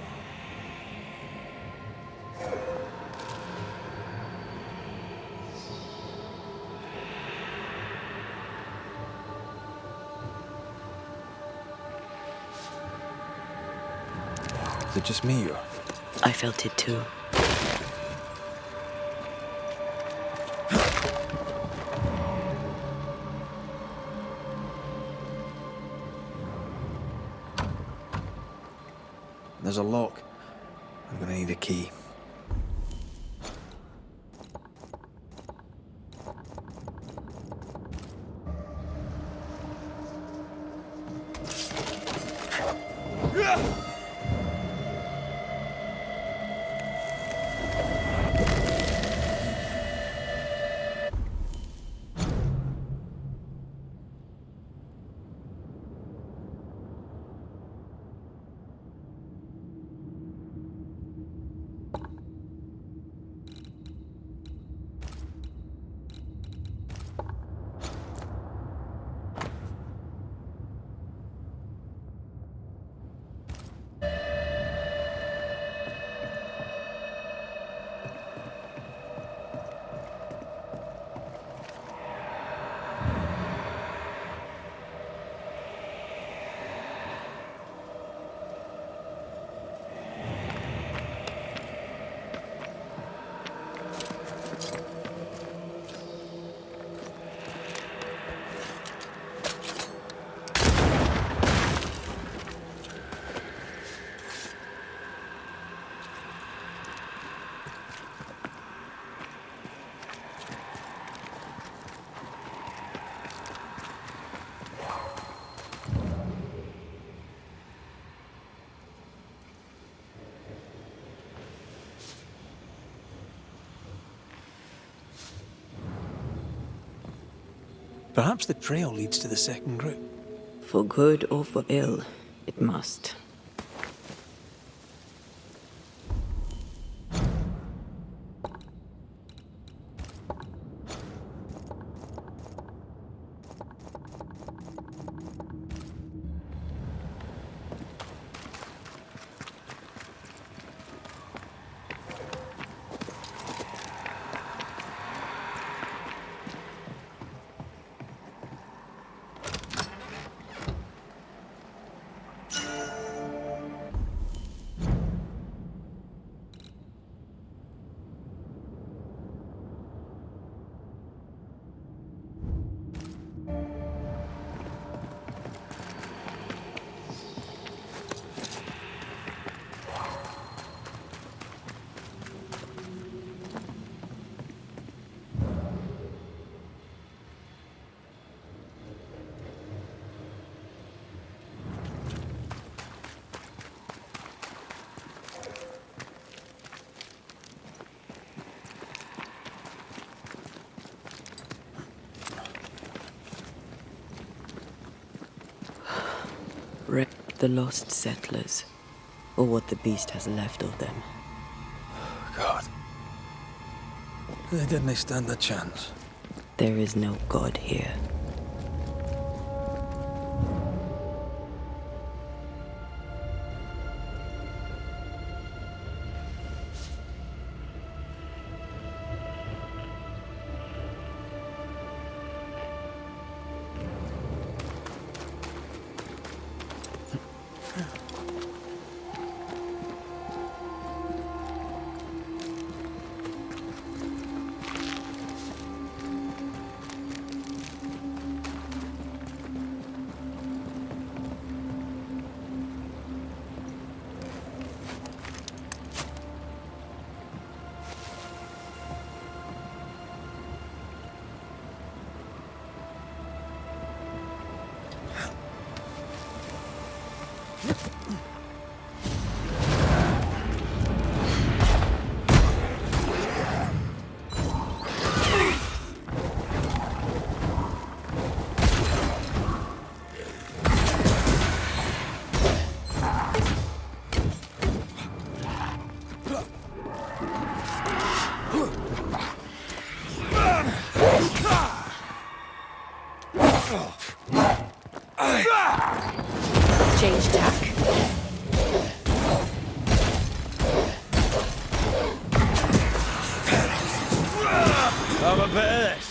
Is it just me or? I felt it too. There's a lock. I'm gonna need a key. Perhaps the trail leads to the second group. For good or for ill, it must. The lost settlers, or what the beast has left of them. God. They didn't stand a chance. There is no God here. bit of this.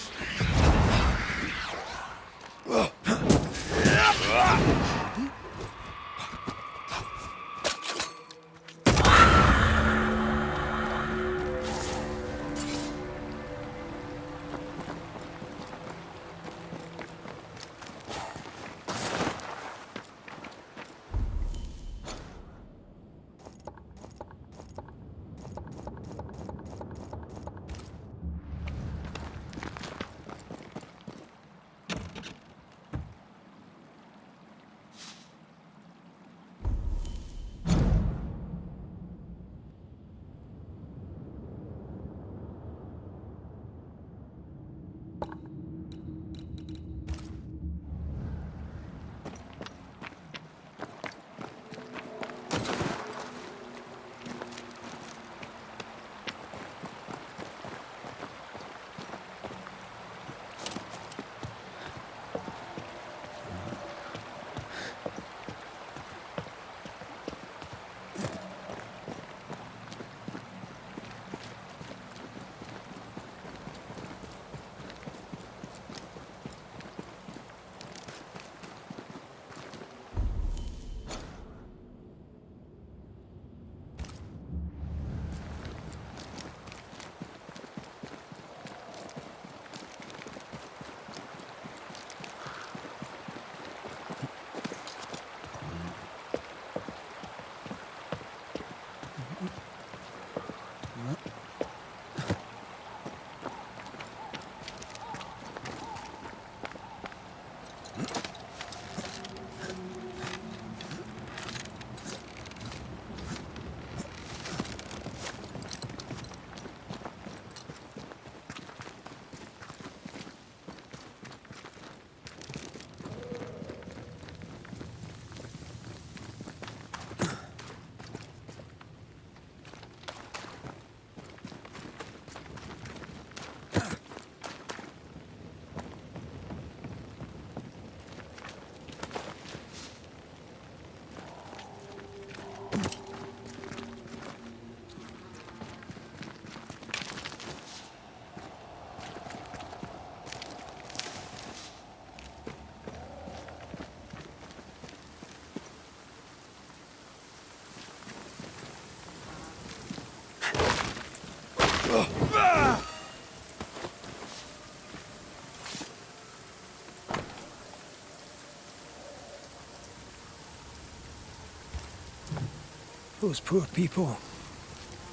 Those poor people.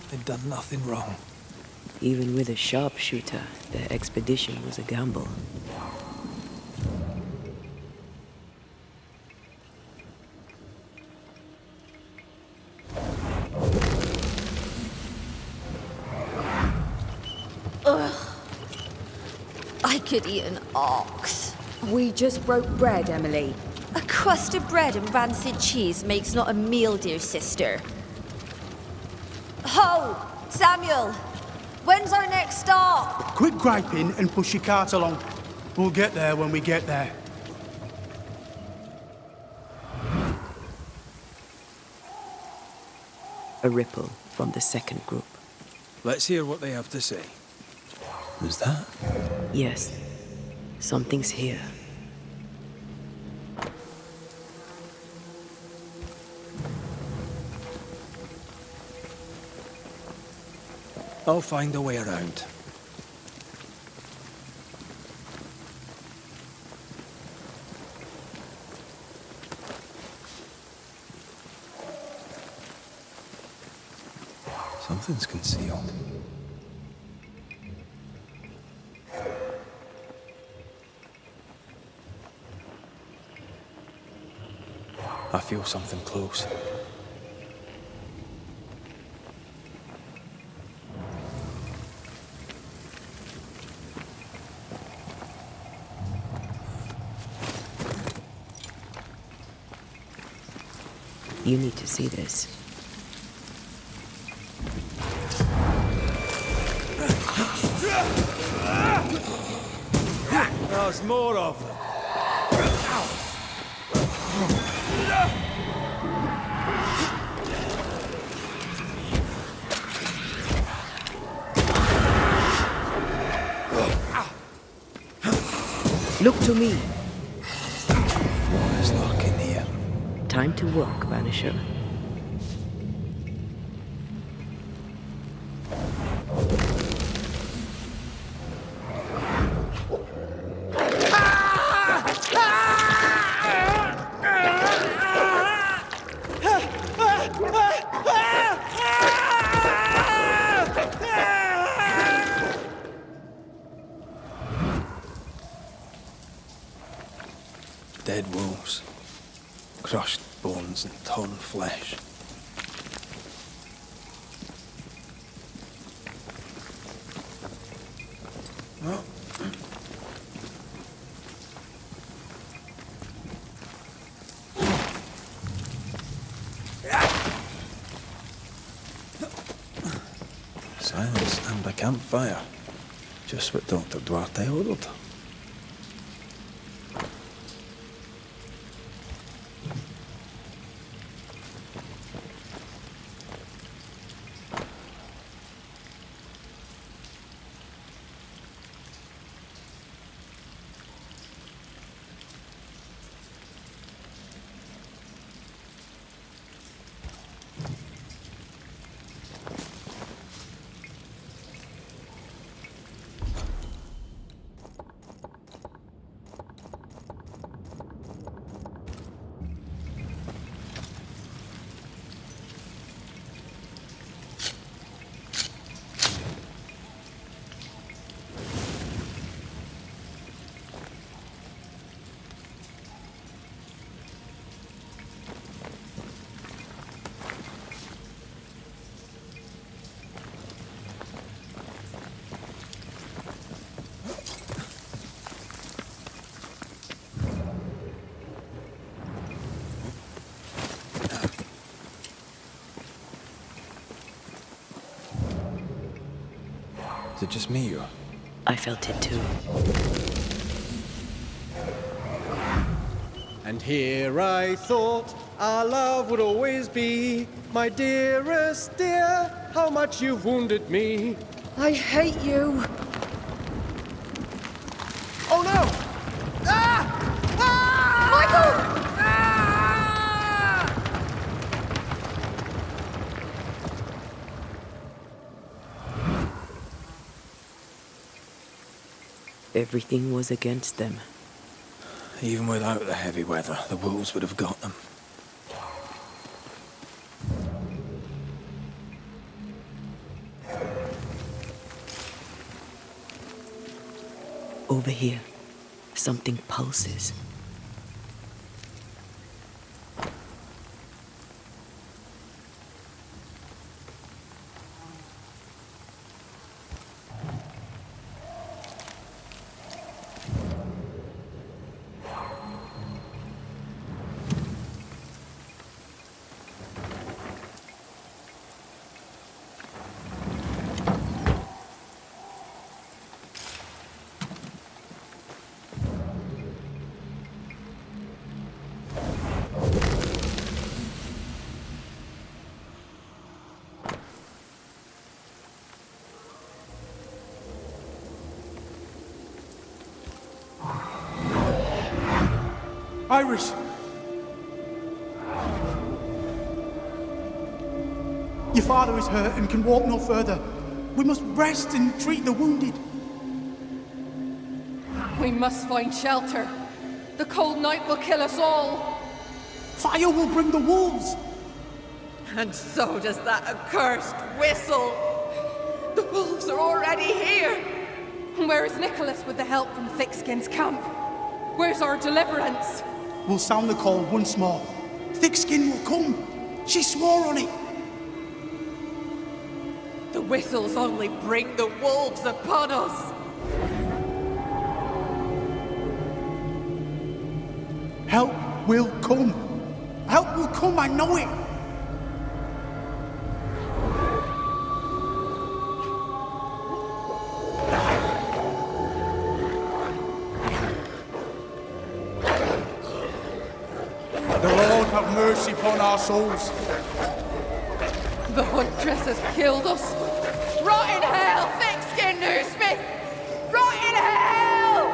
They'd done nothing wrong. Even with a sharpshooter, their expedition was a gamble. Ugh. I could eat an ox. We just broke bread, Emily. A crust of bread and rancid cheese makes not a meal, dear sister. Ho! Samuel! When's our next stop? Quit griping and push your cart along. We'll get there when we get there. A ripple from the second group. Let's hear what they have to say. Who's that? Yes. Something's here. I'll find a way around. Something's concealed. I feel something close. You need to see this. There's more of them. Look to me. What is lurking here? Time to work, Banisher. Dead wolves. Crushed bones and torn flesh. Oh. Silence and a campfire. Just what Dr. Duarte ordered. Is it just me or? I felt it too. And here I thought our love would always be. My dearest dear, how much you've wounded me. I hate you. Oh no! Ah! Ah! Michael! Everything was against them. Even without the heavy weather, the wolves would have got them. Over here, something pulses. Iris! Your father is hurt and can walk no further. We must rest and treat the wounded. We must find shelter. The cold night will kill us all. Fire will bring the wolves. And so does that accursed whistle. The wolves are already here. Where is Nicholas with the help from Thickskin's camp? Where's our deliverance? We'll sound the call once more. Thickskin will come. She swore on it. The whistles only bring the wolves upon us. Help will come. Help will come, I know it. The Lord have mercy upon our souls. The huntress has killed us. Rot in hell, thick-skinned Newsmith! Rot in hell!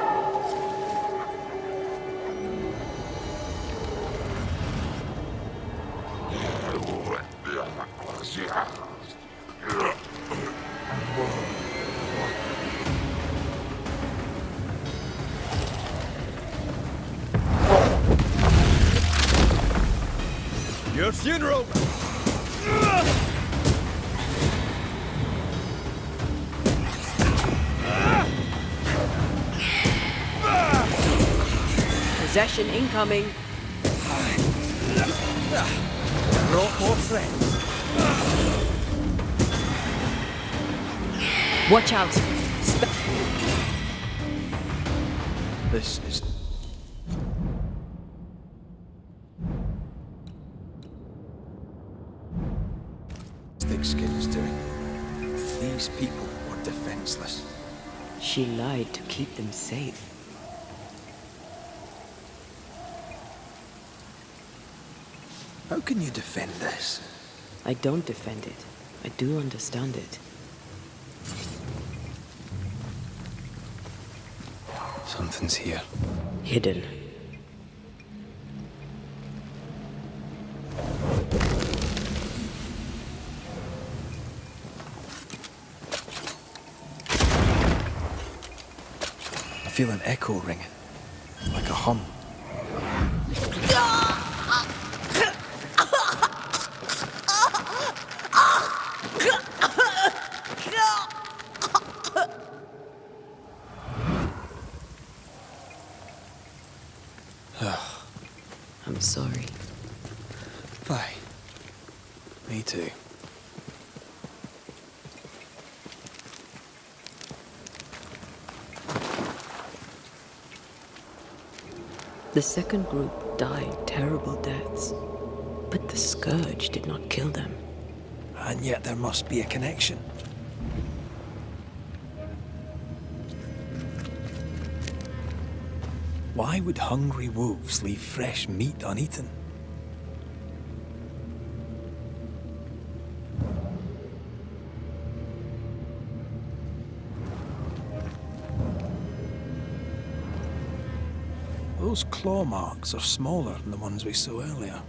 Your funeral! Possession incoming. Brought more friends. Watch out. This is... Thickskin's doing. These people were defenseless. She lied to keep them safe. How can you defend this? I don't defend it. I do understand it. Something's here. Hidden. I feel an echo ringing, like a hum. I'm sorry. Bye. Me too. The second group died terrible deaths, but the scourge did not kill them. And yet there must be a connection. Why would hungry wolves leave fresh meat uneaten? Those claw marks are smaller than the ones we saw earlier.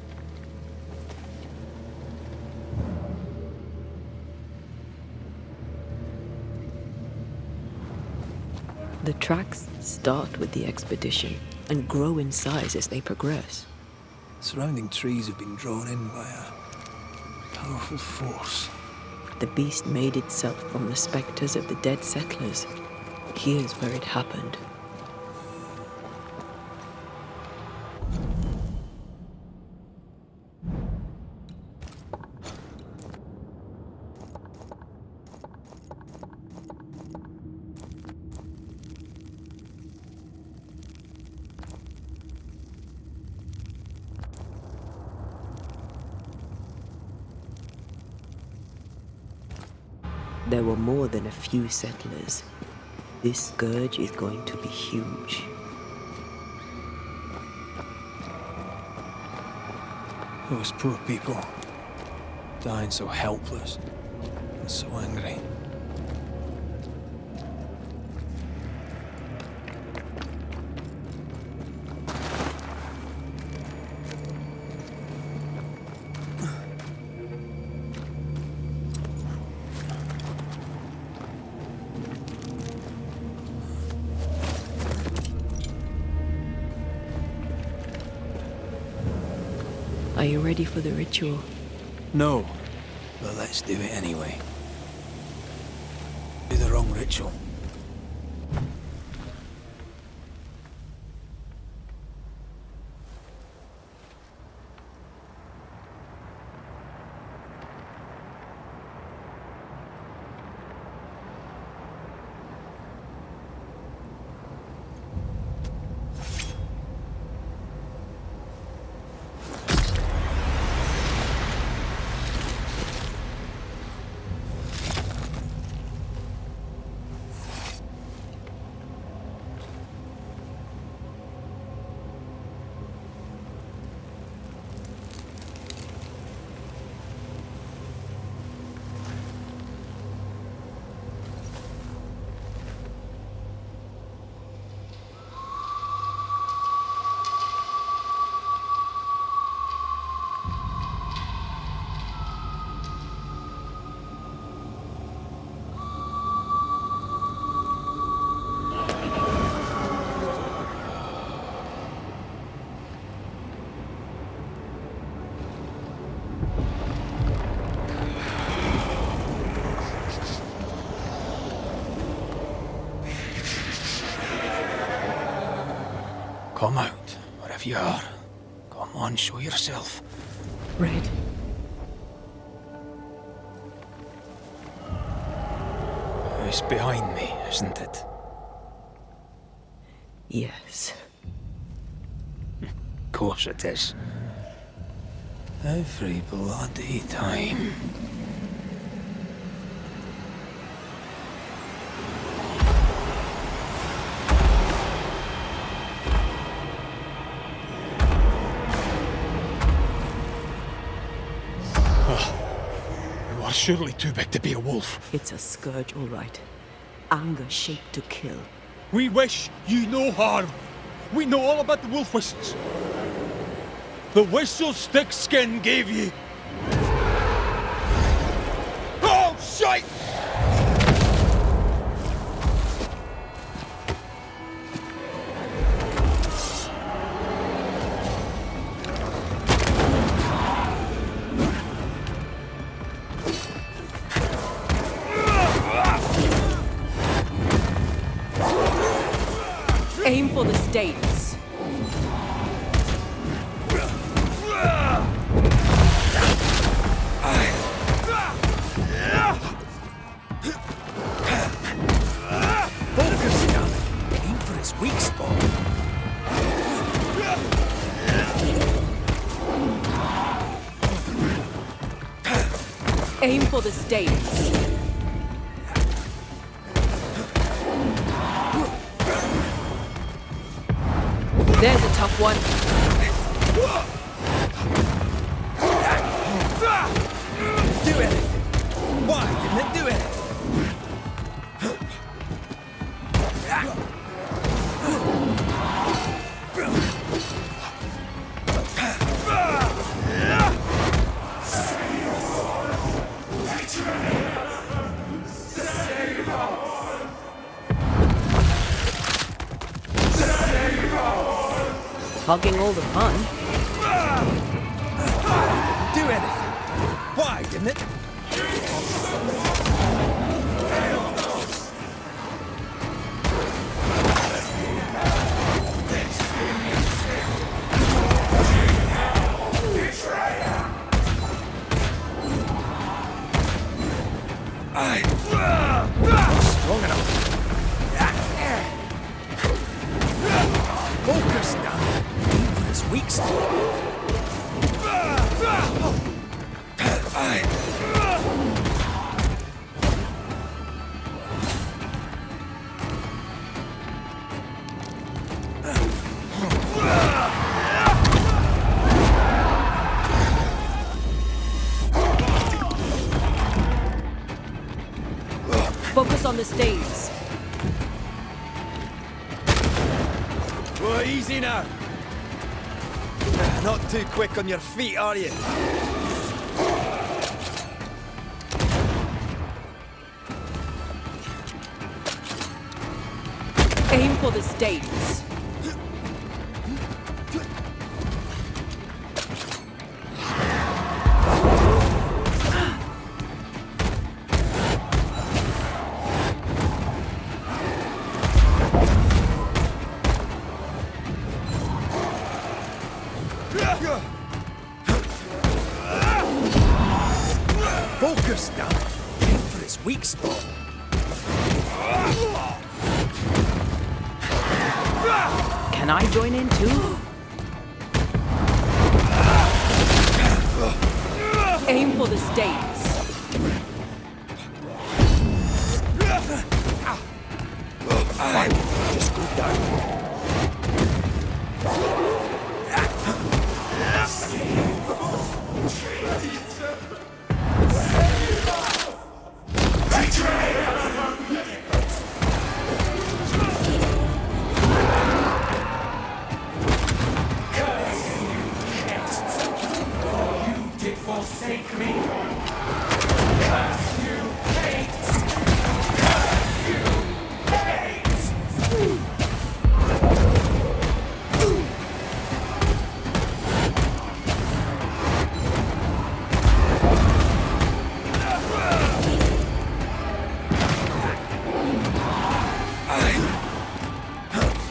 The tracks start with the expedition and grow in size as they progress. Surrounding trees have been drawn in by a powerful force. The beast made itself from the specters of the dead settlers. Here's where it happened. There were more than a few settlers. This scourge is going to be huge. Those poor people, dying so helpless and so angry. Are you ready for the ritual? No, but let's do it anyway. Do the wrong ritual. Come out, wherever you are. Come on, show yourself. Red. It's behind me, isn't it? Yes. Of course it is. Every bloody time. You are surely too big to be a wolf. It's a scourge, all right. Anger shaped to kill. We wish you no harm. We know all about the wolf whistles. The whistle Thickskin gave you. Oh, shite! Aim for the stakes. Focus, damn it. Aim for his weak spot. Aim for the stakes. There's a tough one. Do it! Why didn't it do it? Hogging all the fun. Do anything. Why didn't it? Not strong enough. Focus, damn it. Aim for his weak spot. Focus on the staves. Well, easy now. Not too quick on your feet, are you? Aim for the staves. Focus, damn it. Aim for his weak spot. Can I join in too? Aim for the staves. Just go down. Forsake me.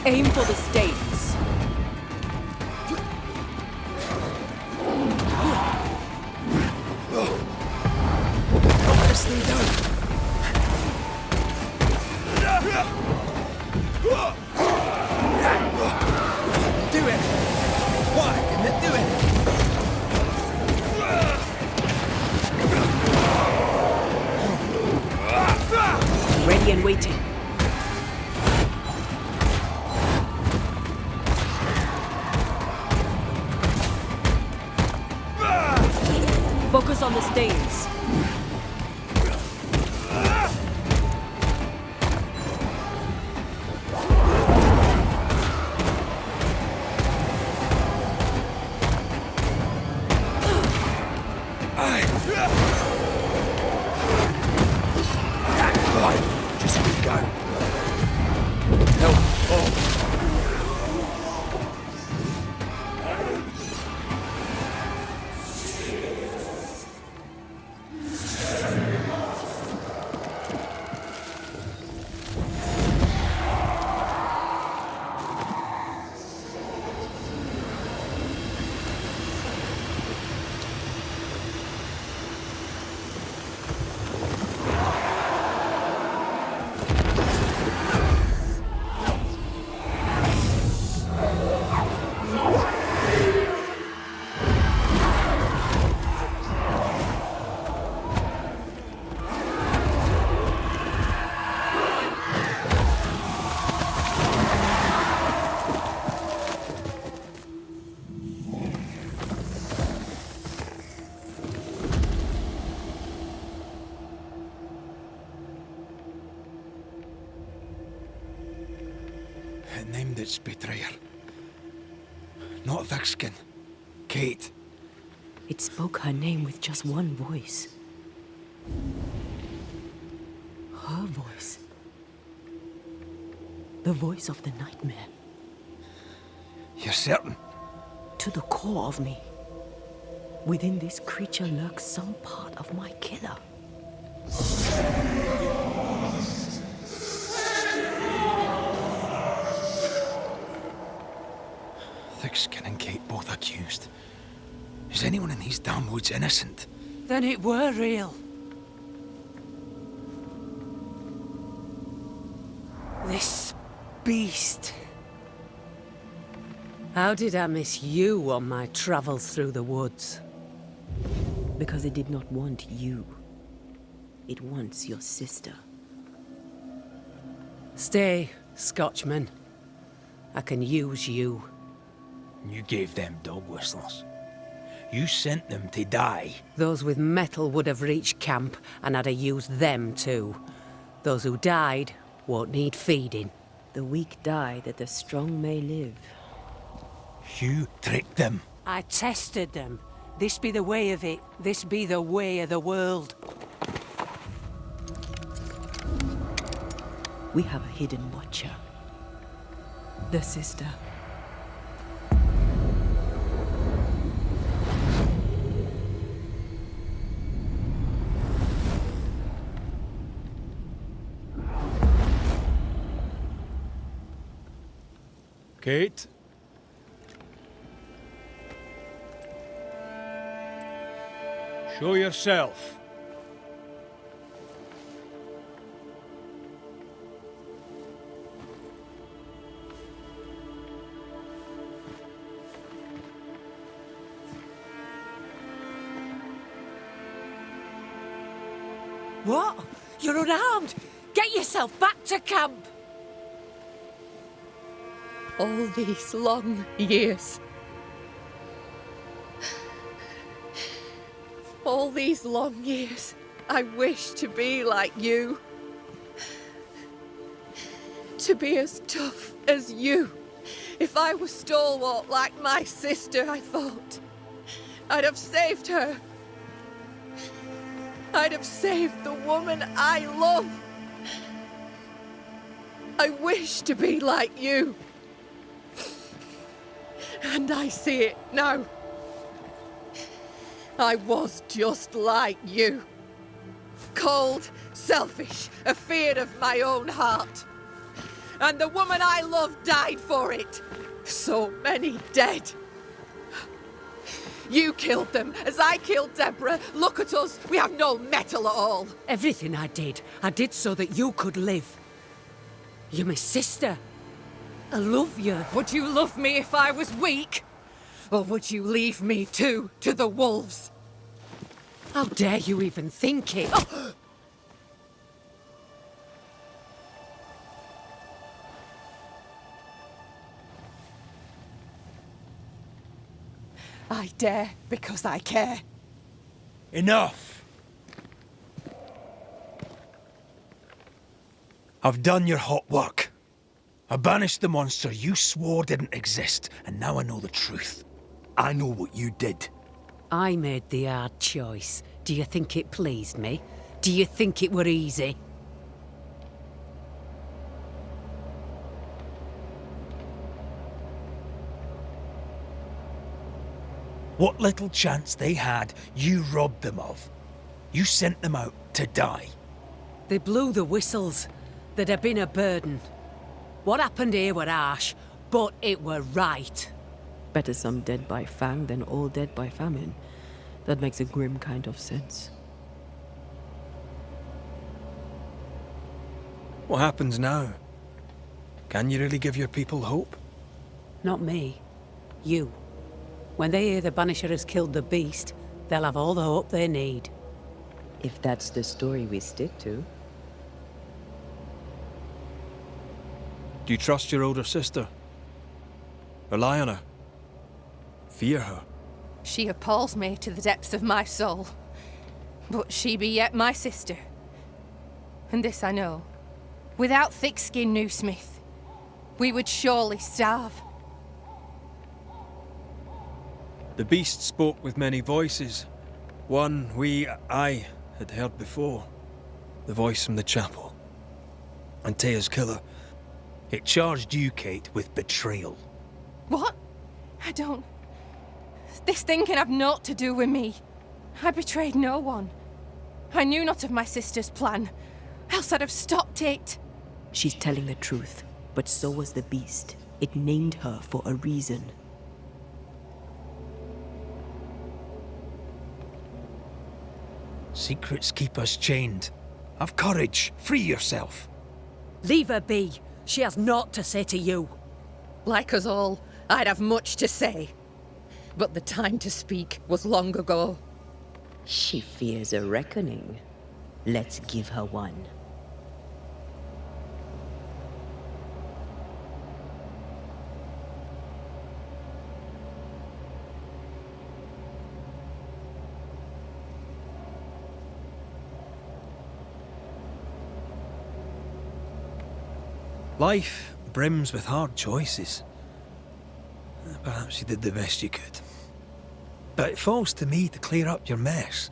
Aim for the staves. Don't let us stay down. Do it! Why didn't it do it? Ready and waiting. Focus on the stains. Just keep going. No. Oh. It named its betrayer. Not Thickskin. Kate. It spoke her name with just one voice. Her voice. The voice of the nightmare. You're certain? To the core of me. Within this creature lurks some part of my killer. Thickskin and Kate both accused. Is anyone in these damn woods innocent? Then it were real. This beast. How did I miss you on my travels through the woods? Because it did not want you. It wants your sister. Stay, Scotchman. I can use you. You gave them dog whistles. You sent them to die. Those with metal would have reached camp, and I'd have used them too. Those who died won't need feeding. The weak die that the strong may live. You tricked them. I tested them. This be the way of it. This be the way of the world. We have a hidden watcher. The sister. Kate? Show yourself. What? You're unarmed! Get yourself back to camp! All these long years. All these long years, I wish to be like you. To be as tough as you. If I was stalwart like my sister, I thought, I'd have saved her. I'd have saved the woman I love. I wish to be like you. And I see it now. I was just like you. Cold, selfish, afeard of my own heart. And the woman I loved died for it. So many dead. You killed them, as I killed Deborah. Look at us, we have no mettle at all. Everything I did so that you could live. You're my sister. I love you. Would you love me if I was weak? Or would you leave me too, to the wolves? How dare you even think it? Oh! I dare because I care. Enough! I've done your hot work. I banished the monster you swore didn't exist, and now I know the truth. I know what you did. I made the hard choice. Do you think it pleased me? Do you think it were easy? What little chance they had, you robbed them of. You sent them out to die. They blew the whistles. There'd have been a burden. What happened here were harsh, but it were right. Better some dead by fang than all dead by famine. That makes a grim kind of sense. What happens now? Can you really give your people hope? Not me. You. When they hear the Banisher has killed the beast, they'll have all the hope they need. If that's the story we stick to. Do you trust your older sister? Rely on her? Fear her? She appalls me to the depths of my soul. But she be yet my sister. And this I know. Without thick-skinned Newsmith, we would surely starve. The beast spoke with many voices. One I had heard before. The voice from the chapel. Antea's killer. It charged you, Kate, with betrayal. What? I don't... This thing can have naught to do with me. I betrayed no one. I knew not of my sister's plan, else I'd have stopped it. She's telling the truth, but so was the beast. It named her for a reason. Secrets keep us chained. Have courage. Free yourself. Leave her be. She has naught to say to you. Like us all, I'd have much to say. But the time to speak was long ago. She fears a reckoning. Let's give her one. Life brims with hard choices. Perhaps you did the best you could. But it falls to me to clear up your mess.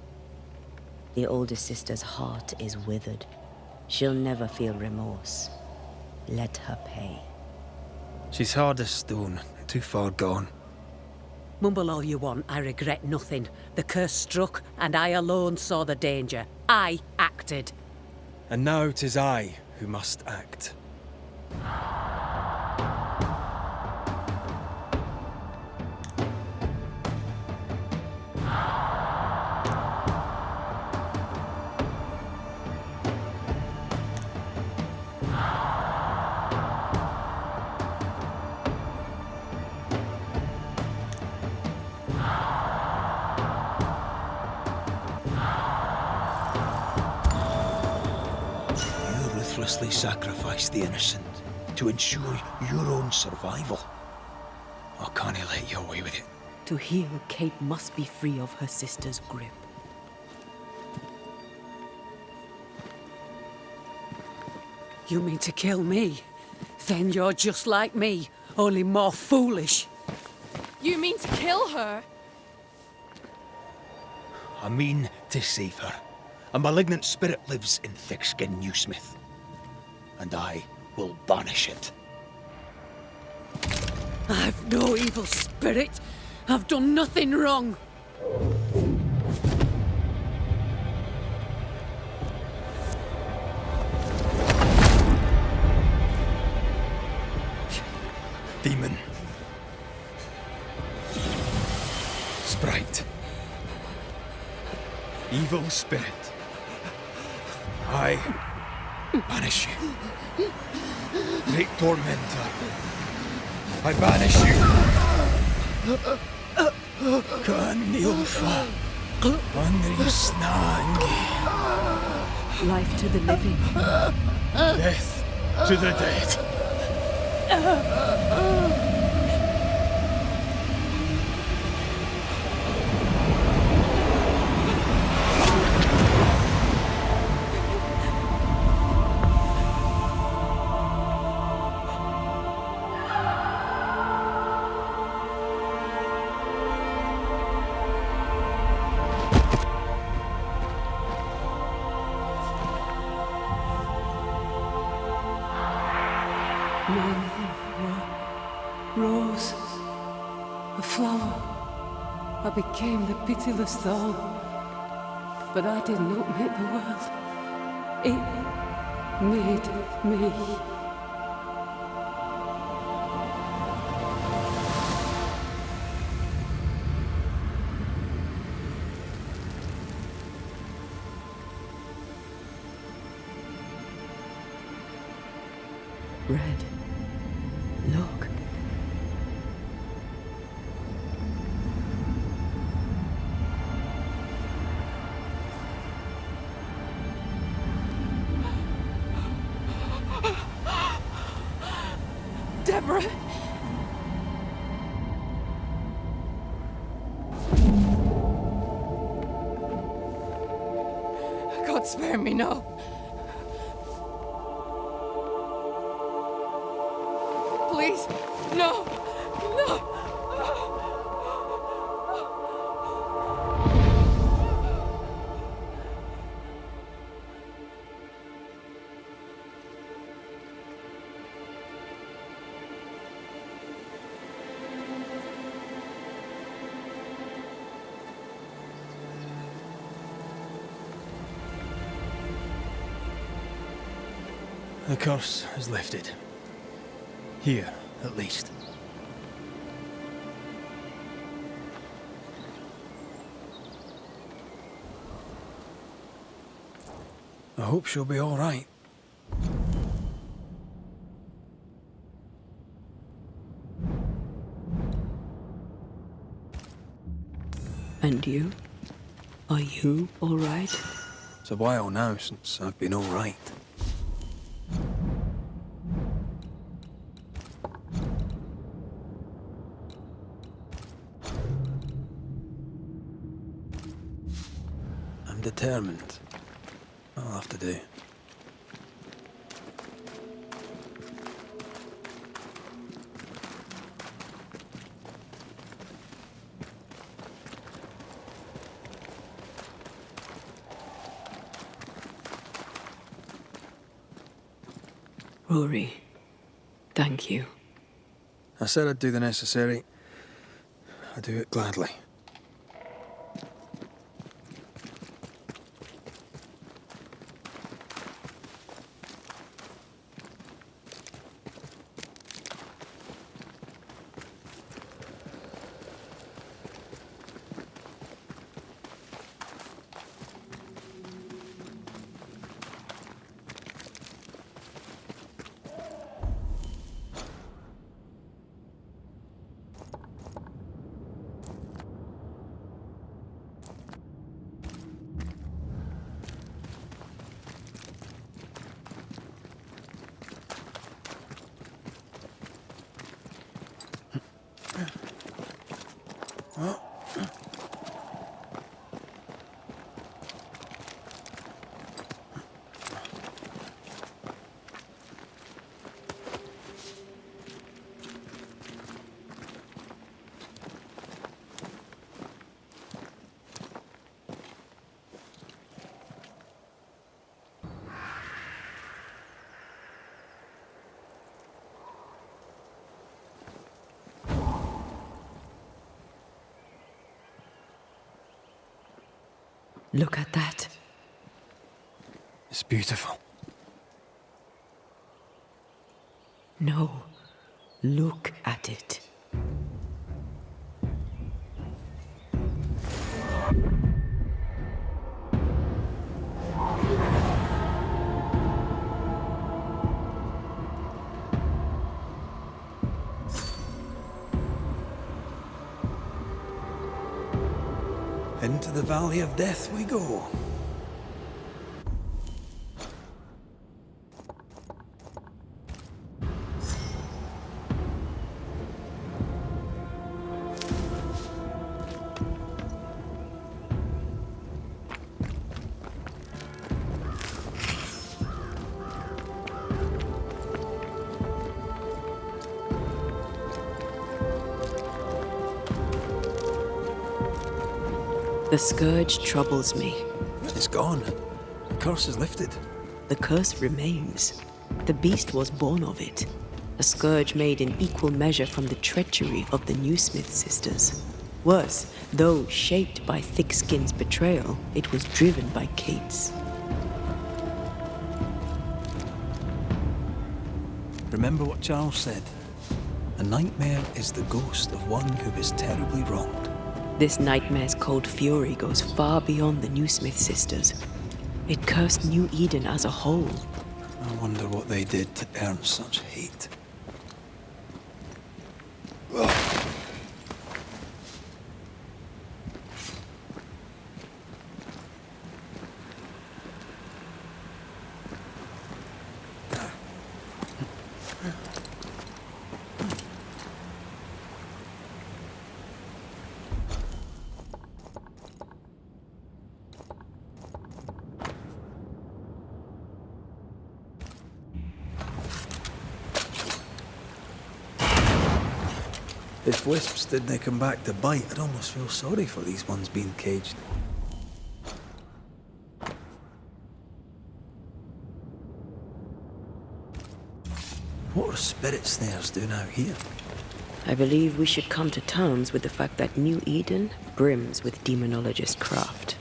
The older sister's heart is withered. She'll never feel remorse. Let her pay. She's hard as stone, too far gone. Mumble all you want, I regret nothing. The curse struck, and I alone saw the danger. I acted. And now 'tis I who must act. You ruthlessly sacrifice the innocent to ensure your own survival. Or can't I let you away with it? To heal, Kate must be free of her sister's grip. You mean to kill me? Then you're just like me, only more foolish. You mean to kill her? I mean to save her. A malignant spirit lives in thick-skinned Newsmith. And I will banish it. I've no evil spirit. I've done nothing wrong. Demon. Sprite. evil spirit, I banish you. Great tormentor, I banish you. Kanilfa, Andrisnangi. Life to the living. Death to the dead. Rose, a flower. I became the pitiless thorn. But I did not make the world. It made me. Red. Look. Deborah! God spare me, no. Please, no, no. The curse is lifted. Here, at least. I hope she'll be all right. And you? Are you all right? It's a while now since I've been all right. I'm determined. I'll have to do. Rory, thank you. I said I'd do the necessary. I do it gladly. Look at that. It's beautiful. No, look at it. the Valley of Death we go. The scourge troubles me. It's gone. The curse is lifted. The curse remains. The beast was born of it. A scourge made in equal measure from the treachery of the Newsmith sisters. Worse, though shaped by Thickskin's betrayal, it was driven by Kate's. Remember what Charles said. A nightmare is the ghost of one who is terribly wronged. This nightmare's cold fury goes far beyond the Newsmith sisters. It cursed New Eden as a whole. I wonder what they did to earn such hate. If wisps didn't come back to bite, I'd almost feel sorry for these ones being caged. What are spirit snares doing out here? I believe we should come to terms with the fact that New Eden brims with demonologist craft.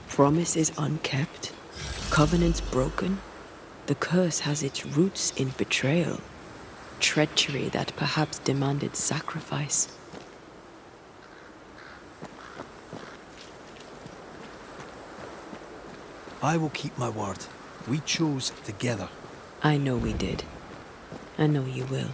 Promises unkept, covenants broken. The curse has its roots in betrayal, treachery that perhaps demanded sacrifice. I will keep my word. We chose together. I know we did. I know you will.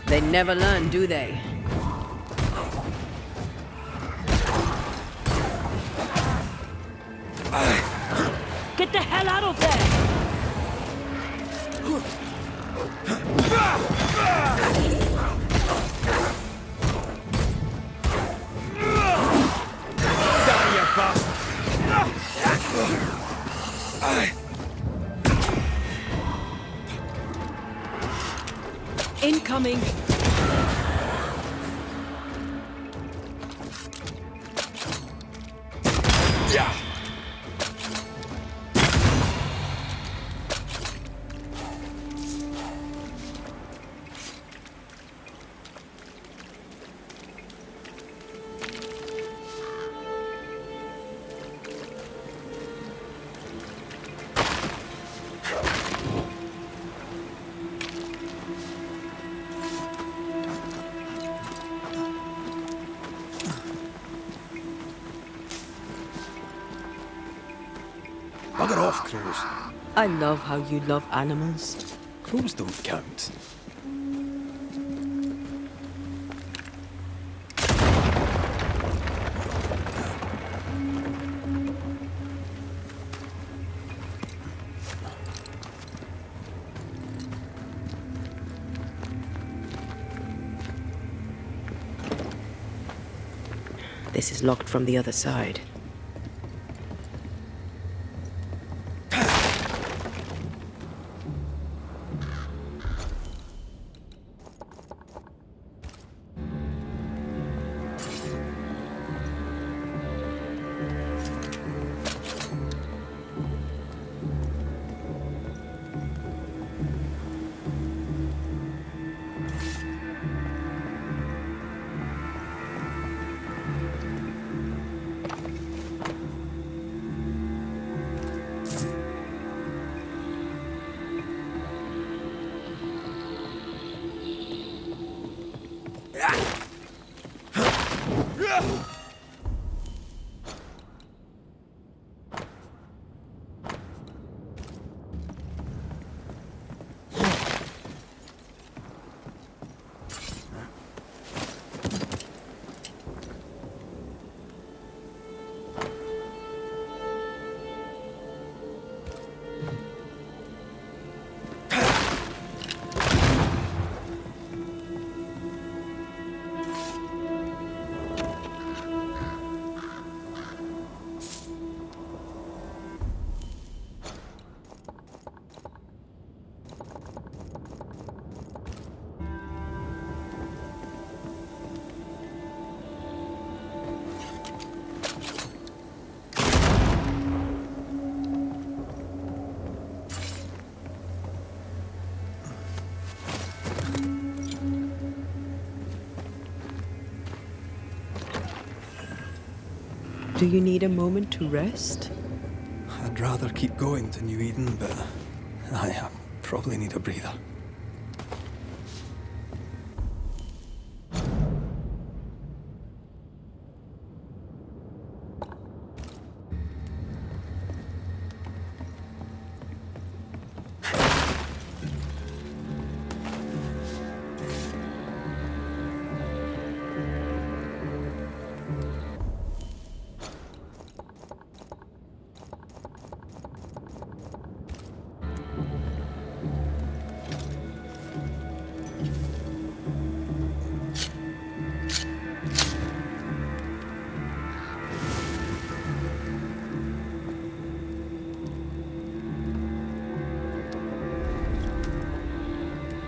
They never learn, do they? Get the hell out of there! Die, you bastard! Incoming! Bugger off, crows. I love how you love animals. Crows don't count. This is locked from the other side. Do you need a moment to rest? I'd rather keep going to New Eden, but I probably need a breather.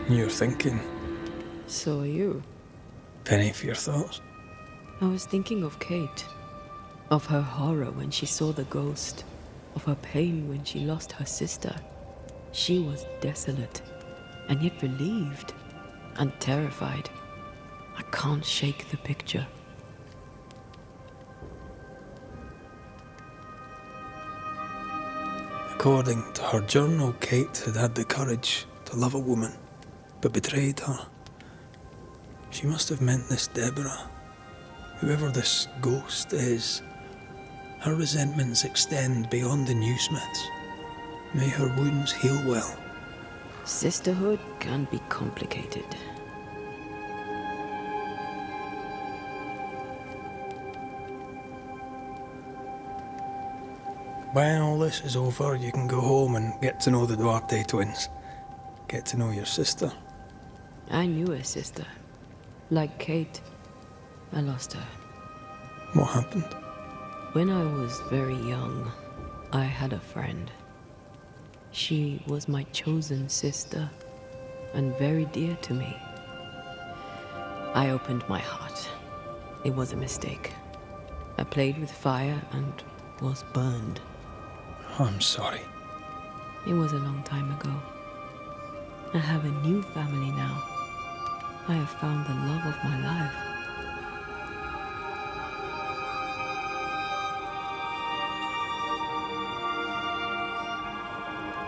You're thinking. So are you. Penny for your thoughts. I was thinking of Kate. Of her horror when she saw the ghost. Of her pain when she lost her sister. She was desolate, and yet relieved, and terrified. I can't shake the picture. According to her journal, Kate had had the courage to love a woman, but betrayed her. She must have meant this Deborah. Whoever this ghost is, her resentments extend beyond the new Smiths. May her wounds heal well. Sisterhood can be complicated. when all this is over, you can go home and get to know the Duarte twins. Get to know your sister. I knew her sister. Like Kate, I lost her. What happened? When I was very young, I had a friend. She was my chosen sister, and very dear to me. I opened my heart. It was a mistake. I played with fire and was burned. I'm sorry. It was a long time ago. I have a new family now. I have found the love of my life.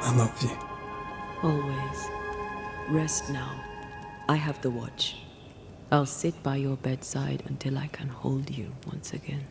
I love you. Always. Rest now. I have the watch. I'll sit by your bedside until I can hold you once again.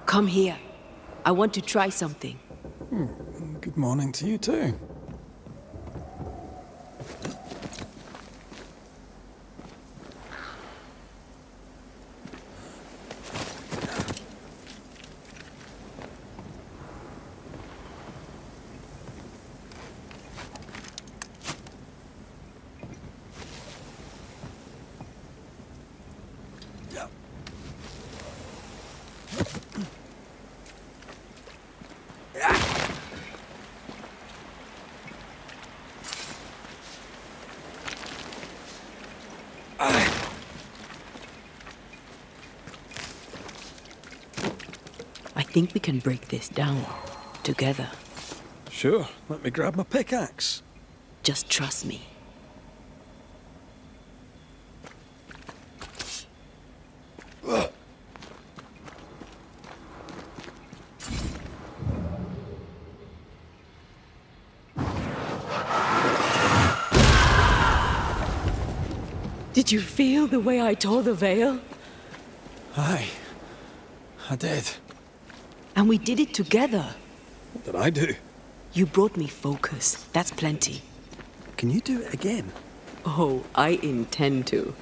Come here. I want to try something. Good morning to you too. I think we can break this down together. Sure, let me grab my pickaxe. Just trust me. Did you feel the way I tore the veil? Aye, I did. And we did it together. What did I do? You brought me focus. That's plenty. Can you do it again? Oh, I intend to.